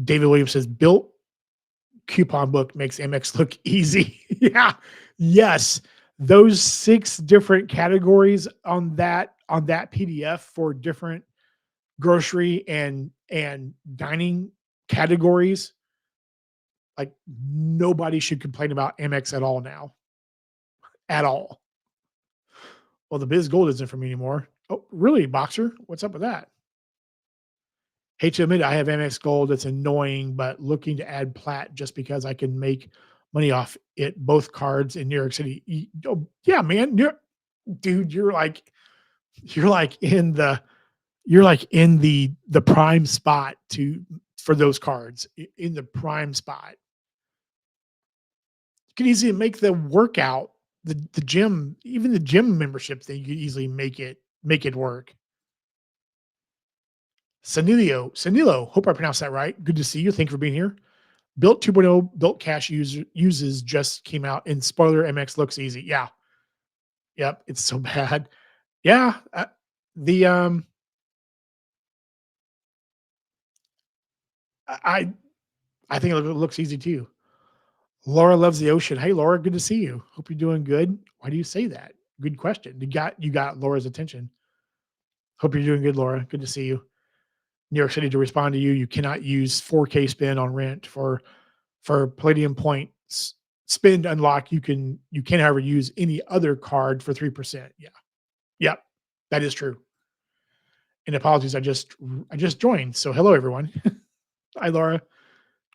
David Williams says built coupon book makes MX look easy. Yeah. Yes. Those 6 different categories on that PDF for different grocery and dining categories, like nobody should complain about MX at all now. At all. Well, the Biz Gold isn't for me anymore. Oh, really, Boxer? What's up with that? Hate to admit it, I have MX Gold. It's annoying, but looking to add Plat just because I can make money off it. Both cards in New York City. Oh, yeah, man. Dude, you're like in the the prime spot to for those cards in the prime spot. You could easily make the workout, the gym, even the gym membership thing. You could easily make it work. Sanilo, hope I pronounced that right. Good to see you. Thank you for being here. BILT 2.0, Built Cash uses just came out, and spoiler MX looks easy. Yeah, yep, it's so bad. Yeah, the I I think it looks easy too. Laura loves the ocean. Hey, Laura, good to see you. Hope you're doing good. Why do you say that? Good question. You got Laura's attention. Hope you're doing good, Laura. Good to see you. New York City to respond to you. You cannot use 4K spin on rent for Palladium points spend unlock. You can however use any other card for 3%. Yeah. Yep. That is true. And apologies, I just joined. So hello everyone. Hi Laura.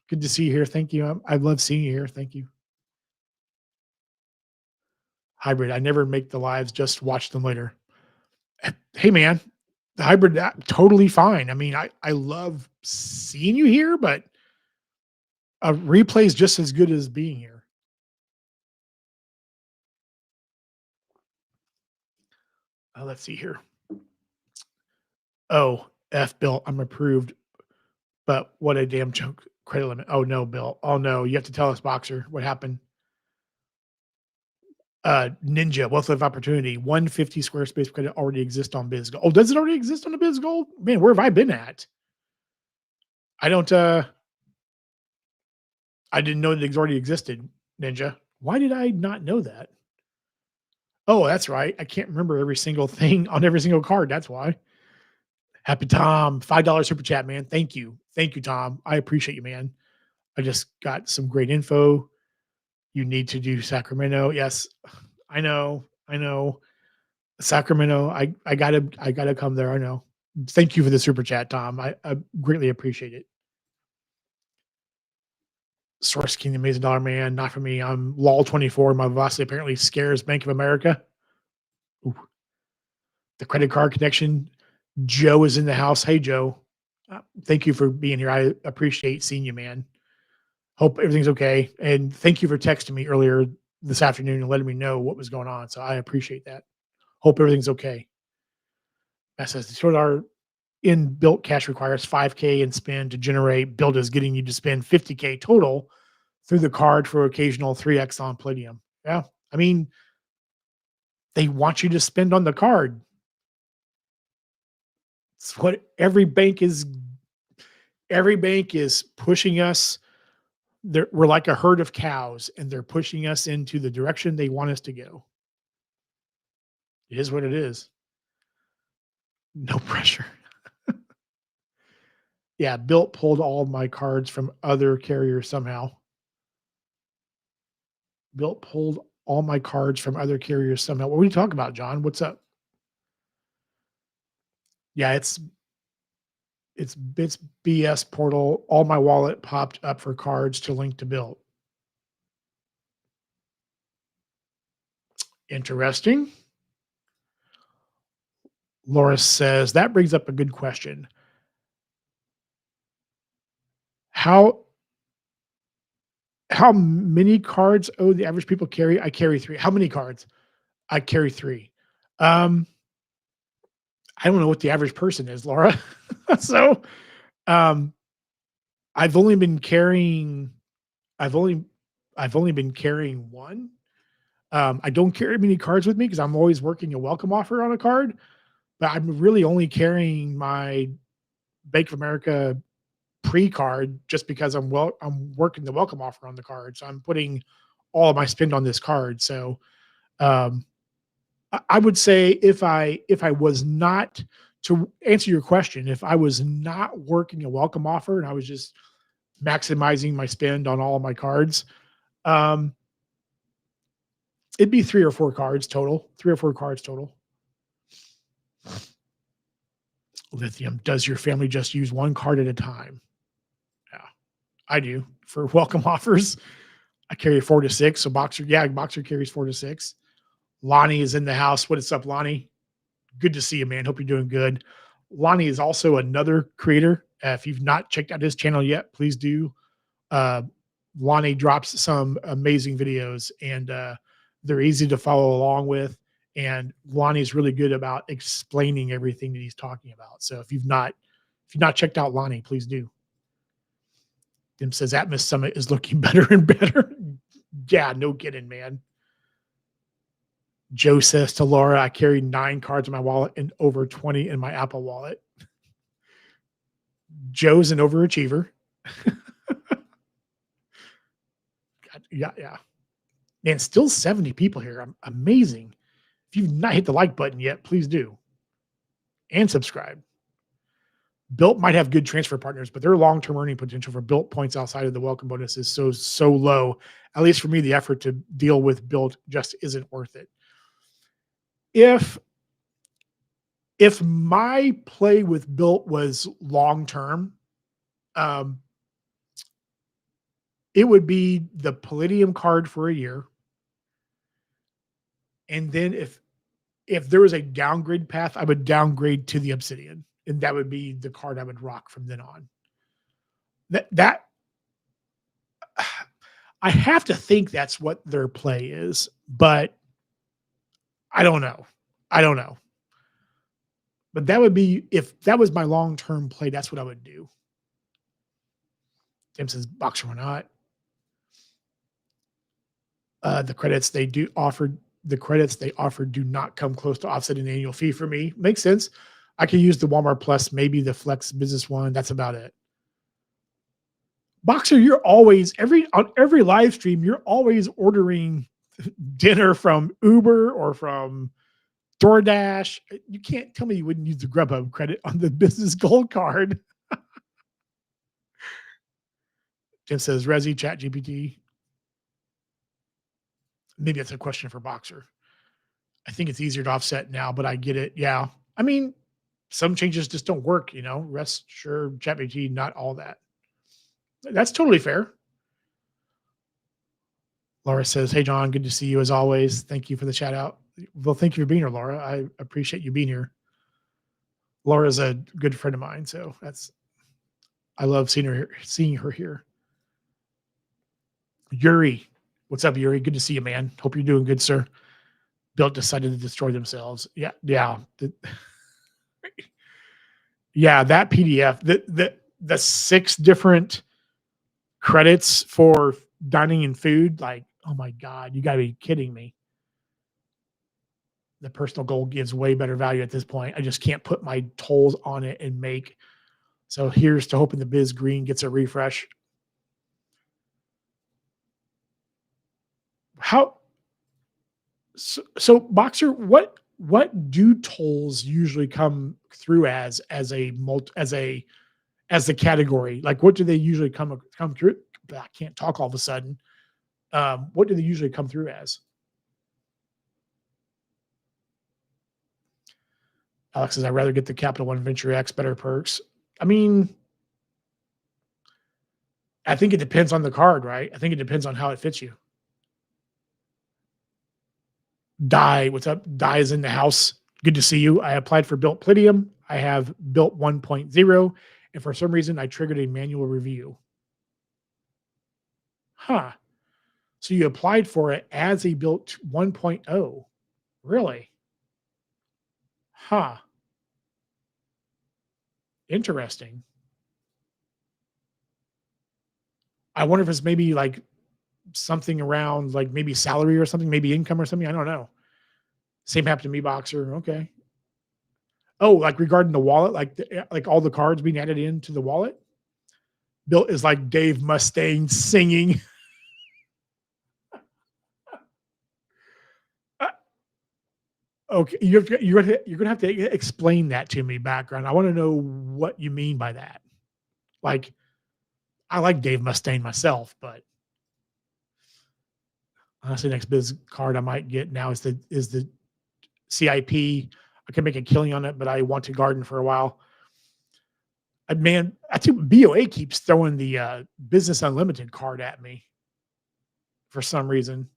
Good to see you here. Thank you. I love seeing you here. Thank you. Hybrid. I never make the lives, just watch them later. Hey man, the hybrid totally fine. I mean, I love seeing you here, but a replay is just as good as being here. Let's see here. Oh, F Bill, I'm approved, but what a damn joke. Credit limit. Oh no, Bill. Oh no, you have to tell us, Boxer, what happened. Ninja, wealth of opportunity. 150 square space credit already exists on BizGold. Oh, does it already exist on the BizGold? Man, where have I been at? I don't. I didn't know that it already existed. Ninja. Why did I not know that? Oh, that's right. I can't remember every single thing on every single card. That's why. Happy Tom, $5 super chat, man. Thank you, Tom. I appreciate you, man. I just got some great info. You need to do Sacramento. Yes, I know. I know. Sacramento. I gotta come there. I know. Thank you for the super chat, Tom. I greatly appreciate it. Source King, the Amazing Dollar Man, not for me. I'm LOL24. My velocity apparently scares Bank of America. Ooh, the credit card connection. Joe is in the house. Hey, Joe. Thank you for being here. I appreciate seeing you, man. Hope everything's okay. And thank you for texting me earlier this afternoon and letting me know what was going on. So I appreciate that. Hope everything's okay. That says the short our in built cash requires 5K in spend to generate. Build is getting you to spend 50K total through the card for occasional 3x on Palladium. Yeah. I mean, they want you to spend on the card. It's what every bank is pushing us. We're like a herd of cows and they're pushing us into the direction they want us to go. It is what it is. No pressure. Yeah, Built pulled all my cards from other carriers somehow. Built pulled all my cards from other carriers somehow. What are you talking about, John? What's up? Yeah, it's BS portal. All my wallet popped up for cards to link to Built. Interesting. Laura says that brings up a good question. How how many cards the average people carry? I carry 3. How many cards? I carry 3. Um, I don't know what the average person is, Laura. So, um, I've only been carrying I've only I've only been carrying 1. I don't carry many cards with me because I'm always working a welcome offer on a card, but I'm really only carrying my Bank of America pre-card just because I'm working the welcome offer on the card. So I'm putting all of my spend on this card. So, um, I would say if I was not to answer your question, if I was not working a welcome offer and I was just maximizing my spend on all of my cards, um, it'd be 3 or 4 cards total, 3 or 4 cards total. Lithium, does your family just use 1 card at a time? Yeah, I do. For welcome offers, I carry 4 to 6. So Boxer carries 4 to 6. Lonnie is in the house. What is up, Lonnie? Good to see you, man. Hope you're doing good. Lonnie is also another creator. If you've not checked out his channel yet, please do. Uh, Lonnie drops some amazing videos, and they're easy to follow along with. And Lonnie's really good about explaining everything that he's talking about. So if you've not checked out Lonnie, please do. Tim says Atmos Summit is looking better and better. Yeah, no kidding, man. Joe says to Laura, I carry 9 cards in my wallet and over 20 in my Apple wallet. Joe's an overachiever. God, yeah, yeah. Man, still 70 people here. Amazing. If you've not hit the like button yet, please do and subscribe. Built might have good transfer partners, but their long-term earning potential for Built points outside of the welcome bonus is so low. At least for me, the effort to deal with Built just isn't worth it. If my play with Built was long term, um, it would be the Palladium card for a year, and then if there was a downgrade path, I would downgrade to the Obsidian, and that would be the card I would rock from then on. That I have to think that's what their play is, but I don't know. I don't know. But that would be if that was my long-term play, that's what I would do. Tim says, "Boxer or not." The credits they do offer the credits they offer do not come close to offsetting the annual fee for me. Makes sense. I can use the Walmart Plus, maybe the Flex Business one. That's about it. Boxer, you're always on every live stream, you're always ordering dinner from Uber or from DoorDash. You can't tell me you wouldn't use the Grubhub credit on the business gold card. Jim says, Resi, Chat GPT. Maybe that's a question for Boxer. I think it's easier to offset now, but I get it. Yeah. I mean, some changes just don't work, Rest sure ChatGPT, not all that. That's totally fair. Laura says, Hey, John, good to see you as always. Thank you for the shout out. Well, thank you for being here, Laura. I appreciate you being here. Laura's a good friend of mine, so I love seeing her here. Yuri, what's up, Yuri? Good to see you, man. Hope you're doing good, sir. Built decided to destroy themselves. Yeah, yeah, yeah. That PDF, the 6 different credits for dining and food. Like, oh my god, you got to be kidding me. The personal goal gives way better value at this point. I just can't put my tolls on it and make. So here's to hoping the Biz Green gets a refresh. How so Boxer, what do tolls usually come through as a multi as the category? Like what do they usually come through? I can't talk all of a sudden. What do they usually come through as? Alex says, I'd rather get the Capital One Venture X, better perks. I mean, I think it depends on the card, right? I think it depends on how it fits you. Die, what's up? Die is in the house. Good to see you. I applied for Built Palladium. I have Built 1.0, and for some reason, I triggered a manual review. Huh. So you applied for it as a Built 1.0. Really? Huh, interesting. I wonder if it's maybe, like, something around, like, maybe salary or something, maybe income or something, I don't know. Same happened to me, Boxer, okay. Oh, like, regarding the wallet, like, like, all the cards being added into the wallet? Built is like Dave Mustaine singing. Uh, okay, you're gonna have to explain that to me, background. I wanna know what you mean by that. Like, I like Dave Mustaine myself, but honestly, next biz card I might get now is the CIP. I can make a killing on it, but I want to garden for a while. Man, I think BOA keeps throwing the, Business Unlimited card at me for some reason.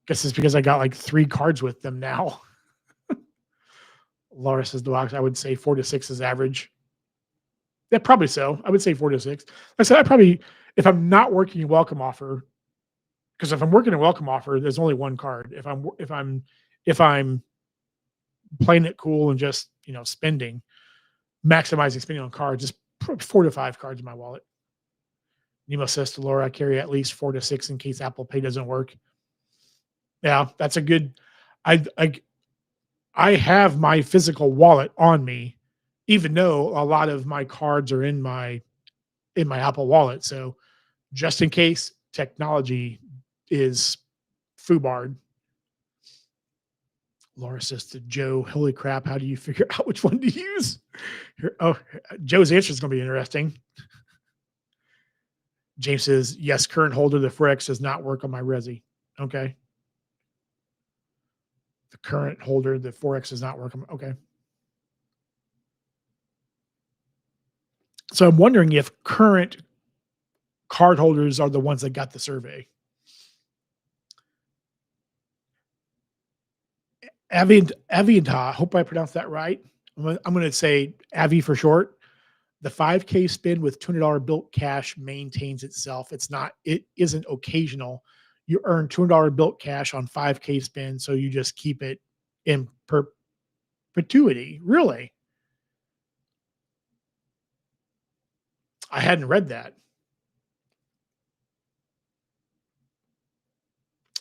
Guess it's because I got, like, 3 cards with them now. Laura says the box, I would say 4 to 6 is average. Yeah, probably so. I would say 4 to 6. Like I said, I probably if I'm not working a welcome offer, because if I'm working a welcome offer, there's only 1 card. If I'm playing it cool and just, spending, maximizing spending on cards, just 4 to 5 cards in my wallet. Nemo says to Laura, I carry at least 4 to 6 in case Apple Pay doesn't work. Yeah, that's a good I I I have my physical wallet on me, even though a lot of my cards are in my Apple Wallet. So just in case technology is foobarred. Laura says to Joe, "Holy crap! How do you figure out which one to use?" Joe's answer is going to be interesting. James says, "Yes, current holder the Forex does not work on my Resi." Okay, the current holder the Forex does not work on. Okay, so I'm wondering if current card holders are the ones that got the survey. Avianta, hope I pronounced that right. I'm gonna say Avi for short. The 5K spin with $200 built cash maintains itself. It isn't occasional. You earn $200 built cash on 5K spin, so you just keep it in perpetuity. Really? I hadn't read that.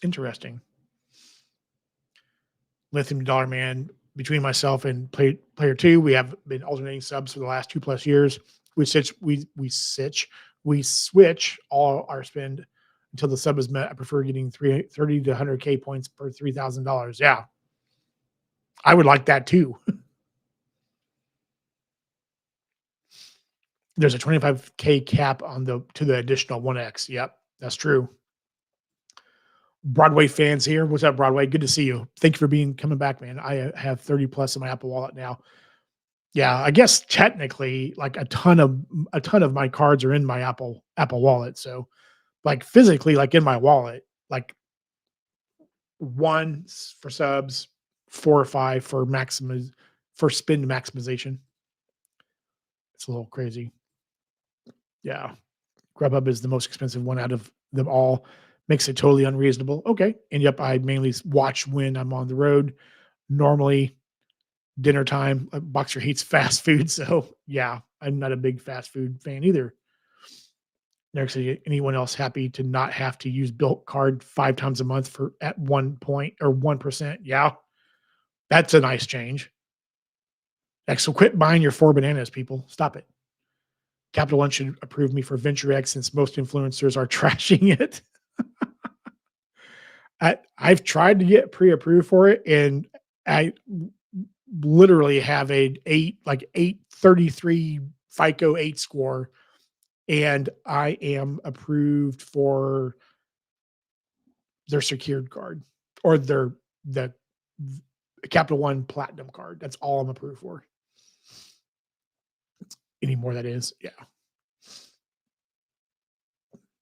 Interesting. Lithium Dollar Man, between myself and player two, we have been alternating subs for the last 2 plus years. We switch all our spend until the sub is met. I prefer getting 30 to 100K points per $3,000. Yeah, I would like that too. There's a 25K cap on the additional 1X. Yep, that's true. Broadway fans here. What's up, Broadway? Good to see you. Thank you for coming back, man. I have 30 plus in my Apple Wallet now. Yeah, I guess technically, like a ton of my cards are in my Apple Wallet. So, like physically, like in my wallet, like for subs, 4 or 5 for spin maximization. It's a little crazy. Yeah, Grubhub is the most expensive one out of them all. Makes it totally unreasonable. Okay, and yep, I mainly watch when I'm on the road. Normally, dinner time. Boxer hates fast food, so yeah, I'm not a big fast food fan either. Next, anyone else happy to not have to use built card 5 times a month for at 1 point or 1%? Yeah, that's a nice change. Next, so quit buying your 4 bananas, people. Stop it. Capital One should approve me for Venture X since most influencers are trashing it. I've tried to get pre-approved for it, and I literally have a 833 FICO 8 score, and I am approved for their secured card or the Capital One Platinum card. That's all I'm approved for. Anymore, that is. Yeah.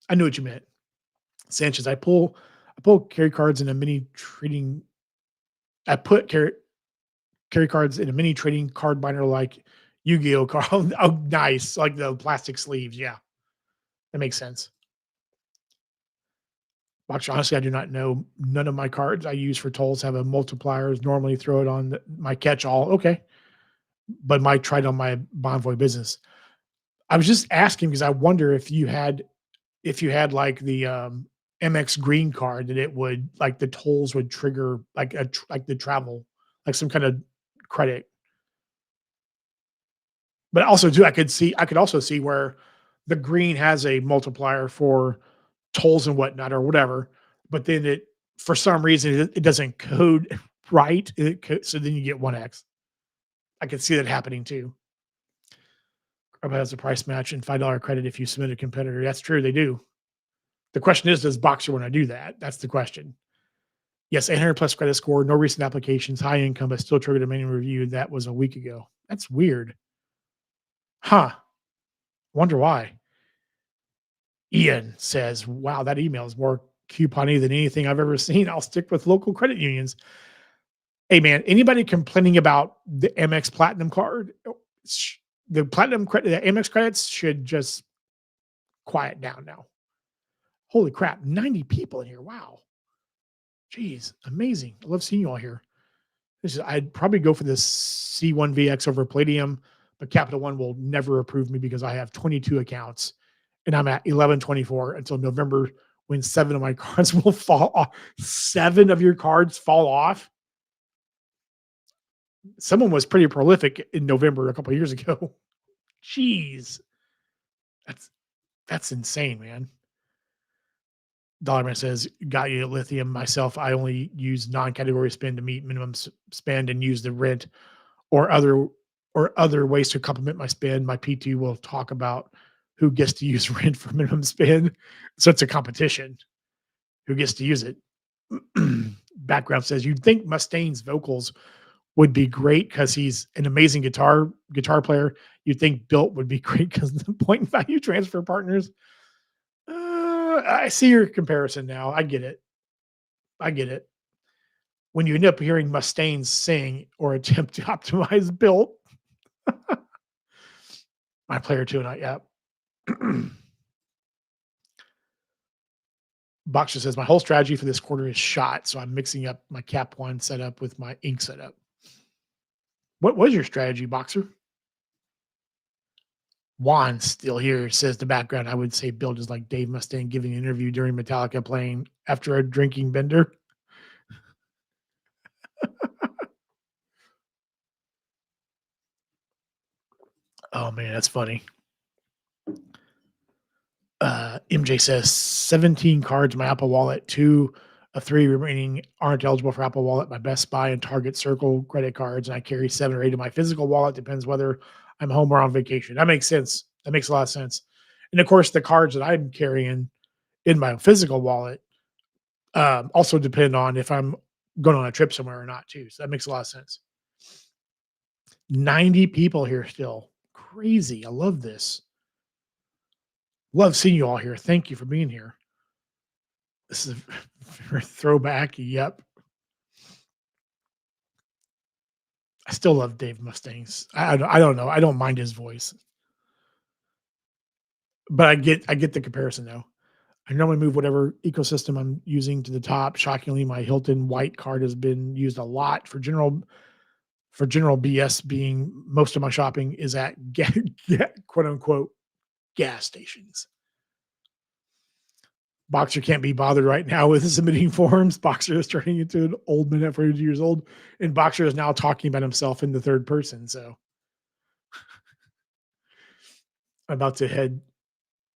I knew what you meant. Sanchez, I pull carry cards in a mini trading. I put carry cards in a mini trading card binder like Yu-Gi-Oh card. Oh, nice. Like the plastic sleeves. Yeah. That makes sense. Actually, honestly, I do not know. None of my cards I use for tolls have a multipliers. Normally throw it on my catch-all. Okay. But my tried on my Bonvoy business. I was just asking because I wonder if you had like the MX green card that it would like the tolls would trigger like like the travel, like some kind of credit. But also too, I could also see where the green has a multiplier for tolls and whatnot or whatever, but then it for some reason it doesn't code right. So then you get 1x. I could see that happening too. About has a price match and $5 credit if you submit a competitor. That's true, they do. The question is, does Boxer want to do that? That's the question. Yes, 800 plus credit score, no recent applications, high income, but still triggered a manual review. That was a week ago. That's weird. Huh. Wonder why. Ian says, wow, that email is more coupony than anything I've ever seen. I'll stick with local credit unions. Hey, man, anybody complaining about the MX Platinum card, the Platinum credit, the MX credits should just quiet down now. Holy crap, 90 people in here. Wow. Jeez, amazing. I love seeing you all here. I'd probably go for this C1VX over Palladium, but Capital One will never approve me because I have 22 accounts and I'm at 1124 until November when 7 of my cards will fall off. 7 of your cards fall off. Someone was pretty prolific in November a couple of years ago. Jeez. That's that's insane, man. Dollarman says, got you at lithium. Myself, I only use non-category spend to meet minimum spend and use the rent or other ways to complement my spend. My PT will talk about who gets to use rent for minimum spend. So it's a competition. Who gets to use it? Background says you'd think Mustaine's vocals would be great because he's an amazing guitar player. You'd think BILT would be great because the point and value transfer partners. I see your comparison now. I get it. I get it. When you end up hearing Mustaine sing or attempt to optimize BILT, my player two, not yet. Boxer says my whole strategy for this quarter is shot, so I'm mixing up my Cap One setup with my ink setup. What was your strategy, Boxer? Juan still here says the background. I would say Bill is like Dave Mustaine giving an interview during Metallica playing after a drinking bender. Oh man, that's funny. MJ says 17 cards in my Apple Wallet, 2 of 3 remaining aren't eligible for Apple Wallet. My Best Buy and Target Circle credit cards, and I carry 7 or 8 in my physical wallet. Depends whether I'm home or on vacation. That makes sense. That makes a lot of sense. And of course, the cards that I'm carrying in my physical wallet also depend on if I'm going on a trip somewhere or not, too. So that makes a lot of sense. 90 people here still. Crazy. I love this. Love seeing you all here. Thank you for being here. This is a throwback. Yep. I still love Dave Mustangs. I don't know. I don't mind his voice, but I get the comparison though. I normally move whatever ecosystem I'm using to the top. Shockingly, my Hilton White card has been used a lot for general BS. Being most of my shopping is at quote unquote gas stations. Boxer can't be bothered right now with submitting forms. Boxer is turning into an old man at 42 years old, and Boxer is now talking about himself in the third person. So I'm about to head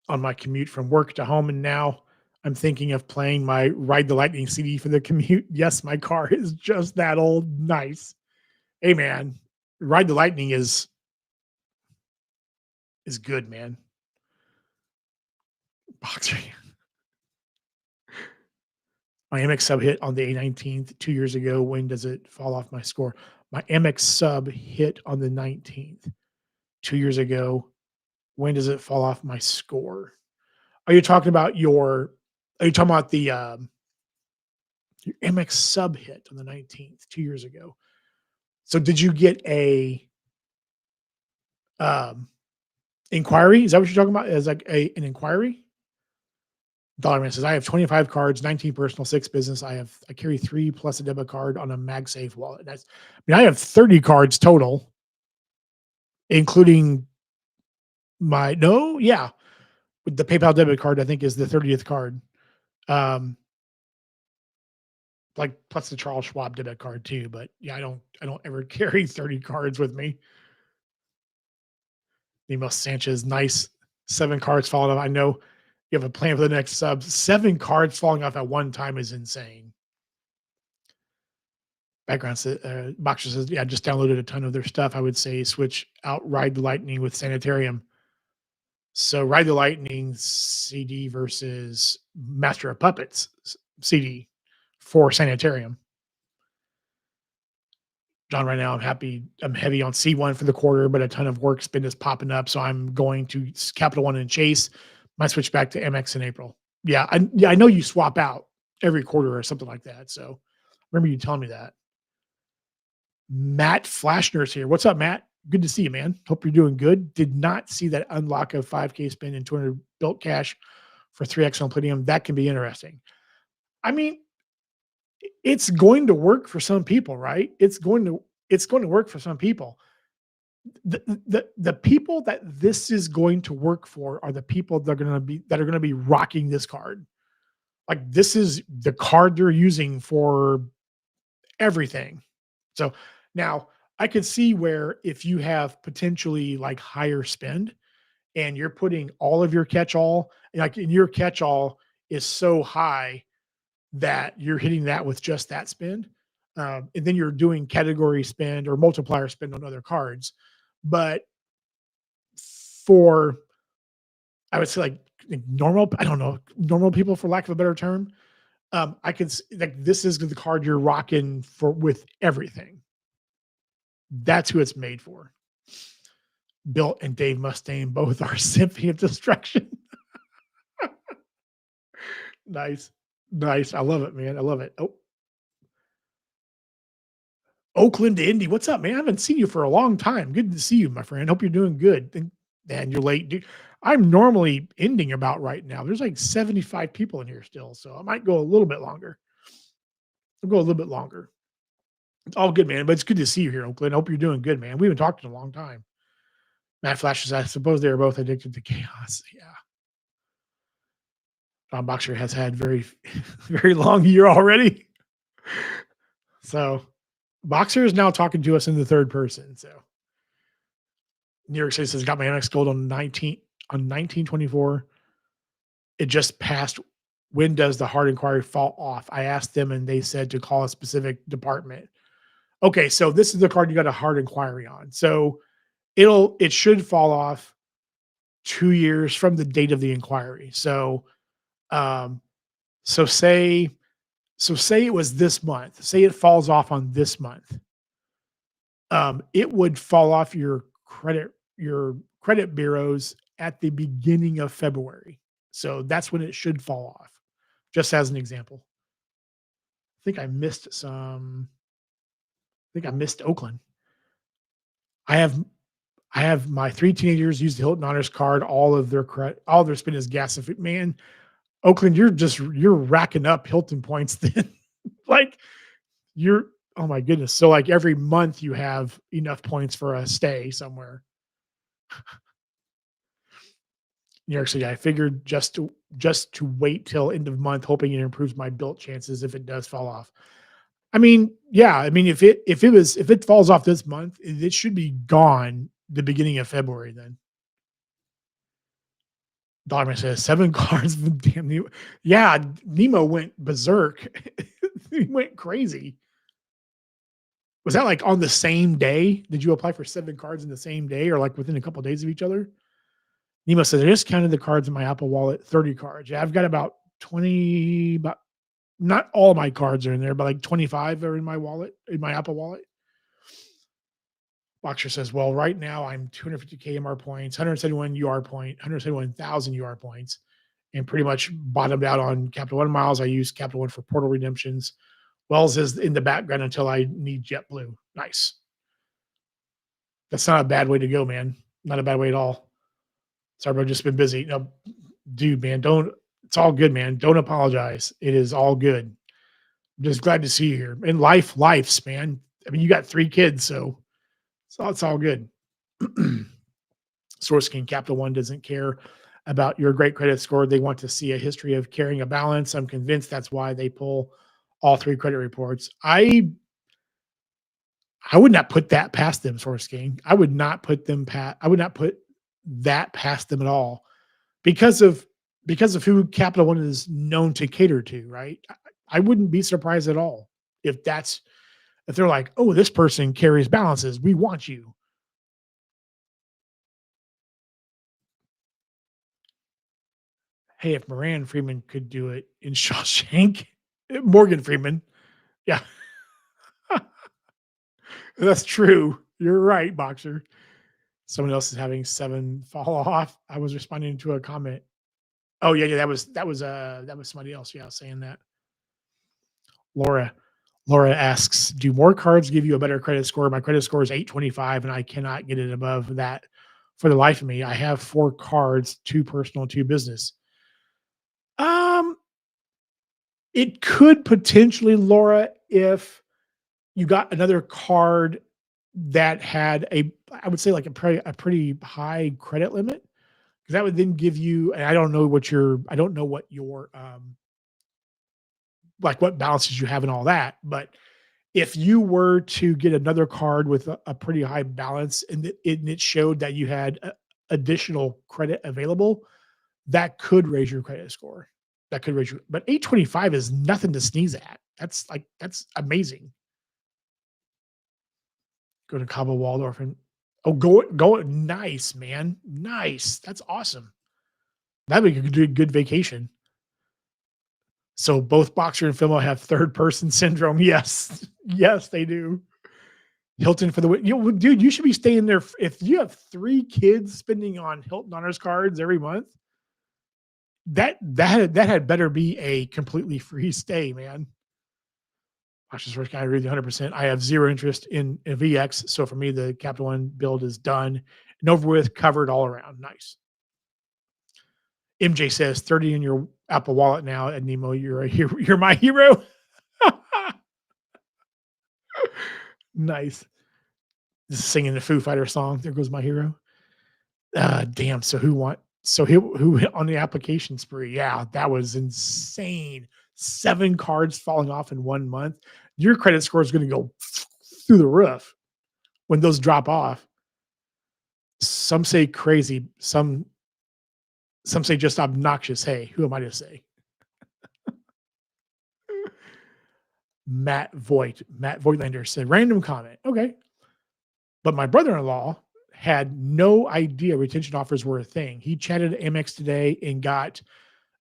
on my commute from work to home, and now I'm thinking of playing my Ride the Lightning CD for the commute. Yes, my car is just that old. Nice. Hey man, Ride the Lightning is good, man. Boxer. My MX sub hit on the A19th 2 years ago. When does it fall off my score? My MX sub hit on the 19th 2 years ago. When does it fall off my score? Are you talking about are you talking about the your MX sub hit on the 19th 2 years ago? So did you get a um inquiry? Is that what you're talking about? As like an inquiry? Dollarman says, I have 25 cards, 19 personal, 6 business. I carry 3 plus a debit card on a MagSafe wallet. I have 30 cards total, including my no, yeah. With the PayPal debit card, I think is the 30th card. Um, like plus the Charles Schwab debit card too. But yeah, I don't ever carry 30 cards with me. Nemo Sanchez, nice 7 cards falling off. I know you have a plan for the next sub. 7 cards falling off at one time is insane. Boxer says, yeah, I just downloaded a ton of their stuff. I would say switch out Ride the Lightning with Sanitarium. So Ride the Lightning CD versus Master of Puppets CD for Sanitarium. John, right now I'm heavy on C1 for the quarter, but a ton of work spin is popping up. So I'm going to Capital One and Chase. Might switch back to MX in April. Yeah, I know you swap out every quarter or something like that. So remember you telling me that. Matt Flashner's here. What's up, Matt? Good to see you, man. Hope you're doing good. Did not see that unlock of 5K spin and 200 built cash for 3X on Palladium. That can be interesting. I mean, it's going to work for some people, right? It's going to work for some people. The people that this is going to work for are the people that are going to be rocking this card. Like this is the card they're using for everything. So now I could see where if you have potentially like higher spend and you're putting all of your catch all, like in your catch all is so high that you're hitting that with just that spend. And then you're doing category spend or multiplier spend on other cards. But for, I would say like normal, I don't know, normal people for lack of a better term, I can like this is the card you're rocking for with everything. That's who it's made for. Bill and Dave Mustaine both are Symphony of Destruction. Nice. Nice. I love it, man. I love it. Oh, Oakland to Indy. What's up, man? I haven't seen you for a long time. Good to see you, my friend. Hope you're doing good. Man, you're late, dude. I'm normally ending about right now. There's like 75 people in here still, so I might go a little bit longer. I'll go a little bit longer. It's all good, man. But it's good to see you here, Oakland. I hope you're doing good, man. We haven't talked in a long time. Matt Flashes, I suppose they are both addicted to chaos. Yeah. John Boxer has had very, very long year already. So Boxer is now talking to us in the third person. So New York City says got my MX Gold on 1924. It just passed. When does the hard inquiry fall off? I asked them and they said to call a specific department. Okay, so this is the card you got a hard inquiry on. So it should fall off 2 years from the date of the inquiry. So um so say say it was this month. Say it falls off on this month. It would fall off your credit bureaus at the beginning of February. So that's when it should fall off. Just as an example. I think I missed some. I think I missed Oakland. I have I have my 3 teenagers use the Hilton Honors card. All their spend is gas. If it, man, Oakland, you're racking up Hilton points. Then, like you're oh my goodness. So like every month you have enough points for a stay somewhere. New York City. I figured just to wait till end of month, hoping it improves my built chances if it does fall off. I mean, yeah. I mean, if it falls off this month, it should be gone the beginning of February. Then Dogman says 7 cards. Damn Nemo. Yeah, Nemo went berserk. He went crazy. Was that like on the same day? Did you apply for 7 cards in the same day, or like within a couple of days of each other? Nemo says I just counted the cards in my Apple Wallet. 30 cards. Yeah, I've got about 20. About not all my cards are in there, but like 25 are in my wallet, in my Apple Wallet. Boxer says, well, right now I'm 250K MR points, 171 UR point, 171,000 UR points, and pretty much bottomed out on Capital One miles. I use Capital One for portal redemptions. Wells is in the background until I need JetBlue. Nice. That's not a bad way to go, man. Not a bad way at all. Sorry, bro, just been busy. No, dude, man, don't. It's all good, man. Don't apologize. It is all good. I'm just glad to see you here. And lifes, man. I mean, you got 3 kids, so it's all good. Source King Capital One doesn't care about your great credit score. They want to see a history of carrying a balance. I'm convinced that's why they pull all 3 credit reports. I would not put that past them, Source King. I would not put that past them at all because of who Capital One is known to cater to, right? I wouldn't be surprised at all if they're like, "Oh, this person carries balances. We want you." Hey, if Moran Freeman could do it in Shawshank, Morgan Freeman, yeah, that's true. You're right, Boxer. Someone else is having 7 fall off. I was responding to a comment. Oh, yeah, yeah, that was somebody else, yeah, saying that. Laura Laura asks, "Do more cards give you a better credit score? My credit score is 825, and I cannot get it above that for the life of me. I have 4 cards, 2 personal, 2 business." Um, it could potentially, Laura, if you got another card that had I would say, like, a pretty high credit limit, 'cause that would then give you, and I don't know what your, like, what balances you have and all that, but if you were to get another card with a pretty high balance and it showed that you had additional credit available, that could raise your credit score. That could raise your, but 825 is nothing to sneeze at. That's amazing. Go to Cabo Waldorf and oh, go nice, man. Nice. That's awesome. That'd be a good vacation. So both Boxer and Fimo have third person syndrome. Yes. Yes, they do. Hilton for the win. Dude, you should be staying there. If you have 3 kids spending on Hilton Honors cards every month, that had better be a completely free stay, man. Watch this first guy, I agree with you 100%. I have zero interest in VX. So for me, the Capital One build is done and over with, covered all around. Nice. MJ says 30 in your Apple Wallet now. And Nemo, you're a hero. You're my hero. Nice. Just singing the Foo Fighter song. There goes my hero. Damn. So who hit on the application spree? Yeah, that was insane. 7 cards falling off in 1 month. Your credit score is going to go through the roof when those drop off. Some say crazy. Some say just obnoxious. Hey, who am I to say? Matt Voigtlander said, random comment. Okay. But my brother-in-law had no idea retention offers were a thing. He chatted at Amex today and got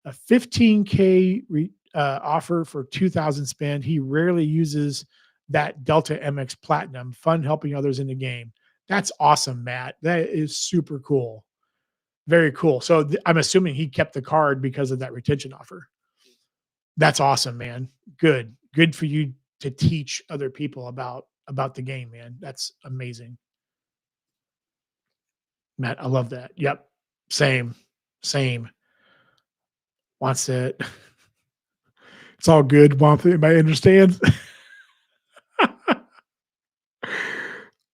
a 15K offer for 2,000 spend. He rarely uses that Delta MX Platinum. Fun helping others in the game. That's awesome, Matt. That is super cool. Very cool. So I'm assuming he kept the card because of that retention offer. That's awesome, man. Good for you to teach other people about the game, man. That's amazing. Matt, I love that. Yep. Same. Same. Wants it. It's all good. Womp, everybody understands.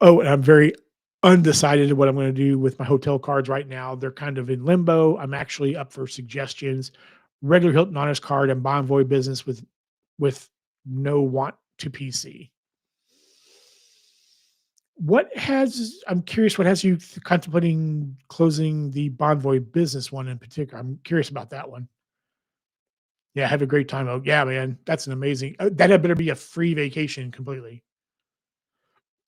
Oh, and I'm very undecided what I'm going to do with my hotel cards right now. They're kind of in limbo. I'm actually up for suggestions. Regular Hilton Honors card and Bonvoy business with no want to PC. I'm curious what has you contemplating closing the Bonvoy business one in particular? I'm curious about that one. Yeah, have a great time. Oh, yeah, man. That's an amazing. That had better be a free vacation completely.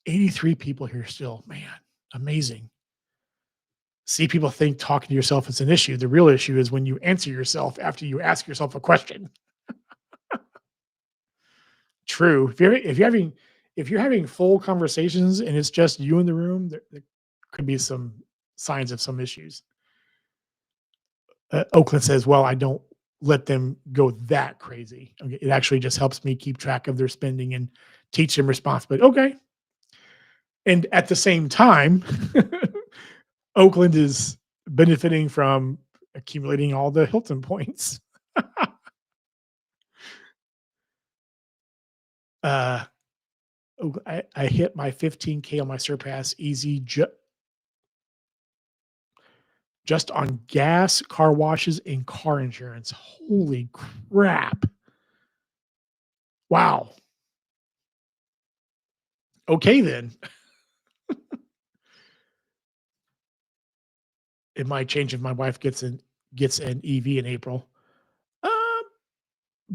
83 people here still. Man, amazing. See, people think talking to yourself is an issue. The real issue is when you answer yourself after you ask yourself a question. True. If you're having full conversations and it's just you in the room, there could be some signs of some issues. Oakland says, "Well, I don't let them go that crazy. Okay, it actually just helps me keep track of their spending and teach them responsibility." Okay, and at the same time, Oakland is benefiting from accumulating all the Hilton points. Uh, oh, I hit my 15K on my Surpass easy just on gas, car washes, and car insurance. Holy crap. Wow. Okay, then. It might change if my wife gets an EV in April. Um,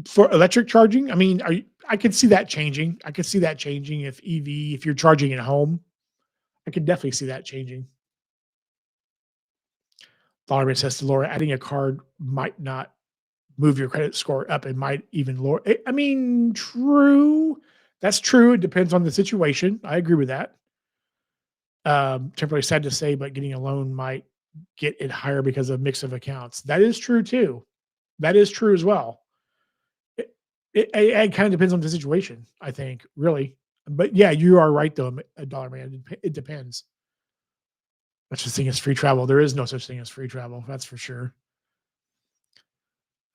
for electric charging, I mean, I could see that changing. I could see that changing if you're charging at home. I could definitely see that changing. Dollarman says to Laura, adding a card might not move your credit score up. It might even lower. I mean, true. That's true. It depends on the situation. I agree with that. Temporarily sad to say, but getting a loan might get it higher because of mix of accounts. That is true too. That is true as well. It, it kind of depends on the situation, I think, really. But yeah, you are right though, a dollar man. It depends. No such thing as free travel. There is no such thing as free travel. That's for sure.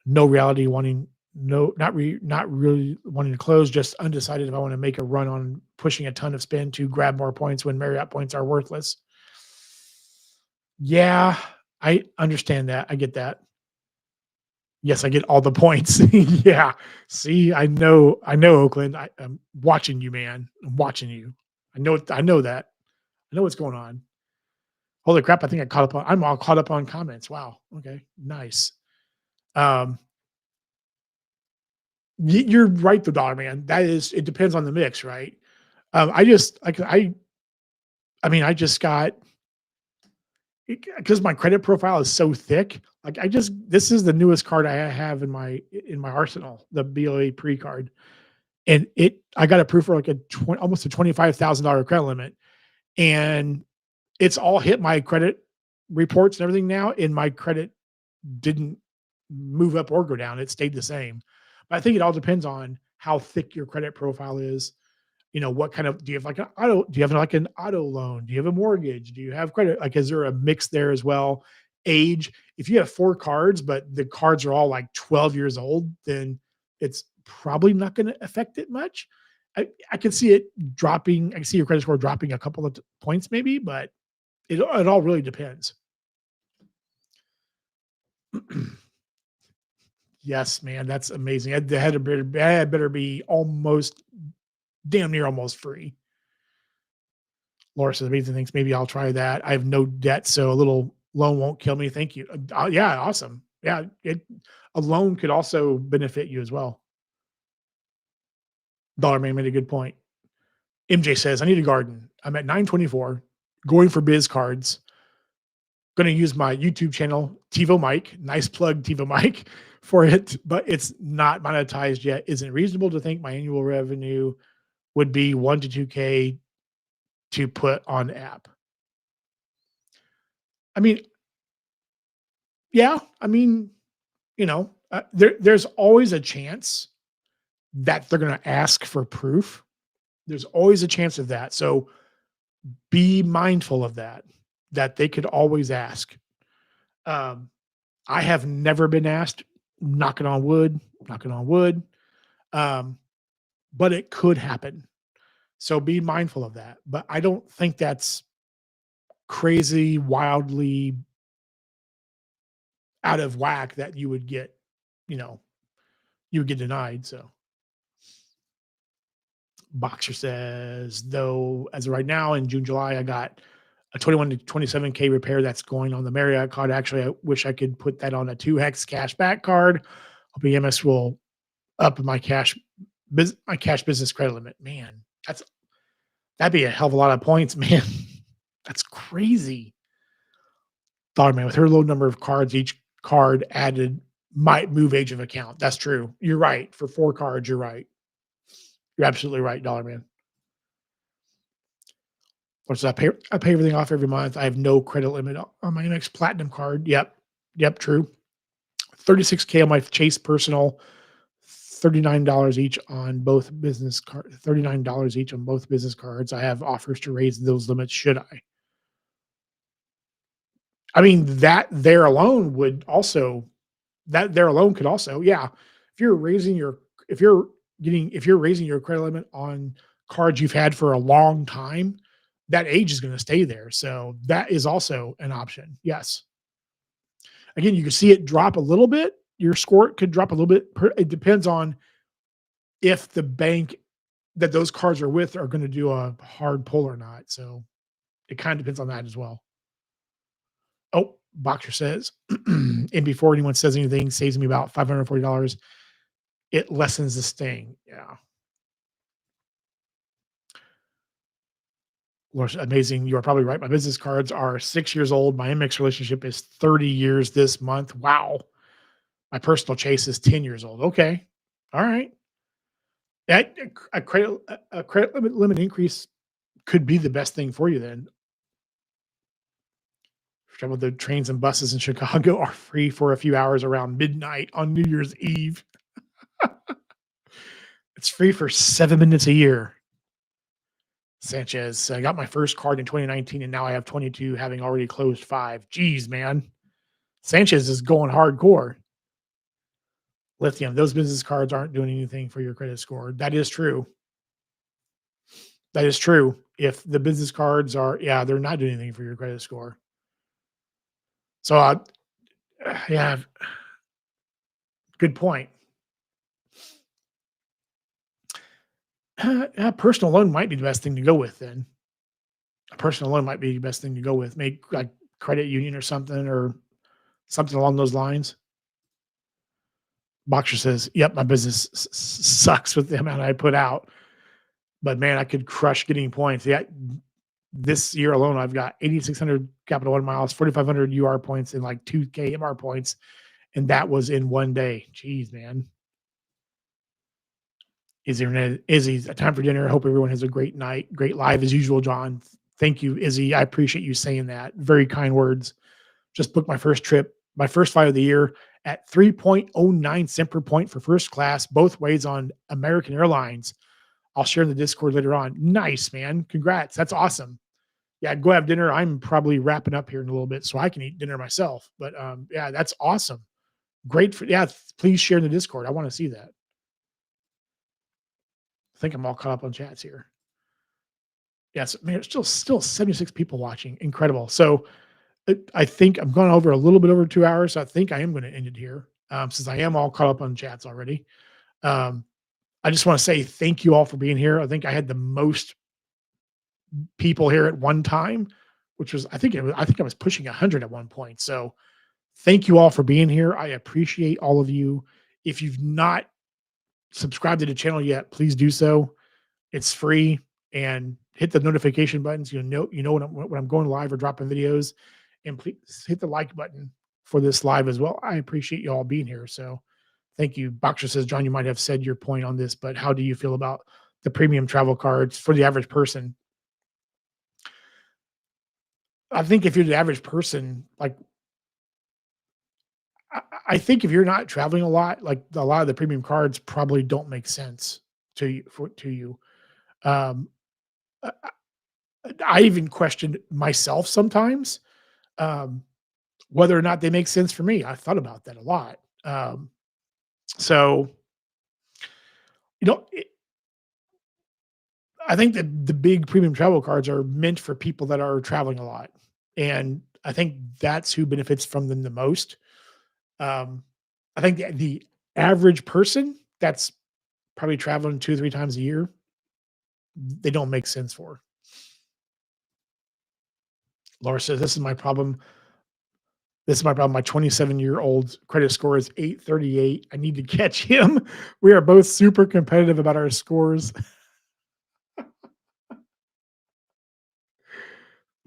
No reality wanting, no, not really wanting to close. Just undecided if I want to make a run on pushing a ton of spend to grab more points when Marriott points are worthless. Yeah, I understand that. I get that. Yes, I get all the points. Yeah. See, I know Oakland. I'm watching you, man. I'm watching you. I know that. I know what's going on. Holy crap, I think I'm all caught up on comments. Wow. Okay. Nice. Um, you're right though, dollar man. It depends on the mix, right? I just like I mean, I just got because my credit profile is so thick. Like this is the newest card I have in my arsenal, the BOA pre card. And I got approved for like almost a $25,000 credit limit, and it's all hit my credit reports and everything now, and my credit didn't move up or go down. It stayed the same. But I think it all depends on how thick your credit profile is. What kind of do you have like an auto? Do you have like an auto loan? Do you have a mortgage? Do you have credit? Like, is there a mix there as well? Age. If you have four cards, but the cards are all like 12 years old, then it's probably not going to affect it much. I can see it dropping. I can see your credit score dropping a couple of points, maybe, but it all really depends. Yes, man, that's amazing. The had better be almost damn near almost free. Laura says, amazing things. Maybe I'll try that. I have no debt, so a little loan won't kill me. Thank you. Yeah, awesome. Yeah, a loan could also benefit you as well. Dollar Man made a good point. MJ says, I need a garden. I'm at 924, going for biz cards. Going to use my YouTube channel, TiVo Mike. Nice plug, TiVo Mike, for it, but it's not monetized yet. Is it reasonable to think my annual revenue would be 1 to 2K to put on the app? I mean, yeah. I mean, there's always a chance that they're going to ask for proof. There's always a chance of that. So be mindful of that they could always ask. Um, I have never been asked, knocking on wood. Um, but it could happen. So be mindful of that. But I don't think that's crazy, wildly out of whack that you know, you would get denied. So Boxer says, though, as of right now in June, July, I got a 21 to 27K repair that's going on the Marriott card. Actually, I wish I could put that on a 2x cash back card. Hoping EMS will up my cash business credit limit. Man, that'd be a hell of a lot of points, man. That's crazy. Dollar man, with her low number of cards, each card added might move age of account. That's true. You're right. For four cards, you're right. You're absolutely right, Dollar man. What's I pay everything off every month. I have no credit limit on my Amex Platinum card. Yep. Yep, true. 36K on my Chase Personal, $39 each on both business card, $39 each on both business cards. I have offers to raise those limits should I. I mean, that there alone could also, yeah. If you're raising your if you're getting if you're raising your credit limit on cards you've had for a long time, that age is going to stay there. So that is also an option. Yes. Again, you can see it drop a little bit. Your score could drop a little bit. It depends on if the bank that those cards are with are going to do a hard pull or not. So it kind of depends on that as well. Oh, Boxer says, and before anyone says anything, saves me about $540. It lessens the sting. Yeah. Lord, amazing. You are probably right. My business cards are 6 years old. My MX relationship is 30 years this month. Wow. My personal chase is 10 years old. Okay. All right. That a credit limit increase could be the best thing for you then. Some of the trains and buses in Chicago are free for a few hours around midnight on New Year's Eve. It's free for 7 minutes a year. Sanchez, I got my first card in 2019 and now I have 22, having already closed 5. Geez, man. Sanchez is going hardcore. Lithium, those business cards aren't doing anything for your credit score. That is true. That is true. If the business cards are, yeah, they're not doing anything for your credit score. So, yeah, good point. Yeah, personal loan might be the best thing to go with then. A personal loan might be the best thing to go with. Make like credit union or something along those lines. Boxer says, "Yep, my business sucks with the amount I put out, but man, I could crush getting points. Yeah, this year alone, I've got 8,600 Capital One miles, 4,500 UR points, and like 2K MR points, and that was in one day. Jeez, man. Izzy, time for dinner. Hope everyone has a great night. Great live as usual, John. Thank you, Izzy. I appreciate you saying that. Very kind words. Just booked my first trip, my first flight of the year at 3.09 cent per point for first class, both ways on American Airlines. I'll share in the Discord later on. Nice, man. Congrats. That's awesome. Yeah, go have dinner. I'm probably wrapping up here in a little bit so I can eat dinner myself. But yeah, that's awesome. Great for yeah. Please share in the Discord. I want to see that. I think I'm all caught up on chats here. Yes, man, there's still 76 people watching. Incredible. So I think I'm going over a little bit over 2 hours. So I think I am going to end it here since I am all caught up on chats already. Um, I just want to say thank you all for being here. I think I had the most people here at one time, which was I think I was pushing 100 at one point. So thank you all for being here. I appreciate all of you. If you've not subscribed to the channel yet, please do so. It's free, and hit the notification buttons. You know when I'm going live or dropping videos, and please hit the like button for this live as well. I appreciate you all being here. So thank you. Boxer says, John, you might have said your point on this, but how do you feel about the premium travel cards for the average person? I think if you're the average person, like I, I think if you're not traveling a lot, like a lot of the premium cards probably don't make sense to you. Um, I I even questioned myself sometimes um, whether or not they make sense for me. I thought about that a lot. So you know, I think that the big premium travel cards are meant for people that are traveling a lot, and I think that's who benefits from them the most. Um, I think the average person that's probably traveling 2 or 3 times a year, they don't make sense for. Laura says, "This is my problem. This is my problem. My 27-year-old credit score is 838. I need to catch him. We are both super competitive about our scores."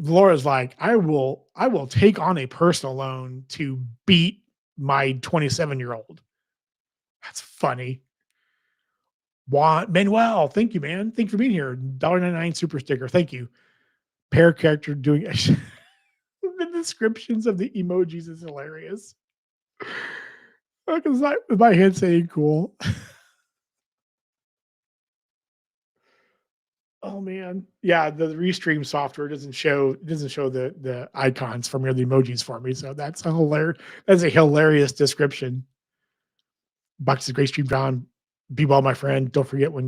Laura's like, I will take on a personal loan to beat my 27-year-old. That's funny. Juan Manuel, thank you, man. Thank you for being here. $1.99 super sticker. Thank you. Pair character doing the descriptions of the emojis is hilarious. Because my head saying cool. Oh man. Yeah, the Restream software doesn't show the icons for me or the emojis for me. So that's a hilarious description. Bucks is great stream, John. Be well, my friend. Don't forget when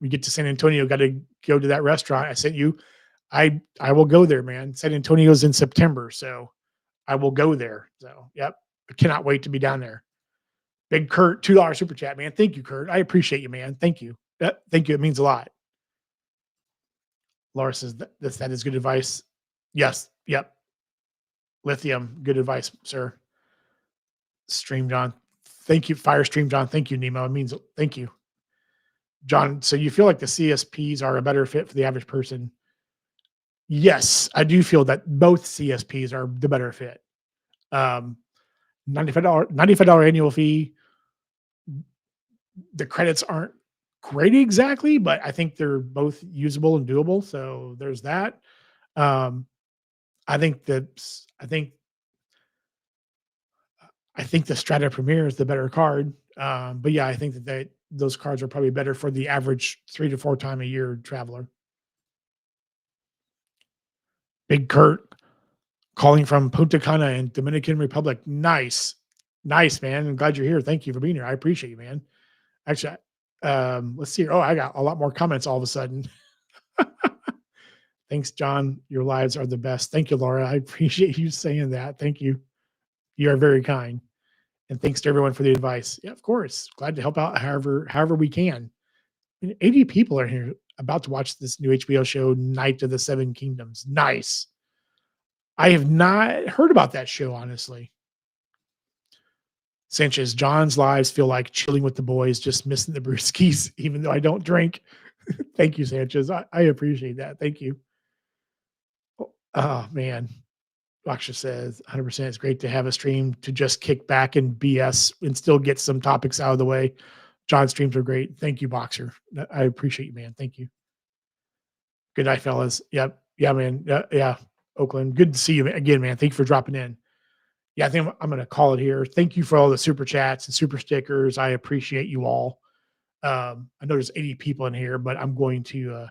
we get to San Antonio, got to go to that restaurant I sent you. I will go there, man. San Antonio's in September, so I will go there. So, yep, I cannot wait to be down there. Big Kurt, $2 super chat, man. Thank you, Kurt. I appreciate you, man. Thank you. Thank you. It means a lot. Laura says that is good advice. Yes. Yep. Lithium. Good advice, sir. Stream John. Thank you. Fire Stream John. Thank you, Nemo. It means thank you. John, so you feel like the CSPs are a better fit for the average person? Yes, I do feel that both CSPs are the better fit. Um, $95 annual fee. The credits aren't great exactly, but I think they're both usable and doable. So there's that. Um, I think that I think the Strata Premier is the better card. But yeah, I think that those cards are probably better for the average 3 to 4 time a year traveler. Big Kurt calling from Punta Cana in Dominican Republic. Nice, nice, man. I'm glad you're here. Thank you for being here. I appreciate you, man. Actually, let's see. Oh, I got a lot more comments all of a sudden. Thanks, John. Your lives are the best. Thank you, Laura. I appreciate you saying that. Thank you. You are very kind. And thanks to everyone for the advice. Yeah, of course. Glad to help out however we can. And 80 people are here about to watch this new HBO show, Night of the Seven Kingdoms. Nice. I have not heard about that show, honestly. Sanchez, John's lives feel like chilling with the boys, just missing the brewskis, even though I don't drink. Thank you, Sanchez. I appreciate that. Thank you. Oh, man. Boxer says 100%. It's great to have a stream to just kick back and BS and still get some topics out of the way. John's streams are great. Thank you, Boxer. I appreciate you, man. Thank you. Good night, fellas. Yep. Yeah, man. Yeah. Oakland. Good to see you again, man. Thank you for dropping in. Yeah, I think I'm going to call it here. Thank you for all the super chats and super stickers. I appreciate you all. I know there's 80 people in here, but I'm going to I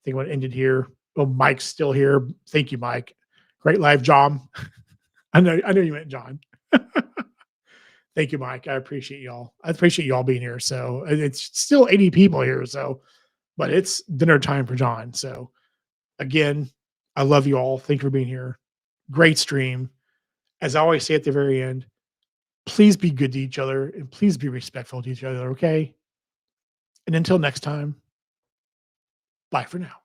think I'm going to end it here. Oh, Mike's still here. Thank you, Mike. Great live, John. I know you meant John. Thank you, Mike. I appreciate y'all. I appreciate y'all being here. So it's still 80 people here. So, but it's dinner time for John. So again, I love you all. Thank you for being here. Great stream. As I always say at the very end, please be good to each other and please be respectful to each other. Okay. And until next time, bye for now.